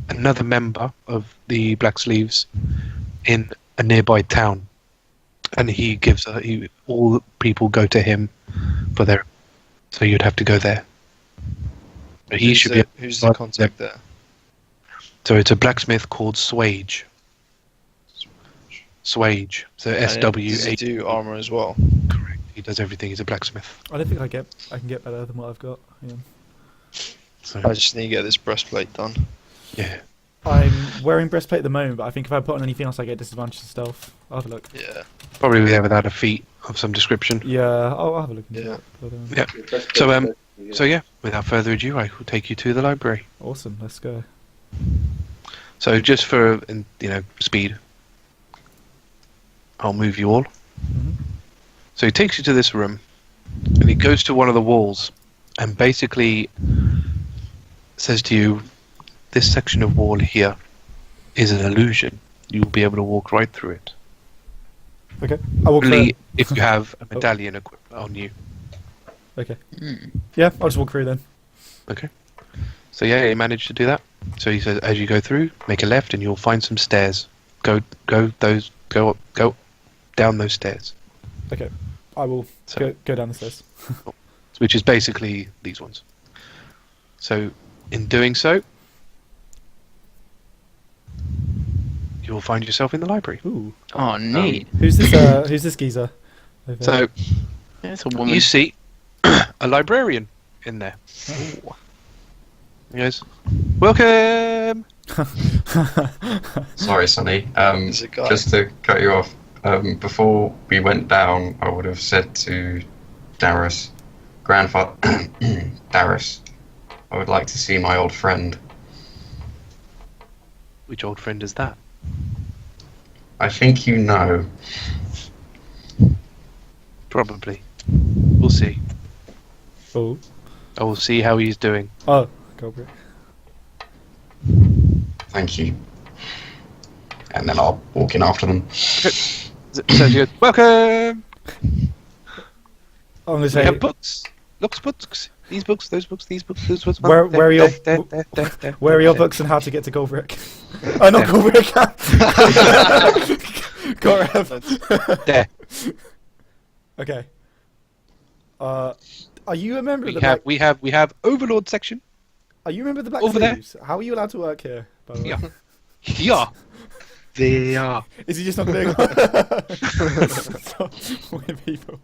another member of the Black Sleeves in a nearby town, and all people go to him for their. So you'd have to go there. But he should be. Who's the contact there? So it's a blacksmith called Swage. Swage. So Does he SWH. do armor as well? Correct. He does everything. He's a blacksmith. I don't think I can get better than what I've got. Yeah. So I just need to get this breastplate done. yeah. I'm wearing breastplate at the moment, but I think if I put on anything else, I get disadvantage to stealth. I'll have a look. Yeah. Probably there without a feat of some description. Yeah, I'll have a look. Into Yeah. that, but, Yeah. So So yeah, without further ado, I will take you to the library. awesome. Let's go. So just for speed, I'll move you all. Mhm. So he takes you to this room, and he goes to one of the walls, and basically says to you, "This section of wall here is an illusion. You'll be able to walk right through it. Okay. I walk Only through. if you have a medallion equipped on you." Okay. Yeah, I'll just walk through then. Okay. So yeah, he managed to do that. So he says, as you go through, make a left, and you'll find some stairs. Go down those stairs. Okay, I will So- go down the stairs. Which is basically these ones. So, in doing so, you will find yourself in the library. Ooh, Oh, neat. who's this? Who's this geezer? Over So, It's a woman. you see a librarian in there. Oh. He goes, welcome! Sorry, Sonny. There's a guy. Just to cut you off, before we went down, I would have said to Darius, grandfather, Darius, I would like to see my old friend. Which old friend is that? I think you know. Probably. We'll see. Oh, I will see how he's doing. oh, Goldbrick. Thank you. And then I'll walk in after them. So she goes, welcome! I'm gonna We say, have books. Books. These books, those books, these books, those books. Where are your- There. where are your books on how to get to Goldbrick? Oh, not Goldbrick. Gorev. There. Okay. Are you a member of the We have Overlord section. Are you a member of the Black over there. Sleeves? How are you allowed to work here? By the way? Yeah. Yeah. They are. Is he just not going to Stop weird people.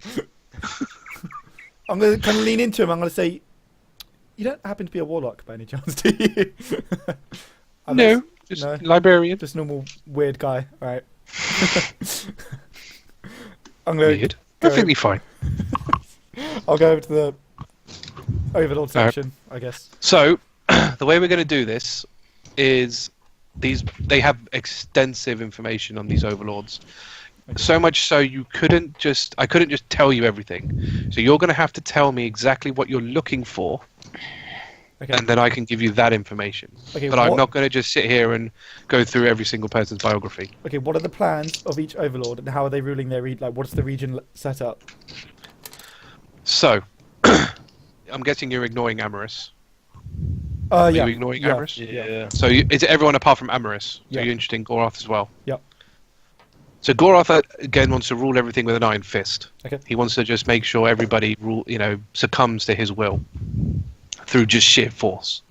I'm going to kind of lean into him. I'm going to say, you don't happen to be a warlock by any chance, do you? No, just no. librarian. Just normal weird guy. All right. I'm going Weird. Perfectly fine. I'll go over to the Overlord All right. section, I guess. So, the way we're going to do this is they have extensive information on these overlords. Okay. So much so I couldn't just tell you everything. So you're going to have to tell me exactly what you're looking for, Okay. and then I can give you that information. Okay, But I'm what- not going to just sit here and go through every single person's biography. Okay, what are the plans of each Overlord, and how are they ruling their like? What's the region set up? So, I'm guessing you're ignoring Amorous. Are Yeah. you ignoring yeah. Amorous? Yeah. So is it everyone apart from Amorous? So Yeah. you're interested in Goroth as well? Yep. So Goroth again wants to rule everything with an iron fist. Okay. He wants to just make sure everybody succumbs to his will through just sheer force.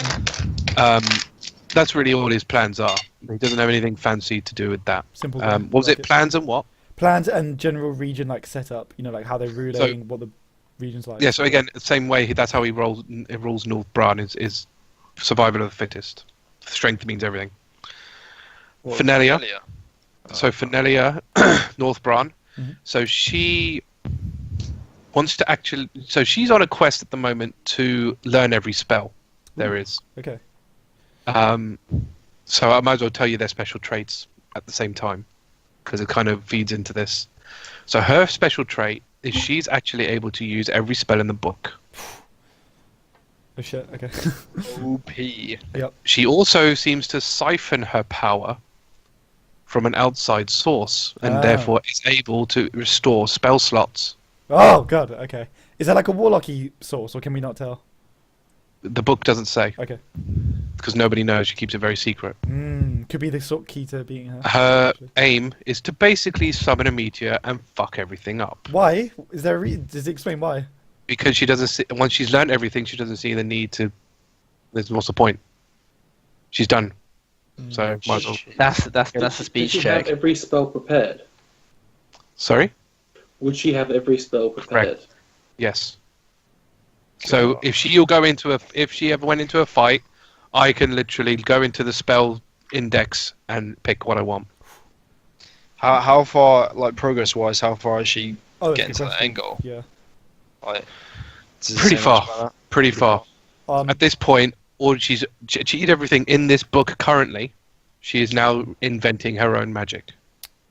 That's really all his plans are. He doesn't have anything fancy to do with that. Simple. What was like it? Plans and what? Plans and general region like setup. You know, like how they're ruling, what the region's like. Yeah. So again, the same way that's how he rules North Bran is survival of the fittest. Strength means everything. What, Fenelia. Fenelia? So Fenelia, North Bran. Mhm. So she wants to actually. So she's on a quest at the moment to learn every spell there is. Okay. So I might as well tell you their special traits at the same time, because it kind of feeds into this. So her special trait is she's actually able to use every spell in the book. Oh shit. Okay. OP. She also seems to siphon her power from an outside source, and Ah. therefore is able to restore spell slots. Oh god. Okay. Is that like a warlocky source, or can we not tell? The book doesn't say, Okay. because nobody knows. She keeps it very secret. Could be the sort of key to beating her. Her actually. aim is to basically summon a meteor and fuck everything up. Why? Is there does it explain why? Because she doesn't see, once she's learned everything, she doesn't see the need to. What's the point? She's done. So might as well. That's a Does speech she check. have every spell prepared? Sorry. Would she have every spell prepared? Yes. So if she ever went into a fight, I can literally go into the spell index and pick what I want. How far, like progress wise, how far is she Oh, that's a getting good to that question. end goal? Yeah. Like, does it Pretty say much far. about Pretty far. At this point, all she's achieved everything in this book currently. She is now inventing her own magic, that?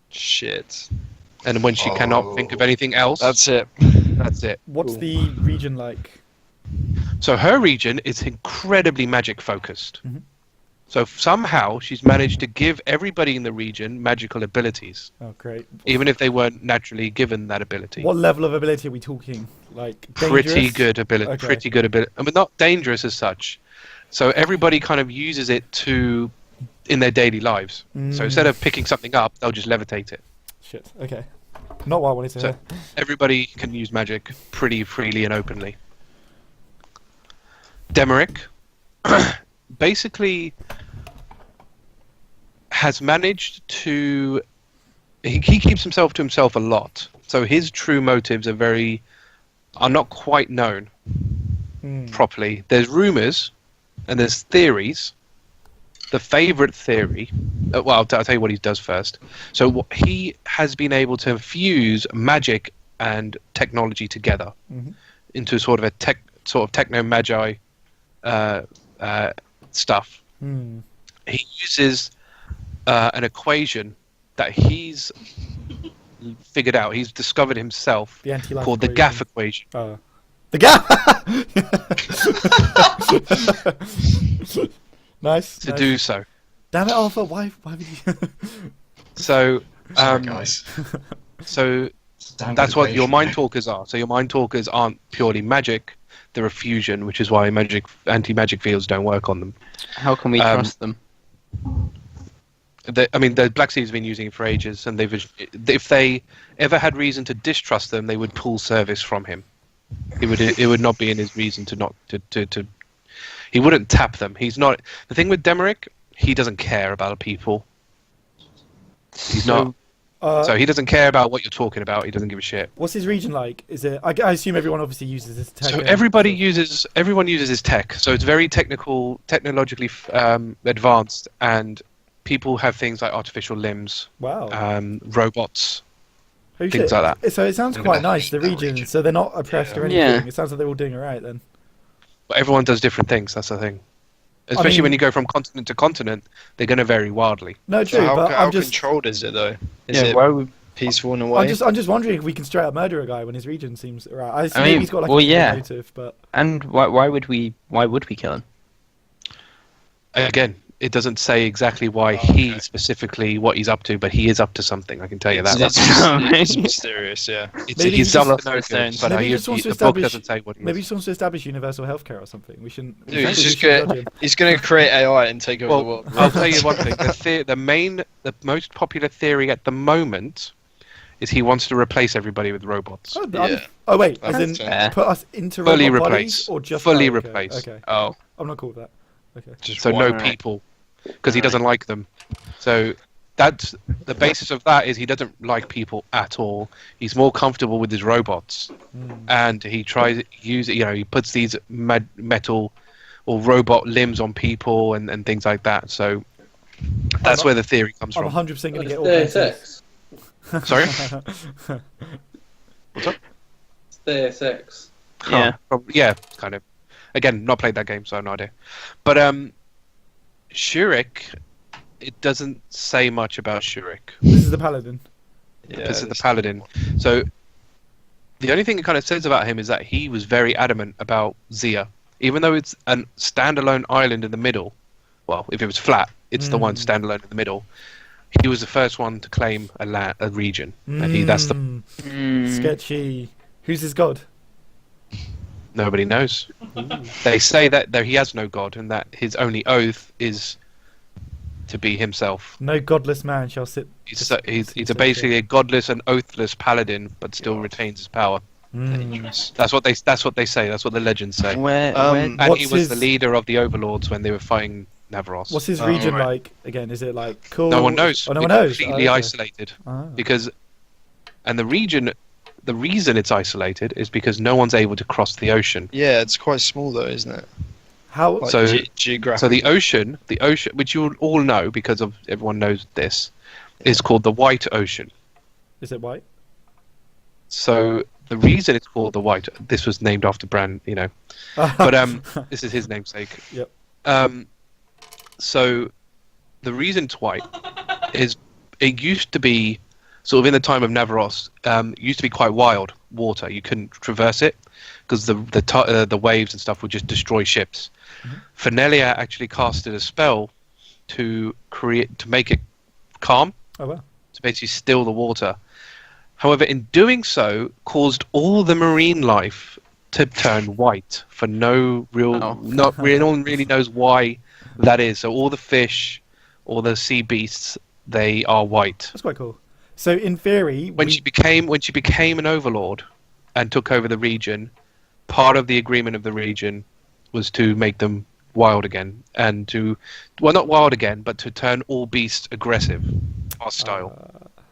Shit. and when she cannot think of anything else, That's it. that's it. What's Cool. the region like? So her region is incredibly magic focused. Mhm. So somehow she's managed to give everybody in the region magical abilities, Oh, great. even if they weren't naturally given that ability. What level of ability are we talking? Like Pretty dangerous? good ability. Okay. Pretty good ability. I mean, not dangerous as such. So everybody kind of uses it in their daily lives. So instead of picking something up, they'll just levitate it. Shit. Okay. Not what I wanted to So hear. everybody can use magic pretty freely and openly. Demeric basically has managed to... He keeps himself to himself a lot. So his true motives are not quite known properly. There's rumours and there's theories. The favourite theory... well, I'll tell you what he does first. So he has been able to fuse magic and technology together into sort of techno-magi stuff. He uses an equation that he's figured out. He's discovered himself, The anti-life called the equation. Gaff equation. The gap. Nice. To do so. Damn it, Arthur! Why would you? So, Sorry, guys. so Damn that's what your equation. mind talkers are. So your mind talkers aren't purely magic; they're a fusion, which is why anti-magic fields don't work on them. How can we trust them? The Black Sea's been using it for ages, and if they ever had reason to distrust them, they would pull service from him. It would not be in his reason to not to. He wouldn't tap them. He's not. The thing with Demeric, he doesn't care about people. He's not. So he doesn't care about what you're talking about. He doesn't give a shit. What's his region like? Is it? I assume everyone obviously uses this tech. So everyone uses his tech. So it's very technologically advanced, and people have things like artificial limbs, Wow. robots, Holy things shit. like that. So it sounds quite nice, the That region. region. So they're not oppressed or anything. Yeah. It sounds like they're all doing alright then. But everyone does different things. That's the thing. Especially when you go from continent to continent, they're going to vary wildly. No, true, So how, but how I'm just, controlled is it though? Is Yeah, it why would peaceful in a way? I'm just wondering if we can straight up murder a guy when his region seems right. I assume mean, he's got like well, a yeah. motive, but And why would we kill him? Again, it doesn't say exactly why specifically what he's up to, but he is up to something. I can tell you that. It's mysterious, yeah. Maybe He's he done just- lots of things, Maybe but he just wants to the book establish- doesn't say what he maybe he is. just wants to establish universal healthcare or something. We shouldn't. Dude, frankly, he's we just shouldn't judge him. he's gonna create AI and take over the Well, world. I'll tell you one thing. The most popular theory at the moment is he wants to replace everybody with robots. Oh, Yeah. oh wait, as That's in fair. put us into Fully robot replace. bodies or just Fully okay, replace. Okay, Oh, I'm not cool with that. Okay. Just So no one. Alright. people, because he doesn't like them. So that's the basis of that is he doesn't like people at all. He's more comfortable with his robots, and he tries he puts these metal or robot limbs on people and things like that. So that's where the theory comes I'm from. 100% going to get all Deus kinds Ex. Sorry. Deus Ex. yeah. Yeah, kind of. Again, not played that game, so I have no idea. But Shurik, it doesn't say much about Shurik. This is the paladin. Yeah, This is the this- paladin. So the only thing it kind of says about him is that he was very adamant about Zia, even though it's a standalone island in the middle. Well, if it was flat, it's the one standalone in the middle. He was the first one to claim a region, and that's the Mm. Sketchy. Who's his god? nobody knows. They say that he has no god, and that his only oath is to be himself. No godless man shall sit. He's basically a godless and oathless paladin, but still retains his power. Mm. That's what they say. That's what the legends say. Where? Um, And he What's was the his- leader of the overlords when they were fighting Navaros. What's his Oh, region right. like? Again, is it like cool? No one knows. Oh, no one It's knows. Completely Oh, okay. isolated Ah. because, and the reason it's isolated is because no one's able to cross the ocean. Yeah, it's quite small though, isn't it? How? Like So- geographic. So the ocean, which you all know because of everyone knows this, is called the White Ocean. Is it white? So the reason it's called the White, this was named after Bran, but this is his namesake. Yep. So the reason it's white is it used to be sort of in the time of Navaros, used to be quite wild water. You couldn't traverse it because the waves and stuff would just destroy ships. Fenelia actually casted a spell to make it calm, Oh well. to basically still the water. However, in doing so, caused all the marine life to turn white for no real, Oh. no one really knows why that is. So all the fish, all the sea beasts, they are white. That's quite cool. So in theory, When she became an overlord and took over the region, part of the agreement of the region was to make them wild again, and to, well, not wild again, but to turn all beasts aggressive, hostile.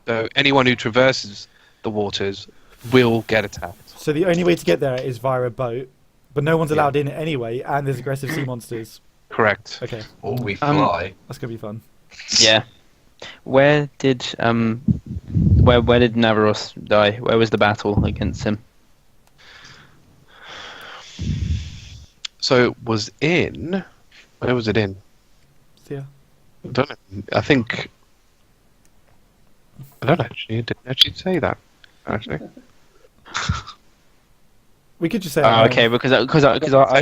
So anyone who traverses the waters will get attacked. so the only way to get there is via a boat, but no one's allowed in it anyway, and there's aggressive sea monsters. Correct. Okay, Or we fly. that's gonna be fun. Yeah. Where did Navaros die? Where was the battle against him? So it was in. Where was it in? So, yeah. I don't know. I think. I don't actually. It didn't actually say that. Actually. We could just say. Oh, okay, because I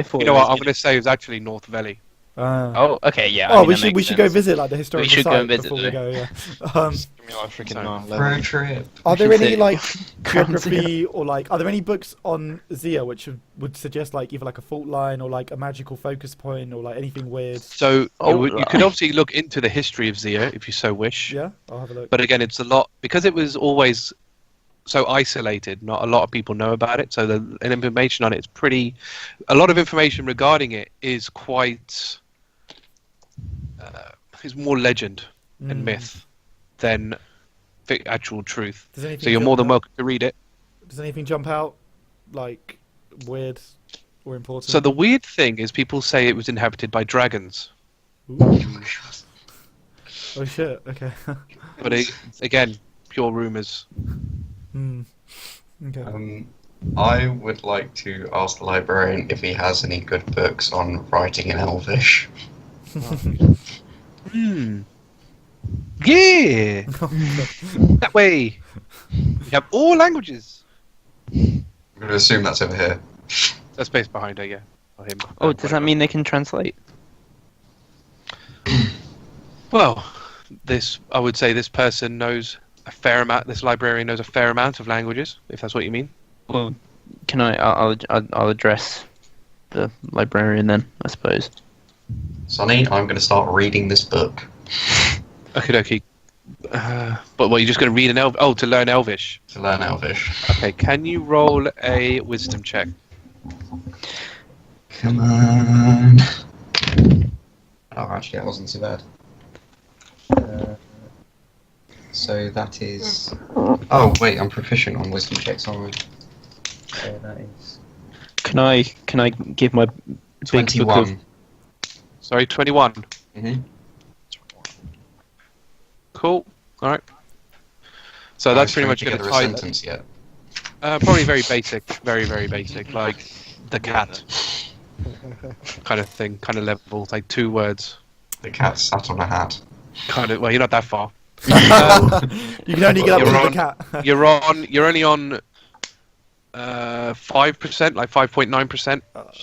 thought. You know what? I'm going to say it was actually North Valley. Oh, okay, yeah. Oh, I mean, we should go visit like the historical should go site and visit before we it. go. Yeah. Give me like freaking Sorry. 9/11. Road trip. Are there should any say like Ground geography or like are there any books on Zia which would suggest like either like a fault line or like a magical focus point or like anything weird? So Oh, you could obviously look into the history of Zia if you so wish. Yeah, I'll have a look. But again, it's a lot because it was always so isolated. Not a lot of people know about it. So the information on it is pretty. A lot of information regarding it is quite. Is more legend and myth than actual truth. Does anything So you're jump more than out? welcome to read it. Does anything jump out like weird or important? So the weird thing is people say it was inhabited by dragons. Ooh. Oh shit. Okay. But again, pure rumors. Hmm. Okay. I would like to ask the librarian if he has any good books on writing in Elvish. Yeah! That way! We have all languages! I'm going to assume that's over here. That's space behind her, yeah. Or him. Oh, does that mean they can translate? Well, I would say this person knows a fair amount, this librarian knows a fair amount of languages, if that's what you mean. Well, can I'll address the librarian then, I suppose. Sonny, I'm going to start reading this book. Okie dokie. But what, you're just going to read an Elvish? Oh, to learn Elvish. To learn Elvish. Okay, can you roll a wisdom check? Come on. Oh, actually, that wasn't too bad. So that is... Oh, wait, I'm proficient on wisdom checks, aren't I? So that is... Can I give my big book 21. of... Sorry, 21. Mm-hmm. Cool. Alright. So that's pretty much going going to to a tie... sentence yet. Probably very basic. Very, very basic. Like, the cat. Kind of thing. Kind of level. Like 2 words. The cat sat on a hat. Kind of... Well, you're not that far. You can only get up You're with on- the cat. You're only on 5%, like 5.9%.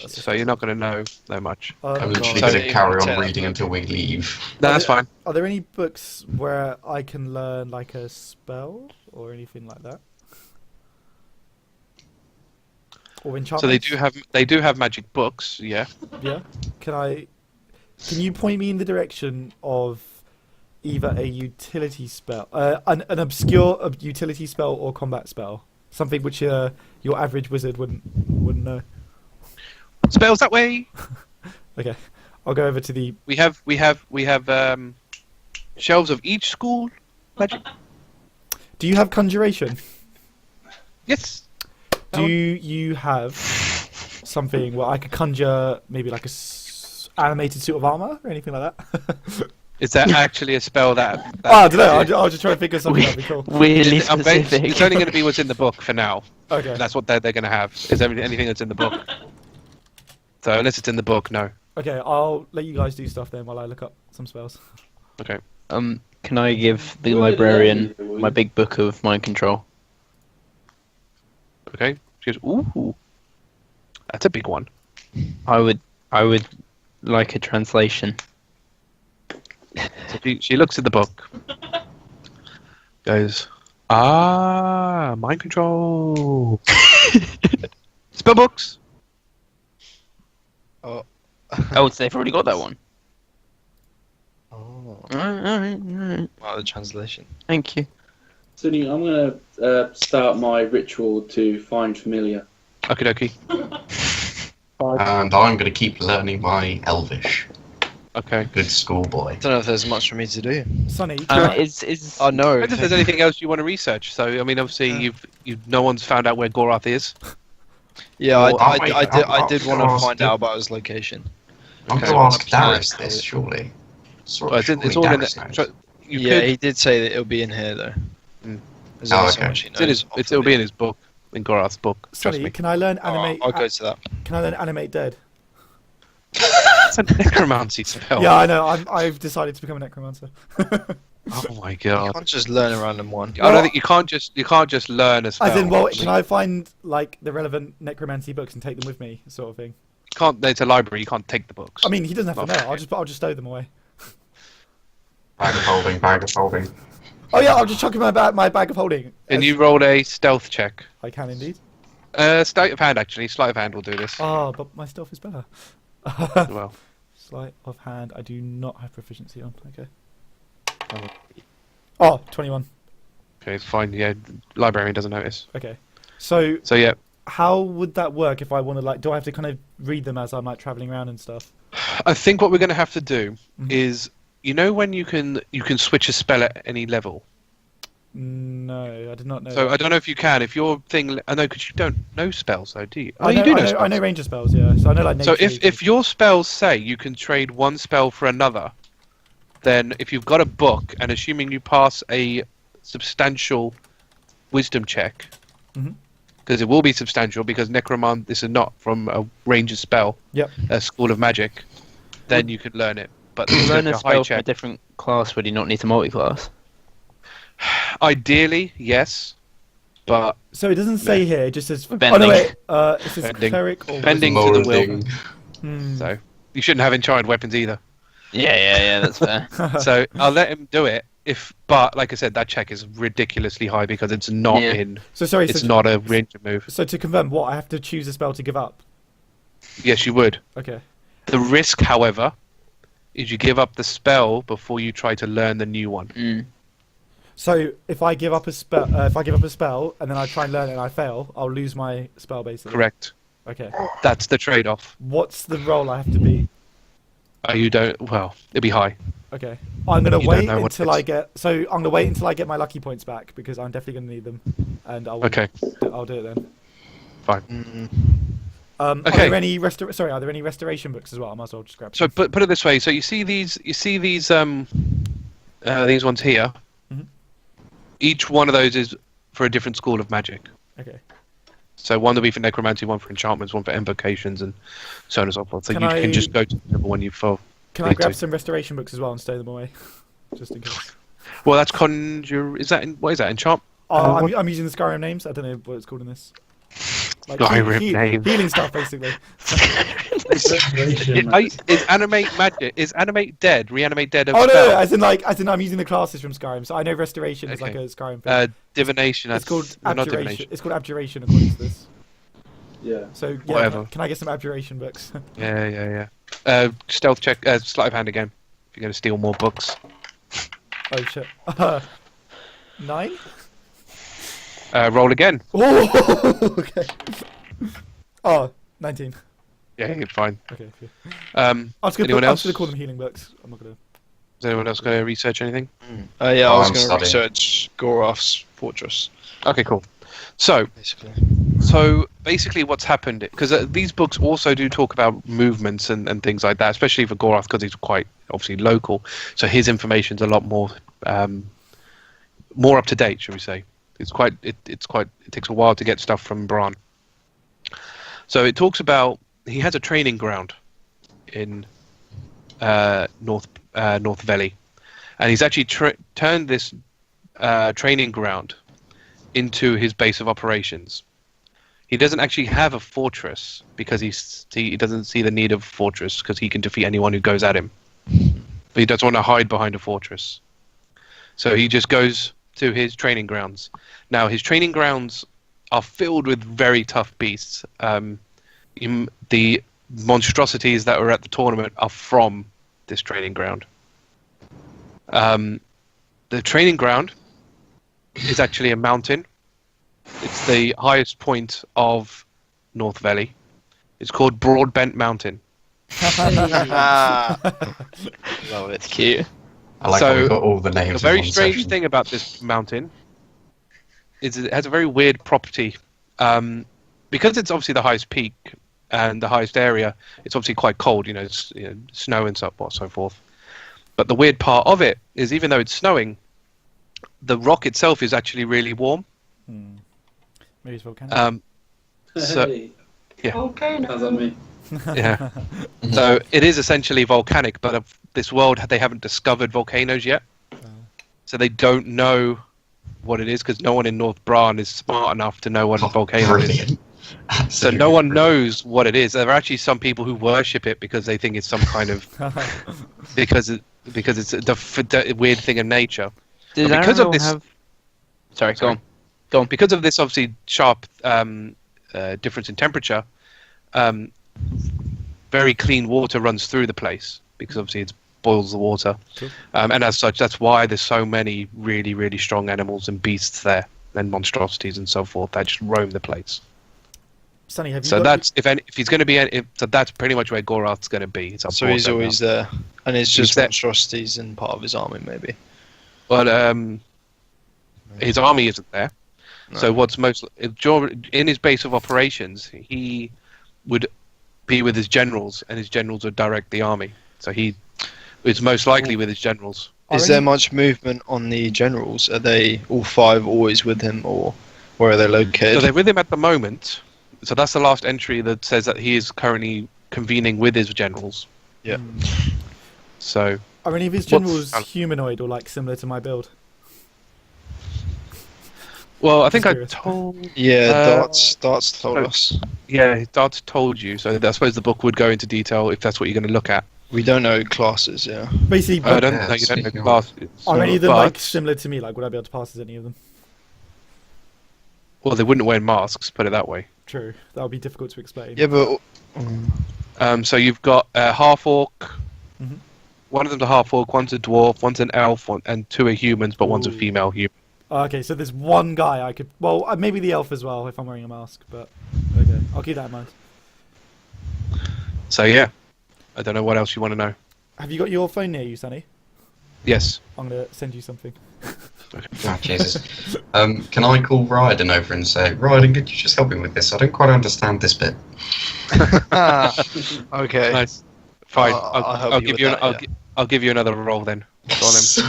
So you're not going to know that much. I'm God. literally So- going to carry on Tell reading them. until we leave. No, that's fine. Are there any books where I can learn like a spell or anything like that? Or enchantments? So they do have magic books, yeah. Yeah. Can you point me in the direction of either a utility spell, an obscure utility spell or combat spell, something which your average wizard wouldn't know? Spells that way. Okay, I'll go over to the. We have shelves of each school magic. Do you have conjuration? Yes. Do you have something where I could conjure maybe like a animated suit of armor or anything like that? Is that actually a spell that? I don't know. I'll just try to think of something that'd be cool. Weirdly I bet specific. it's only going to be what's in the book for now. Okay. That's what they're going to have. Is anything that's in the book. So unless it's in the book, no. Okay, I'll let you guys do stuff then while I look up some spells. Okay. Can I give the librarian my big book of mind control? Okay. She goes, ooh. That's a big one. I would like a translation. She looks at the book. Goes, mind control. Spell books. Oh. Oh, so they've already got that one. Oh. Alright. Wow, the translation. Thank you. So I'm going to start my ritual to find familiar. Okie dokie. And I'm going to keep learning my Elvish. Okay. Good schoolboy. I don't know if there's much for me to do. Sonny, Is Oh no. I wonder if there's anything else you want to research. So, I mean, obviously, no one's found out where Gorath is. Yeah, Well, I did want to I'll find ask out about his location. I'm Okay. going to ask Darius this, surely. Well, it's all in Darius the. knows. You Yeah, could, he did say that it'll be in here though. Mm. There's only so okay. much he it's in his, knows. it'll be in his book, in Gorath's book. Trust Sonny, me. can I learn Oh, animate? I'll go to that. Can I learn animate dead? It's a necromancy spell. Yeah, I know. I've decided to become a necromancer. Oh my You god. can't just learn a random one. I don't think you can't just learn a spell. As in, well, can I find like the relevant necromancy books and take them with me, sort of thing? You can't. It's a library. You can't take the books. I mean, he doesn't have to Not know. I'll just stow them away. Bag of holding, bag of holding. Oh yeah, I'll just chuck in my bag of holding. Can As- you roll a stealth check? I can indeed. Sleight of hand, actually. Sleight of hand will do this. Ah, but my stealth is better. Well, Sleight of hand, I do not have proficiency on. Okay. Oh. Oh, 21. okay, it's fine. Yeah, the librarian doesn't notice. Okay. So, So yeah, how would that work if I want to, like, do I have to kind of read them as I'm, like, travelling around and stuff? I think what we're going to have to do Mhm. is, when you can switch a spell at any level. No, I did not know. So that. I don't know if you can. If your thing, I know because you don't know spells, though, do you? Oh, I you know, do know I know, spells. I know ranger spells, yeah. So I know, like, So nature if your spells say you can trade one spell for another, then if you've got a book and assuming you pass a substantial wisdom check, Mhm. because it will be substantial because necromant this is not from a ranger spell, Yep. a school of magic, then you can learn it. But to it's learn gonna a be high spell from a check. different class, would you not need to multi-class? Ideally, yes, but So it doesn't say here, it just says... Oh, Bending. no, wait. It says Bending. cleric or... Bending. to the will. Molding. Hmm. so you shouldn't have enchanted weapons either. Yeah, that's fair. So I'll let him do it. But like I said, that check is ridiculously high because it's not Yeah. in. So sorry, It's so, not a ranger move. so to confirm, what, I have to choose a spell to give up? Yes, you would. Okay. The risk, however, is you give up the spell before you try to learn the new one. Mm. So if I give up a spell, and then I try and learn it and I fail, I'll lose my spell basically. Correct. Okay. That's the trade-off. What's the roll I have to beat? You don't. Well, it'll be high. Okay. I'm gonna You don't wait know what until it I is. get. So I'm gonna wait until I get my lucky points back because I'm definitely gonna need them, and I'll Okay. I'll do it then. Fine. Mm. Are Okay. there any Are there any restoration books as well? I might as well just grab. So put it this way. So you see these ones here. Mhm. Each one of those is for a different school of magic. Okay. So one will be for necromancy, one for enchantments, one for invocations, and so on and so forth. So Can you I- can just go to whichever one you feel. Can I Me grab too. some restoration books as well and stow them away, just in case? Well, that's conjure. Is that what is that? Enchant? I'm using the Skyrim names. I don't know what it's called in this. Like Skyrim names. healing stuff, basically. Is animate magic? Is animate dead? Reanimate dead of Oh no, spell? as in I'm using the classes from Skyrim, so I know restoration is like Okay. a Skyrim thing. Divination. It's called not abjuration. divination. It's called abjuration according to this. Yeah. So yeah, Whatever. can I get some abjuration books? Yeah. Stealth check. Sleight of hand again. If you're going to steal more books. Oh shit. 9? Roll again. Oh, okay. Oh, 19. Yeah, you're fine. Okay. Phew. I'm I'm Anyone just else? gonna call them healing books. I'm not gonna. Is anyone else going to research anything? Yeah, Oh, I was I'm going to studying. research Gorath's fortress, Okay, cool. So basically what's happened, because these books also do talk about movements and things like that, especially for Gorath because he's quite obviously local. So his information's a lot more up to date, shall we say. It takes a while to get stuff from Bran. So it talks about he has a training ground in North Valley, and he's actually turned this training ground into his base of operations. He doesn't actually have a fortress because he doesn't see the need of a fortress because he can defeat anyone who goes at him. but he doesn't want to hide behind a fortress. So he just goes to his training grounds. Now, his training grounds are filled with very tough beasts. The monstrosities that were at the tournament are from this training ground. The training ground is actually a mountain. It's the highest point of North Valley. It's called Broadbent Mountain. Love it. It's cute. I like how we got all the names. The very in one strange session. thing about this mountain is it has a very weird property. Because it's obviously the highest peak and the highest area, it's obviously quite cold, snow and so forth. But the weird part of it is, even though it's snowing, the rock itself is actually really warm. Maybe it's volcanic. So, Hey, yeah. sounds like me. Yeah. So it is essentially volcanic, but of this world, they haven't discovered volcanoes yet. So they don't know what it is, because no one in North Bran is smart enough to know what a volcano is. Brilliant. So Absolutely no one brilliant. knows what it is. There are actually some people who worship it because they think it's some kind of because it's the weird thing of nature. Does But because of Aramil this- have... Sorry, Sorry. go on. Because of this obviously sharp difference in temperature, very clean water runs through the place, because obviously it boils the water. Cool. And as such, that's why there's so many really, really strong animals and beasts there, and monstrosities and so forth that just roam the place. Sonny, have you So got that's if he's going to be, so that's pretty much where Gorath's going to be. It's up So he's Broadbent always there, and it's just there. monstrosities and part of his army, maybe. But his army isn't there. No. So what's most in his base of operations, he would be with his generals, and his generals would direct the army. So it's most likely with his generals. Is there much movement on the generals? Are they all five always with him, or where are they So located? they're with him at the moment. So that's the last entry that says that he is currently convening with his generals. Yeah. So Are any of his What's- generals humanoid or like similar to my build? well, I think I Just told. Yeah, Darts told us. Yeah, Dart told you. So I suppose the book would go into detail if that's what you're going to look at. We don't know classes, yeah. Basically, I but don't Yeah, know. You don't know speaking of- classes. are any of them but- like similar to me? Like, would I be able to pass as any of them? Well, they wouldn't wear masks. Put it that way. True, that would be difficult to explain. Yeah, but So you've got a half orc. Mhm. One of them's a half orc. One's a dwarf. One's an elf. And two are humans, but one's a Ooh. female human. Okay, so there's one guy I could. Well, maybe the elf as well if I'm wearing a mask. But okay, I'll keep that in mind. So yeah, I don't know what else you want to know. Have you got your phone near you, Sonny? Yes. I'm gonna send you something. Oh, Jesus. Can I call Riardon over and say, Riardon, could you just help me with this? I don't quite understand this bit. okay. Nice. Fine. I'll help I'll you give with you. that, I'll give you another roll then. Go on then.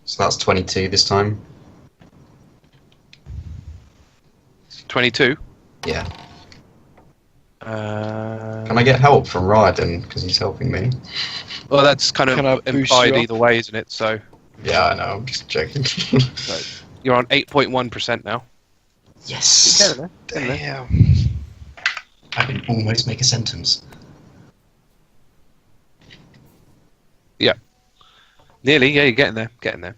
So that's 22 this time. 22. Yeah. Can Can I get help from Riardon? Because he's helping me. Well, that's kind Can I of boost implied you up? either way, isn't it? So Yeah, I know, I'm just joking. you're on 8.1% now. Yes! Damn. I can almost make a sentence. Nearly. Yeah, you're getting there. Getting there.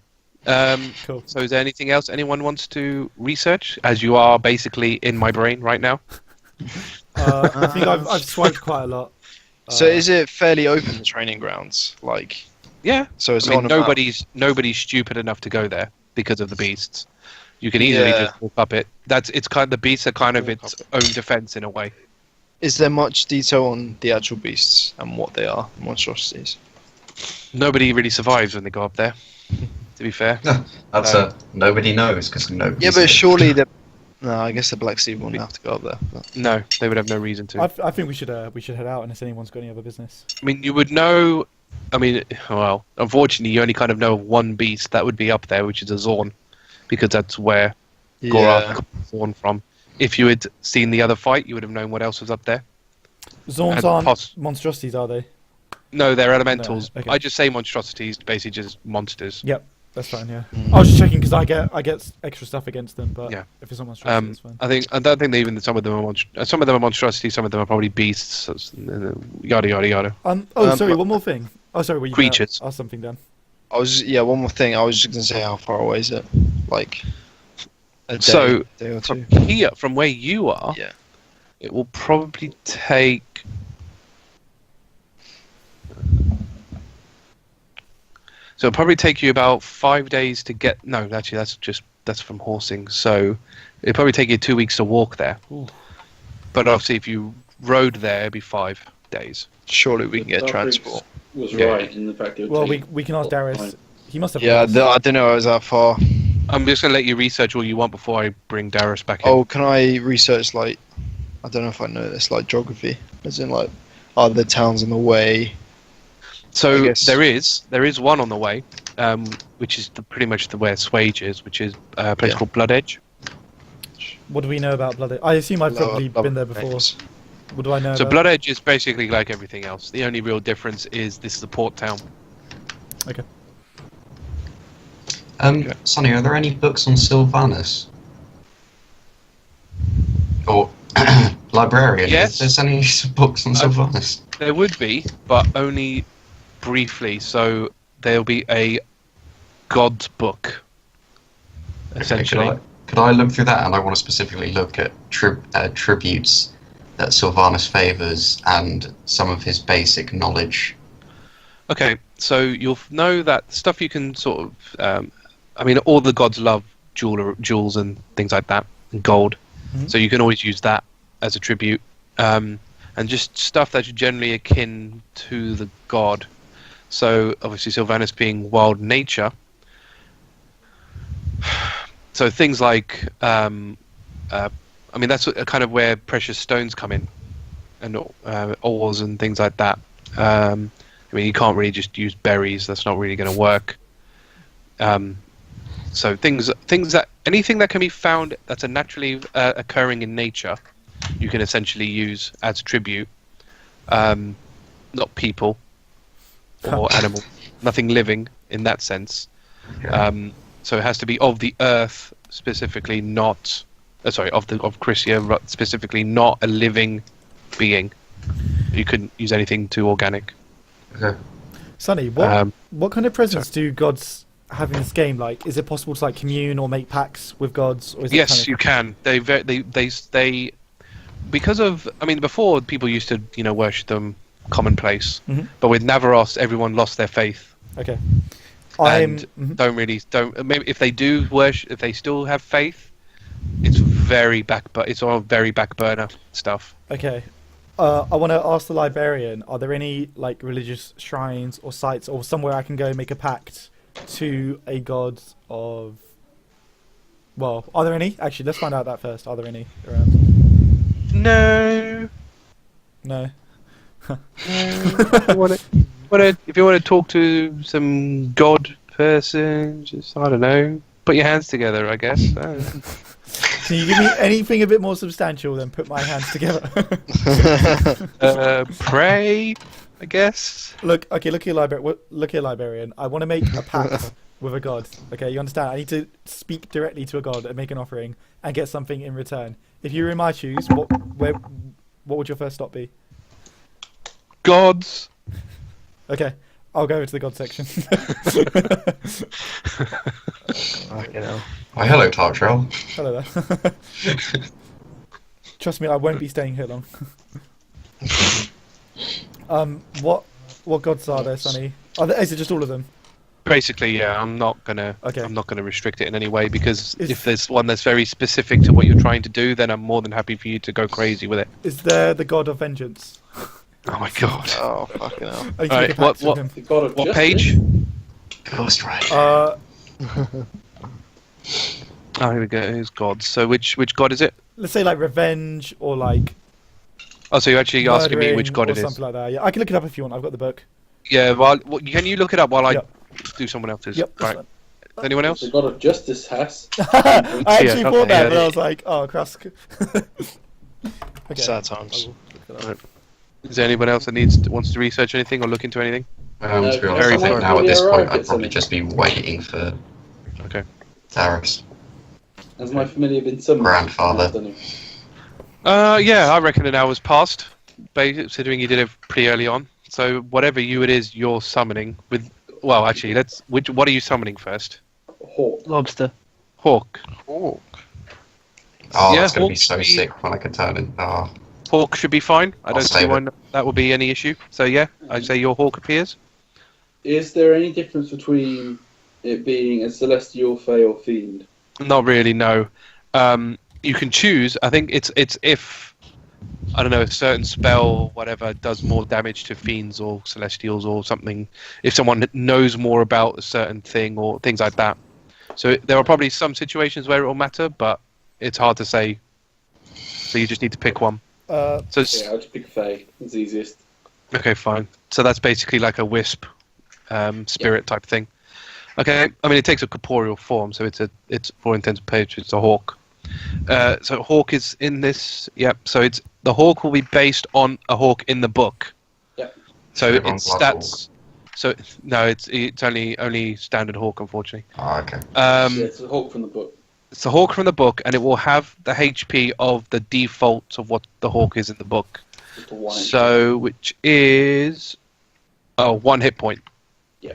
Cool. So is there anything else anyone wants to research? As you are basically in my brain right now. I think I've swiped quite a lot. So is it fairly open, the training grounds? Like, Yeah. so it's I mean, on a map? nobody's stupid enough to go there because of the beasts. You can easily Yeah. just walk up it. It's kind of, the beasts are kind of its own defense in a way. Is there much detail on the actual beasts and what they are, monstrosities? Nobody really survives when they go up there. To be fair. That's nobody knows, because nobody. Yeah, but surely the... No, I guess the Black Sea wouldn't have to go up there. But... No, they would have no reason to. I think we should head out unless anyone's got any other business. I mean, you would know. I mean, well, unfortunately, you only kind of know of one beast that would be up there, which is a Zorn, because that's where Gorath got Zorn from. If you had seen the other fight, you would have known what else was up there. Zorns And aren't monstrosities, are they? No, they're elementals. No, okay. I just say monstrosities, basically just monsters. Yep. That's fine. Yeah. I was just checking because I get extra stuff against them, but Yeah. if it's not monstrosity, it's fine. I don't think even some of them are monstrosities. Some of them are probably beasts. Yada yada yada. Sorry. One more thing. Oh, sorry. Were you gonna Creatures. ask something, Dan? One more thing. I was just gonna say, how far away is it? Like a So, day or two. From where you are, Yeah. it will probably take. So it'll probably take you about 5 days to get. No, actually, that's from horsing. So it'll probably take you 2 weeks to walk there. Ooh. But obviously, if you rode there, it'd be 5 days. Surely we can get Starkriek transport. Was Yeah. right in the fact that it would Well, take we can ask a lot of Darius. time. He must have. Yeah, plans. I don't know. I was that far. I'm just gonna let you research all you want before I bring Darius back in. Oh, can I research like? I don't know if I know this, like geography, as in like, are the towns on the way? So I guess- there is one on the way, which is pretty much where Swage is, which is a place Yeah. called Blood Edge. What do we know about Blood Edge? I assume I've probably Lower been there before. names. What do I know So about? Blood Edge is basically like everything else. The only real difference is this is a port town. Okay. Sonny, are there any books on Sylvanas? Or librarian? Yes. Is there any books on Sylvanas? There would be, but only briefly. So there'll be a God's book, essentially. Okay, could I look through that? And I want to specifically look at tributes that Sylvanas favours and some of his basic knowledge. Okay, so you'll know that stuff you can sort of. All the gods love jewels and things like that, and gold. Mhm. So you can always use that as a tribute, and just stuff that's generally akin to the god. So obviously Sylvanas being wild nature. So things like, that's kind of where precious stones come in, and ores and things like that. You can't really just use berries. That's not really going to work. So anything that can be found that's a naturally occurring in nature, you can essentially use as tribute. Not people or animal, nothing living in that sense. So it has to be of the earth specifically, not of Crisia specifically, not a living being. You couldn't use anything too organic. Okay. Sonny, what kind of presence do gods have in this game? Like, is it possible to like commune or make pacts with gods? Or is it Yes, kind of... you can. They because of before people used to worship them commonplace, Mhm. but with Navaros everyone lost their faith Okay. and Mhm. don't maybe if they do worship, if they still have faith, it's all very back burner stuff. Okay. I want to ask the librarian: are there any like religious shrines or sites or somewhere I can go make a pact to a god of? Well, are there any? Actually, let's find out that first. Are there any around? No. No. If you want to talk to some god person, just I don't know, put your hands together, I guess. Can you give me anything a bit more substantial than put my hands together? Pray, I guess. Look here, librarian. I want to make a pact with a god. Okay, you understand? I need to speak directly to a god and make an offering and get something in return. If you were in my shoes, what would your first stop be? Gods. Okay, I'll go over to the god section. Oh, hello, Tartrell. Hello there. Trust me, I won't be staying here long. What gods are there, Sonny? Is it just all of them? Basically, yeah. I'm not gonna restrict it in any way because Is- if there's one that's very specific to what you're trying to do, then I'm more than happy for you to go crazy with it. Is there the god of vengeance? Oh my god. Oh fucking hell! I need to Alright, make a pact what- with him. The god of What justice. page? Ghost Rider. Uh, Oh, here we go. Here's gods. So which god is it? let's say like revenge or like. Oh, so you're actually asking me which god or it is? something like that. Yeah, I can look it up if you want. I've got the book. Yeah. Well, can you look it up while I Yep. do someone else's? Yep. that's Right. Anyone else? The god of justice has. fine. I actually Yeah, thought that, okay, but yeah. I was like, oh, Krusk. Okay. Sad times. Is there anyone else that wants to research anything or look into anything? To be honest, Very I think far. now at this point Arrived I'd at probably something. just be waiting for Okay. Darius. Has my familiar been summoned? Grandfather. Stunning. Yeah, I reckon an hour's passed, considering you did it pretty early on. So whatever it is you're summoning with, well, actually, what are you summoning first? Hawk. Lobster. Hawk. Oh, Oh, Yeah, that's going to be Hawk so should be- sick when I can turn it. Oh, Hawk should be fine. I I'll don't see save why it. that would be any issue. So yeah, I'd say your Hawk appears. Is there any difference between it being a celestial, fey, or fiend? Not really, no. You can choose. I think it's if I don't know, a certain spell or whatever does more damage to fiends or celestials or something. If someone knows more about a certain thing or things like that. So there are probably some situations where it will matter, but it's hard to say. So you just need to pick one. So it's, Yeah, I'll just pick fey. It's easiest. okay, fine. So that's basically like a wisp, spirit type thing. Okay, I mean it takes a corporeal form, so it's for intents and purposes it's a hawk. So hawk is in this. Yep. So the hawk will be based on a hawk in the book. Yep. So Same on it's Blood stats. So no, it's only standard hawk, unfortunately. oh, okay. Yeah, it's a hawk from the book. It's a hawk from the book, and it will have the HP of the default of what the hawk is in the book. Just a one. So which is 1 hit point. Yeah.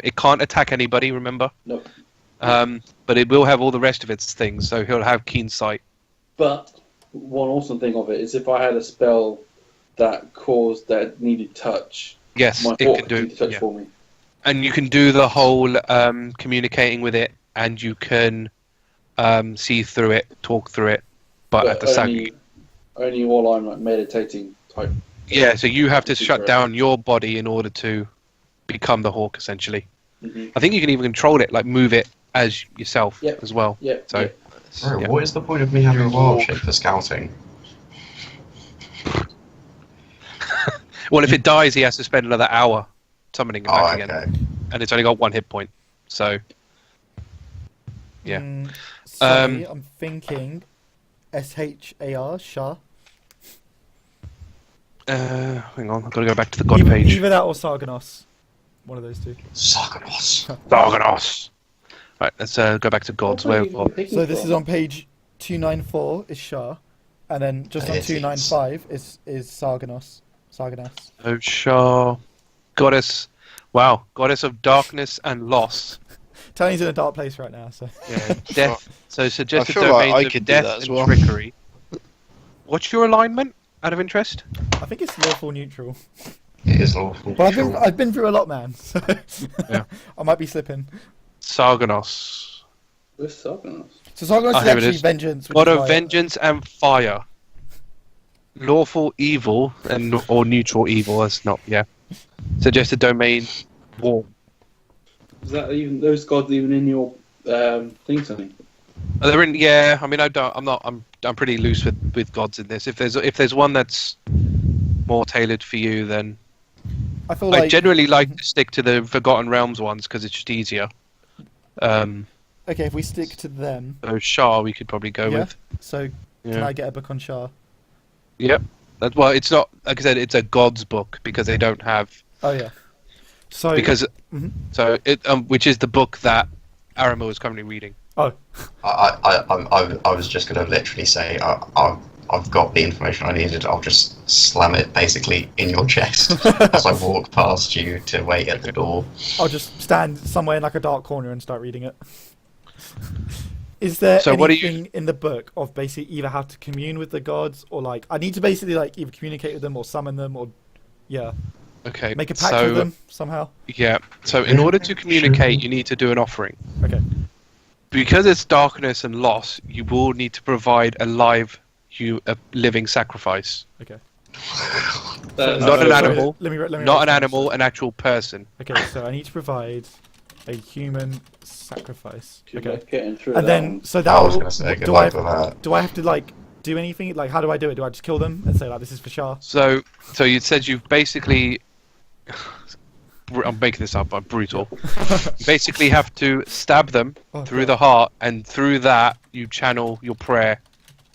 It can't attack anybody. Remember. Nope. But it will have all the rest of its things. So he'll have keen sight. But one awesome thing of it is if I had a spell that needed touch, Yes, my it hawk can could do. do the touch Yeah. for me. And you can do the whole communicating with it, and you can see through it, talk through it. But at the same, only while I'm like meditating type. yeah. So you have to shut Correct. down your body in order to become the hawk, essentially. Mm-hmm. I think you can even control it, like move it as yourself Yep. as well. Yeah. So- yeah. Bro, Yeah. what is the point of me having a wild shape for scouting? Well, if it dies, he has to spend another hour summoning it Oh, back okay. again, and it's only got 1 hit point. So yeah. Sorry, I'm thinking SHAR, Shah. Hang on, I've got to go back to the god page. Either that or Sarganos. One of those two. Sarganos. Darganos. Right, let's go back to gods. What Where are you picking So this from? is on page 294 is Shah, and then just on It is. 295 is Sarganos. Oh, Shah, goddess. Wow, goddess of darkness and loss. Talion's in a dark place right now, so Yeah, death. So suggested I feel like domains I of could do death that as and well. trickery. What's your alignment? Out of interest. I think it's lawful neutral. It is awful. But I've been through a lot, man. So Yeah. I might be slipping. Sarganos, Where's Sarganos? So Sarganos is here it actually is. vengeance. which god is of why- vengeance and fire. Lawful evil or neutral evil. That's not. Yeah. Suggested domain. War. Is that even those gods even in your thing, Sonny? They're in. Yeah. I mean, I don't. I'm not. I'm pretty loose with gods in this. If there's one that's more tailored for you, then I feel I like generally like to stick to the Forgotten Realms ones because it's just easier. okay, if we stick to them, So Shah we could probably go Yeah. with. so can Yeah. I get a book on Shah? Yep. Well, it's not like I said. It's a god's book because they don't have Oh yeah. So because Mhm. so it which is the book that Aramil is currently reading. oh I was just going to literally say I've got the information I needed. I'll just slam it basically in your chest as I walk past you to wait at the door. I'll just stand somewhere in like a dark corner and start reading it. Is there So what are you- anything in the book of basically either how to commune with the gods or like I need to basically like either communicate with them or summon them or yeah Okay. make a pact so with them somehow? yeah. So in order to communicate, you need to do an offering. Okay. Because it's darkness and loss, you will need to provide a living sacrifice. Okay. Not an animal. Let me Not write an this down. animal, an actual person. Okay, so I need to provide a human sacrifice. Okay. Getting through And that then one. so I that was going to say good do I luck with that. do I have to like do anything? Like how do I do it? Do I just kill them and say like this is for Shah? So you said you've basically. I'm making this up. I'm brutal. You basically have to stab them Oh, through God. the heart, and through that you channel your prayer,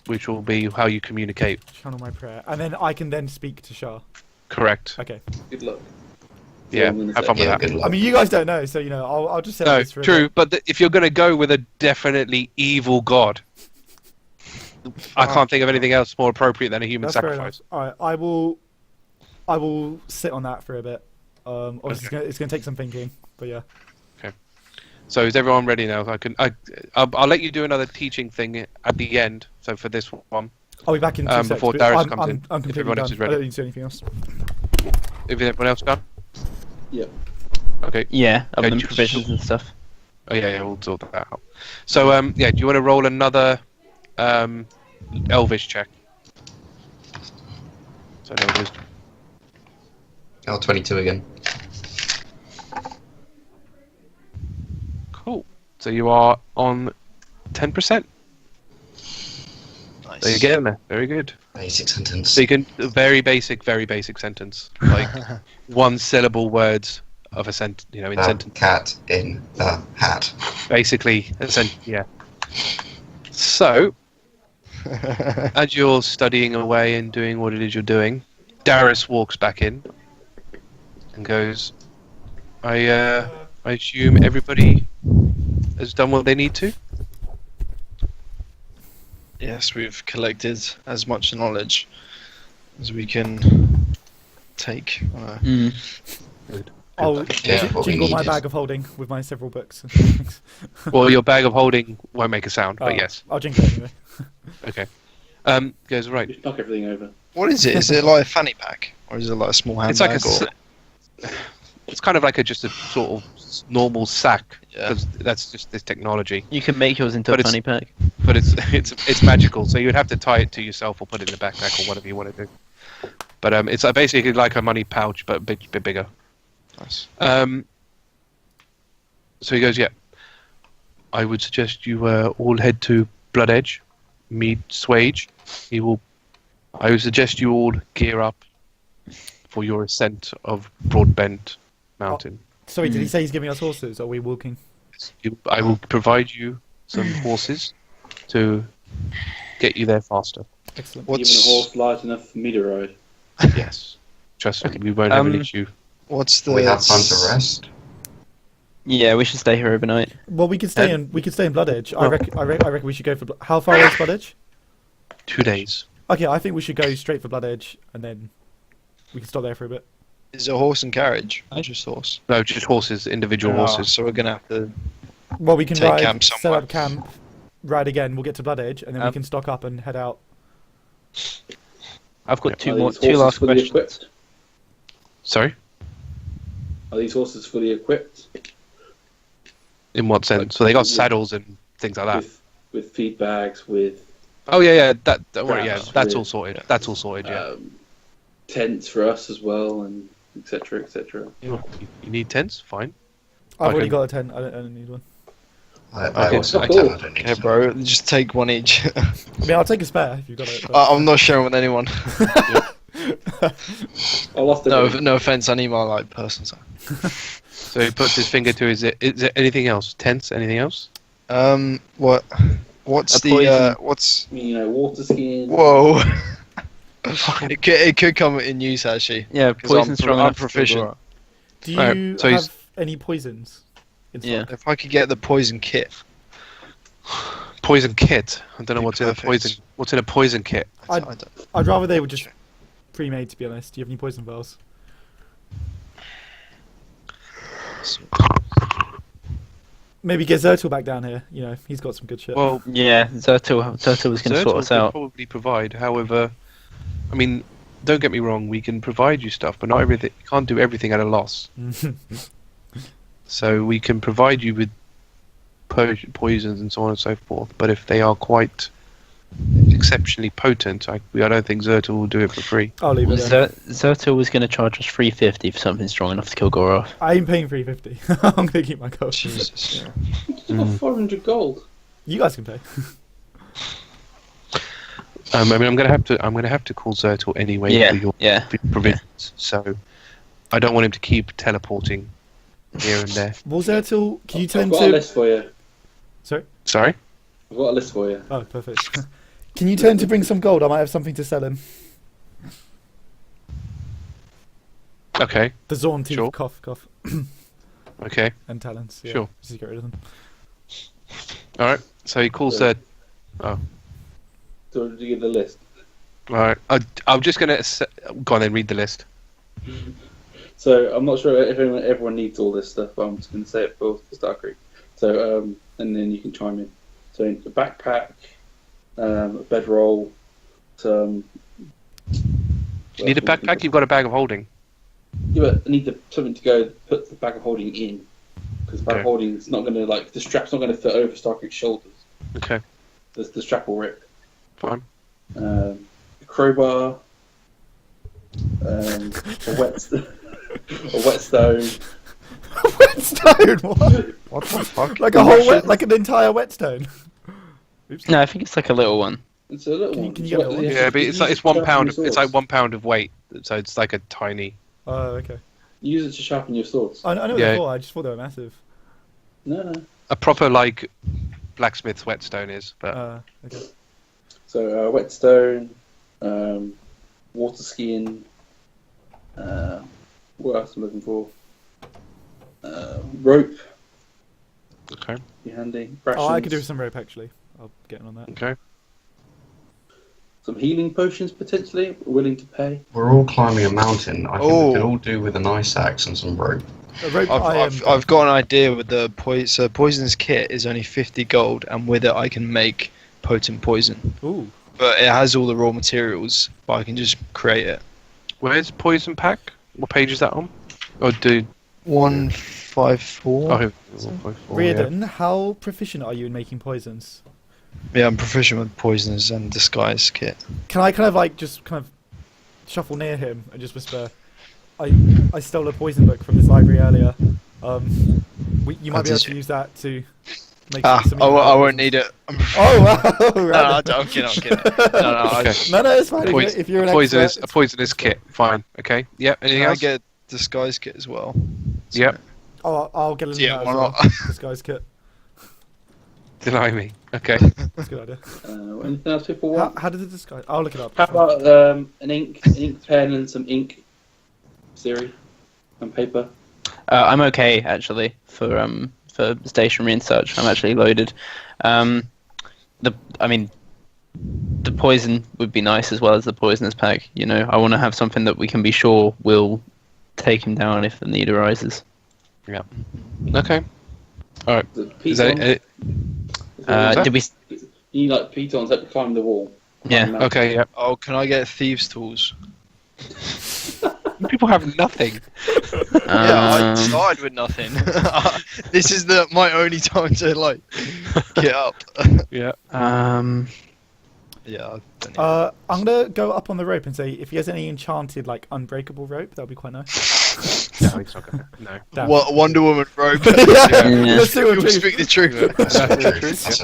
which will be how you communicate. Channel my prayer, and then I can then speak to Shah. Correct. Okay. Good luck. Yeah, I'm gonna have say. fun with Yeah, that. good luck. I mean, you guys don't know, so I'll just say No, this for a true, bit. but if you're going to go with a definitely evil god, I can't think of anything else more appropriate than a human That's fair enough. sacrifice. All right, I will sit on that for a bit. Obviously, it's gonna take some thinking, but yeah. So is everyone ready now? I'll let you do another teaching thing at the end. So for this one, I'll be back in 2 seconds. before but Darius I'm comes in, if completely everyone done. else is I ready. don't need to do anything else. Is everyone else done? Yeah. Okay. Yeah, other Okay, than just- provisions and stuff. Oh yeah, we'll sort that out. So yeah, do you want to roll another Elvish check? So no wisdom. Oh, 22 again. Cool. So you are on 10%. Nice. So you're getting there. Very good. Basic sentence. So you can very basic sentence, like one syllable words of a in The sentence. cat in the hat. Basically, yeah. So, as you're studying away and doing what it is you're doing, Darius walks back in and goes, I assume everybody has done what they need to? Yes, we've collected as much knowledge as we can take. I'll Yeah, what we jingle need my is- bag of holding with my several books. Well, your bag of holding won't make a sound, but yes. I'll jingle it anyway. Okay. Goes, right. Just knock everything over. What is it? Is it like a fanny pack, or is it like a small It's like handbag? it's kind of like just a sort of normal sack, Yeah. because that's just this technology. You can make yours into But a it's- fanny pack. But it's magical, so you'd have to tie it to yourself or put it in a backpack or whatever you want to do. But it's basically like a money pouch, but a bit bigger. Nice. So he goes, yeah. I would suggest you all head to Blood Edge, meet Swage. I would suggest you all gear up for your ascent of Broadbent Mountain. Sorry, did he say he's giving us horses? Or are we walking? I will provide you some horses to get you there faster. Excellent. Even a horse large enough for me to ride. Yes. Trust me, we won't have an issue. What's the? We have fun to rest. Yeah, we should stay here overnight. Well, we could stay in Blood Edge. I reckon we should go for. How far away is Blood Edge? 2 days. Okay, I think we should go straight for Blood Edge, and then we can stop there for a bit. Is it a horse and carriage? Or just horse. No, just horses, individual horses. So we're gonna have to. Well, we can Take ride, camp set somewhere. up camp, ride again. We'll get to Blood Edge, and then we Um, can stock up and head out. I've got Are two these last horses fully questions. equipped? Sorry? Are these horses fully equipped? In what sense? So they got saddles and things like that. With feed bags, with Oh yeah. Don't worry. Yeah, Straps that's with- all sorted. That's all sorted. Yeah. tents for us as well, and etc. etc. You need tents? Fine. I've already okay. got a tent. I don't need one. I Okay, also so- tell I don't need Yeah, to. bro. Just take one each. I mean, I'll take a spare if you've got it. but- I'm not sharing with anyone. I lost it. No offense. I need my personal time. So he puts his finger to his. Is there anything else? Tents? Anything else? What? What's A the? poison. What's? Water skiing. Whoa. it could come in use actually. Yeah, 'Cause poison I'm strong enough to kill proficient. Gora. Do you Alright, so he's- have any poisons? in stock? Yeah. If I could get the poison kit, Poison kit. I don't know Be what's in a perfect. poison. What's in a poison kit? I I- don't. I'd rather they were just pre-made, to be honest. Do you have any poison vials? Maybe get Zertul back down here. You know, he's got some good shit. Well, Yeah, Zertul was going to sort Zertul us can out. probably provide. However, I mean, don't get me wrong. We can provide you stuff, but not everything. You can't do everything at a loss. So we can provide you with poisons and so on and so forth. But if they are quite exceptionally potent, I don't think Zertul will do it for free. I'll leave it there. Zertul was going to charge us 350 for something strong enough to kill Goroth. I ain't paying 350. I'm going to keep my gold. Jesus. You got 400 gold. You guys can pay. I mean, I'm gonna have to call Zertul anyway Yeah, for your yeah. provisions. So I don't want him to keep teleporting here and there. Well, Zertul, can you tell I've him got a to... list for you. Sorry? Sorry. I've got a list for you. Oh, perfect. Can you tell him to bring some gold? I might have something to sell him. Okay. The Zorn teeth, Sure. cough, cough, Okay. and talons. Yeah, Sure. just to get rid of them. All right. So he calls So- Oh. So did you get the list? All right. I'm just gonna go on then. Read the list. So I'm not sure if everyone needs all this stuff, but I'm just going to say it for Starkriek. So and then you can chime in. So a backpack, a bedroll, some. Do you need a backpack? You've got a bag of holding. Yeah, but I need something to go put the bag of holding in, because the bag of Okay. holding is not going to the strap's not going to fit over Starkriek's shoulders. Okay. The strap will rip. Fine. A crowbar, a whetstone. Whetstone. What? What the fuck? Like a whole like an entire whetstone. Oops. No, I think it's like a little one. It's a little Can you- one. can you get that one? Yeah, but it's 1 pound. It's like 1 pound of weight. So it's like a tiny. Oh, okay. Use it to sharpen your swords. I know Yeah. they were. I just thought they were massive. No. A proper like blacksmith's whetstone is, but Okay. So whetstone, water skiing. What else am I looking for? Rope. okay. Be handy. Oh, I could do Rations. some rope actually. I'll get on that. Okay. Some healing potions potentially. Willing to pay. We're all climbing a mountain. I think Oh. we could all do with a nice axe and some rope. A rope. I've got an idea with the so poisonous kit is only 50 gold, and with it I can make potent poison. Ooh. But it has all the raw materials, but I can just create it. Where's poison pack? What page is that on? Oh, dude. 154. Oh, 154, yeah. Riardon, how proficient are you in making poisons? Yeah, I'm proficient with poisoners and disguise kit. Can I kind of like just kind of shuffle near him and just whisper, I stole a poison book from this library earlier. You might be able to use that to make some. I won't need it. Oh wow! No, I'm kidding. No, Okay. No, it's fine. Poison- If you're an poisonous, expert, a poisonous kit. Fine. Okay. Yep. Anything Can I else? get disguise kit as well? Yep. I'll get a Yeah, that as why well. not? This guy's kit. Deny me. Okay. That's a good idea. Anything else people want? How did the disguise? I'll look it up. How about an ink pen and some ink, Siri, and paper? I'm okay actually for stationery and such. I'm actually loaded. The poison would be nice as well as the poisonous pack. You know, I want to have something that we can be sure will take him down if the need arises. Okay. All right. The Is that pitons. it? Did we? You need like pitons that climb the wall. Yeah. Climb the mountain. Okay. Yep. Oh, can I get thieves' tools? People have nothing. Yeah, I started with nothing. This is my only time to like get up. Yeah. Yeah. I don't know. I'm gonna go up on the rope and say if he has any enchanted like unbreakable rope, that'd be quite nice. No, he's not gonna. No. Damn. What Wonder Woman rope? Yeah. Yeah. Let's see what You we speak the truth. That's so That's true. true, That's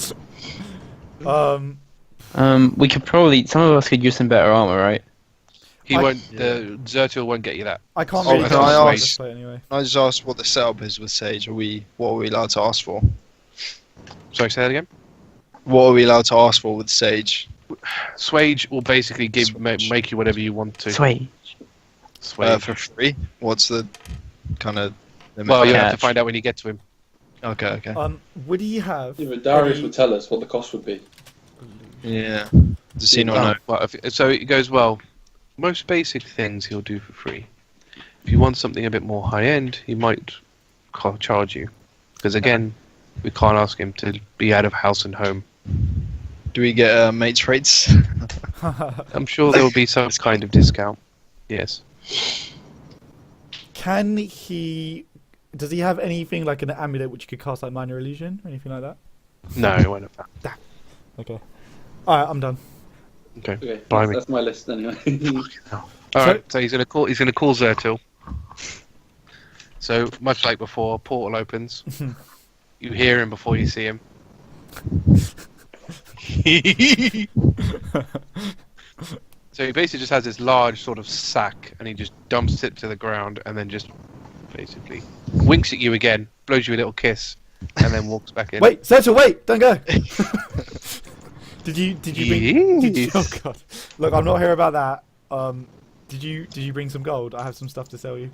so true. We could probably. Some of us could use some better armor, right? He I- won't. The Zertil won't get you that. I can't Oh, really can I tell ask- this play anyway. Can I just ask what the setup is with Sage? What are we allowed to ask for? Sorry, say that again. What are we allowed to ask for with Sage? Swage will basically make you whatever you want to. Sweet. Swage. For free? What's the kind of limit? Well, you have to Catch. find out when you get to him. Okay. Would he have? Yeah, but Darius any- would tell us what the cost would be. Yeah. Does he not Oh, know? well, so it goes well. Most basic things he'll do for free. If you want something a bit more high end, he might charge you. Because again, we can't ask him to be out of house and home. Do we get mates rates? I'm sure there will be some kind of discount. Yes. Can he? Does he have anything like an amulet which could cast like minor illusion or anything like that? No, it won't have that. Okay. All right, I'm done. Okay. Okay, Blimey. that's my list anyway. All right. So he's gonna call Zertil. So much like before, portal opens. You hear him before you see him. So he basically just has this large sort of sack, and he just dumps it to the ground, and then just basically winks at you again, blows you a little kiss, and then walks back in. Wait, Sergio, wait! Don't go. Did you bring? Oh Yes. god! Look, I'm not here about that. Did you bring some gold? I have some stuff to sell you.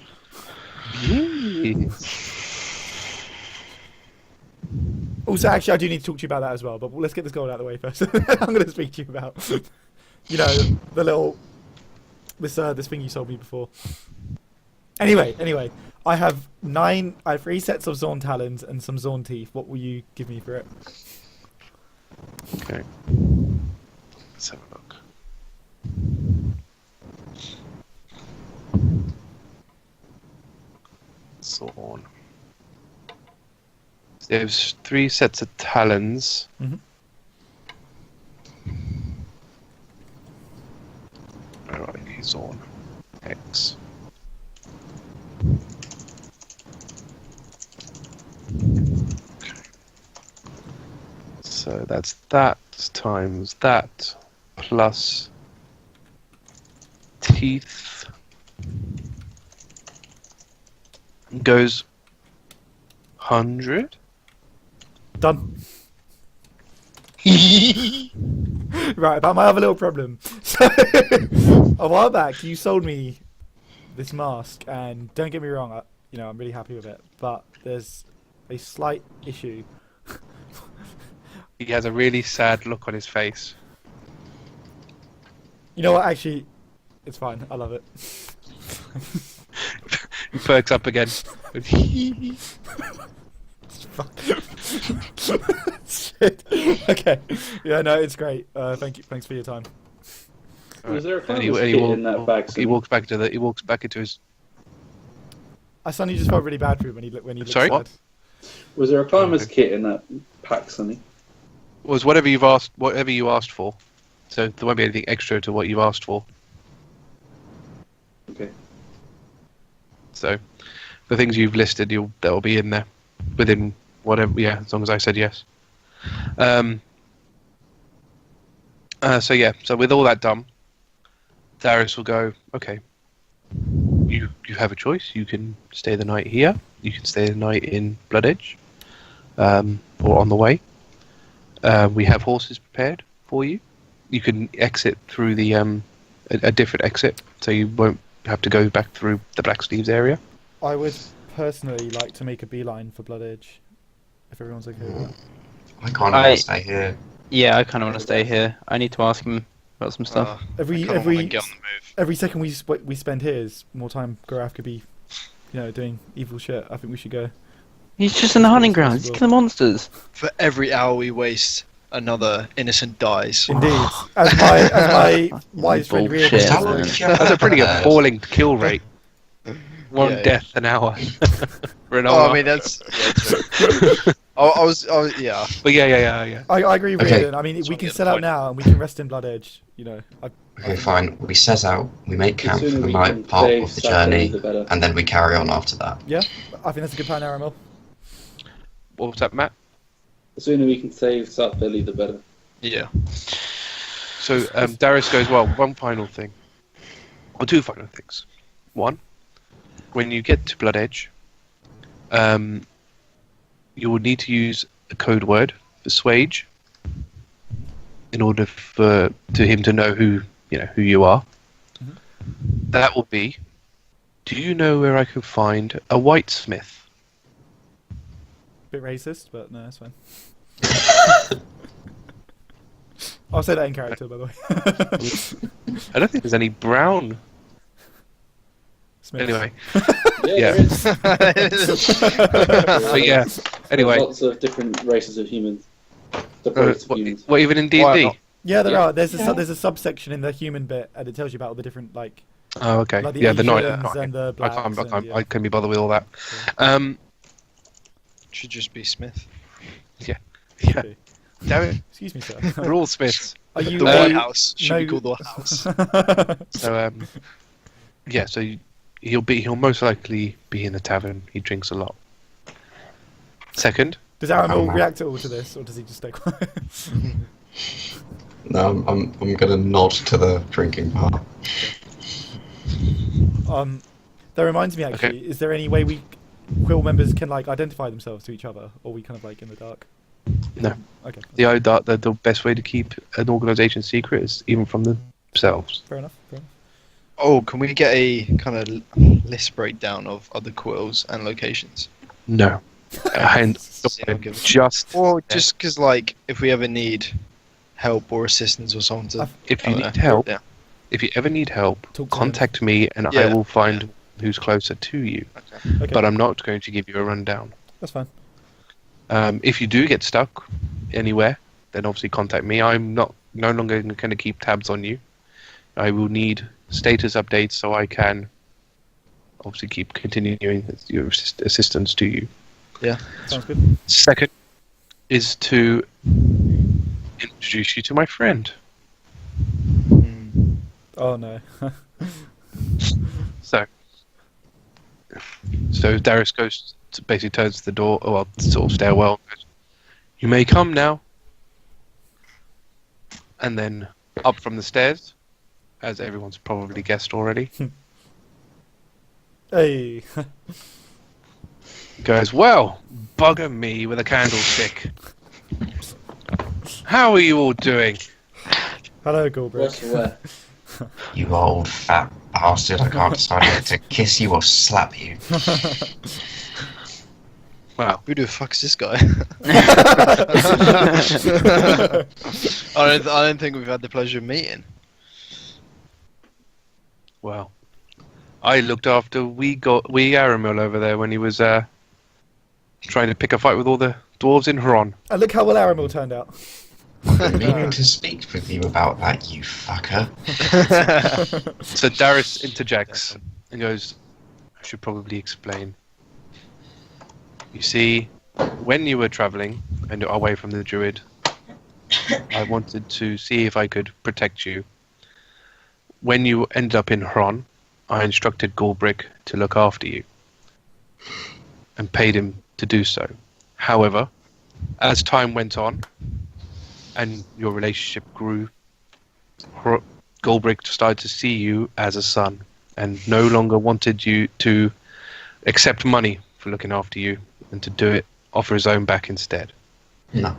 Also, actually, I do need to talk to you about that as well. But let's get this gold out of the way first. I'm going to speak to you about, you know, the little this thing you sold me before. Anyway, I have 3 sets of Zorn talons and some Zorn teeth. What will you give me for it? Okay. Let's have a look. Zorn. There's 3 sets of talons. Mhm. Where are you, Zorn? X. Okay. So that's that times that plus teeth goes 100. Done. Right, about my other little problem. So, a while back, you sold me this mask, and don't get me wrong, I'm really happy with it. But there's a slight issue. He has a really sad look on his face. You know what? Actually, it's fine. I love it. He perks up again. Fuck. Shit. Okay. Yeah, no, it's great. Thank you. Thanks for your time. Was there a And climber's kit in that bag? he walks back to he walks back into his. I suddenly just felt really bad for him when he looked Sorry? sad. Was there a climber's kit in that pack, Sonny? Was whatever you asked for. So there won't be anything extra to what you've asked for. Okay. So the things you've listed, that will be in there within whatever. Yeah, as long as I said yes. So with all that done, Darius will go. Okay. You have a choice. You can stay the night here. You can stay the night in Blood Edge, or on the way. We have horses prepared for you. You can exit through the a different exit, so you won't have to go back through the Black Sleeves area. I would personally like to make a beeline for Blood Edge, if everyone's okay with that. I kind of want to stay here. Yeah, I kind of want to stay here. I need to ask him about some stuff. Every Get on the move. every second we spend here is more time Garaf could be, doing evil shit. I think we should go. He's just in the hunting grounds. He's killing monsters. For every hour we waste, another innocent dies. Indeed, as my wise friend Bullshit. Riardon How long said. have you That's a pretty heard? appalling kill rate. One Yeah, yeah. death an hour. For an Oh, hour. I mean that's true. I was yeah. But yeah. I agree with Okay. Riardon. I mean, Just we wanna can get set the out point. now and we can rest in Blood Edge. Okay, fine. We set out, we make camp for sooner the we night can part save of the Saturday, journey, the better. and then we carry on after that. Yeah, I think that's a good plan, Aramil. What was that, Matt? The sooner we can save South Philly, the better. Yeah. So Darius goes, well, one final thing. Or 2 final things. One, when you get to Blood Edge, you will need to use a code word for Swage in order to him to know who you are. Mhm. That will be, do you know where I can find a whitesmith? Bit racist, but no, that's fine. I'll say that in character, by the way. I don't think there's any brown. Smith. Anyway, Yeah, Yeah. there is. but yeah. Anyway, Lots of different races of humans. Separate of humans. what even in Why D&D? not? Yeah, there Yeah. are. There's a subsection in the human bit, and it tells you about all the different Oh, okay. like the Yeah, the night. Asians and the I blacks. can't. and, yeah. I can be bothered with all that. Should just be Smith. Yeah. Okay. Damn it. Excuse me, sir. We're all Smiths. Are you? The White Uh, House should be called the White House. So yeah. So he'll most likely be in the tavern. He drinks a lot. Second, Does Aramil Oh, react at all to this, or does he just stay quiet? No, I'm gonna nod to the drinking part. That reminds me, actually, is there any way Quill members can identify themselves to each other, or we kind of in the dark? No. Okay. the best way to keep an organisation secret is even from themselves. Fair enough. Fair enough. Oh, can we get a kind of list breakdown of other quills and locations? No. And just Or just because, like, if we ever need help or assistance or something to... if you I don't need know. help, Yeah. if you ever need help, Talk to contact me and I Yeah. will find who's closer to you. Okay, But I'm not going to give you a rundown. that's fine. If you do get stuck anywhere, then obviously contact me. I'm no longer going to keep tabs on you. I will need status updates so I can obviously keep continuing your assistance to you. Sounds good. Second is to introduce you to my friend. Oh no. So Darius goes to, basically turns to the door, or well, sort of stairwell. Goes, "You may come now." And then up from the stairs, as everyone's probably guessed already, Hey. goes, "Well, bugger me with a candlestick. How are you all doing?" Hello, Goldbrick. What's where? You old fat bastard, I can't decide whether to kiss you or slap you. Wow. Who the fuck is this guy? I don't think we've had the pleasure of meeting. Well, I looked after wee Aramil over there when he was trying to pick a fight with all the dwarves in Huron. And look how well Aramil turned out. I've been meaning to speak with you about that, you fucker. So Darius interjects and goes, "I should probably explain. You see, when you were travelling and away from the Druid, I wanted to see if I could protect you. When you ended up in Huron, I instructed Goldbrick to look after you and paid him to do so. However, as time went on and your relationship grew, Goldbrick started to see you as a son and no longer wanted you to accept money for looking after you and to do it, offer his own back instead." No.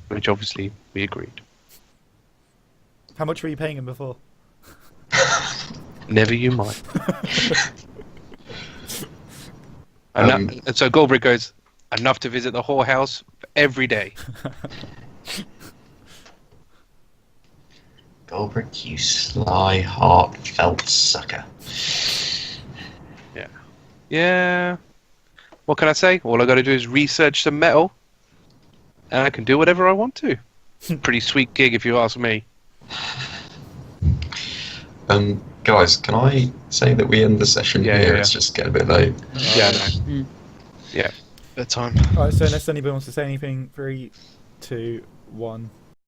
Which obviously we agreed. How much were you paying him before? Never you mind. And so Goldbrick goes, "Enough to visit the whorehouse every day." Goldbrick, you sly, heartfelt sucker. Yeah. What can I say? All I got to do is research some metal, and I can do whatever I want to. Pretty sweet gig, if you ask me. Guys, can I say that we end the session Yeah, here? yeah. It's just getting a bit late. Yeah, no. Bedtime. Alright, so unless anybody wants to say anything, 3, 2, 1.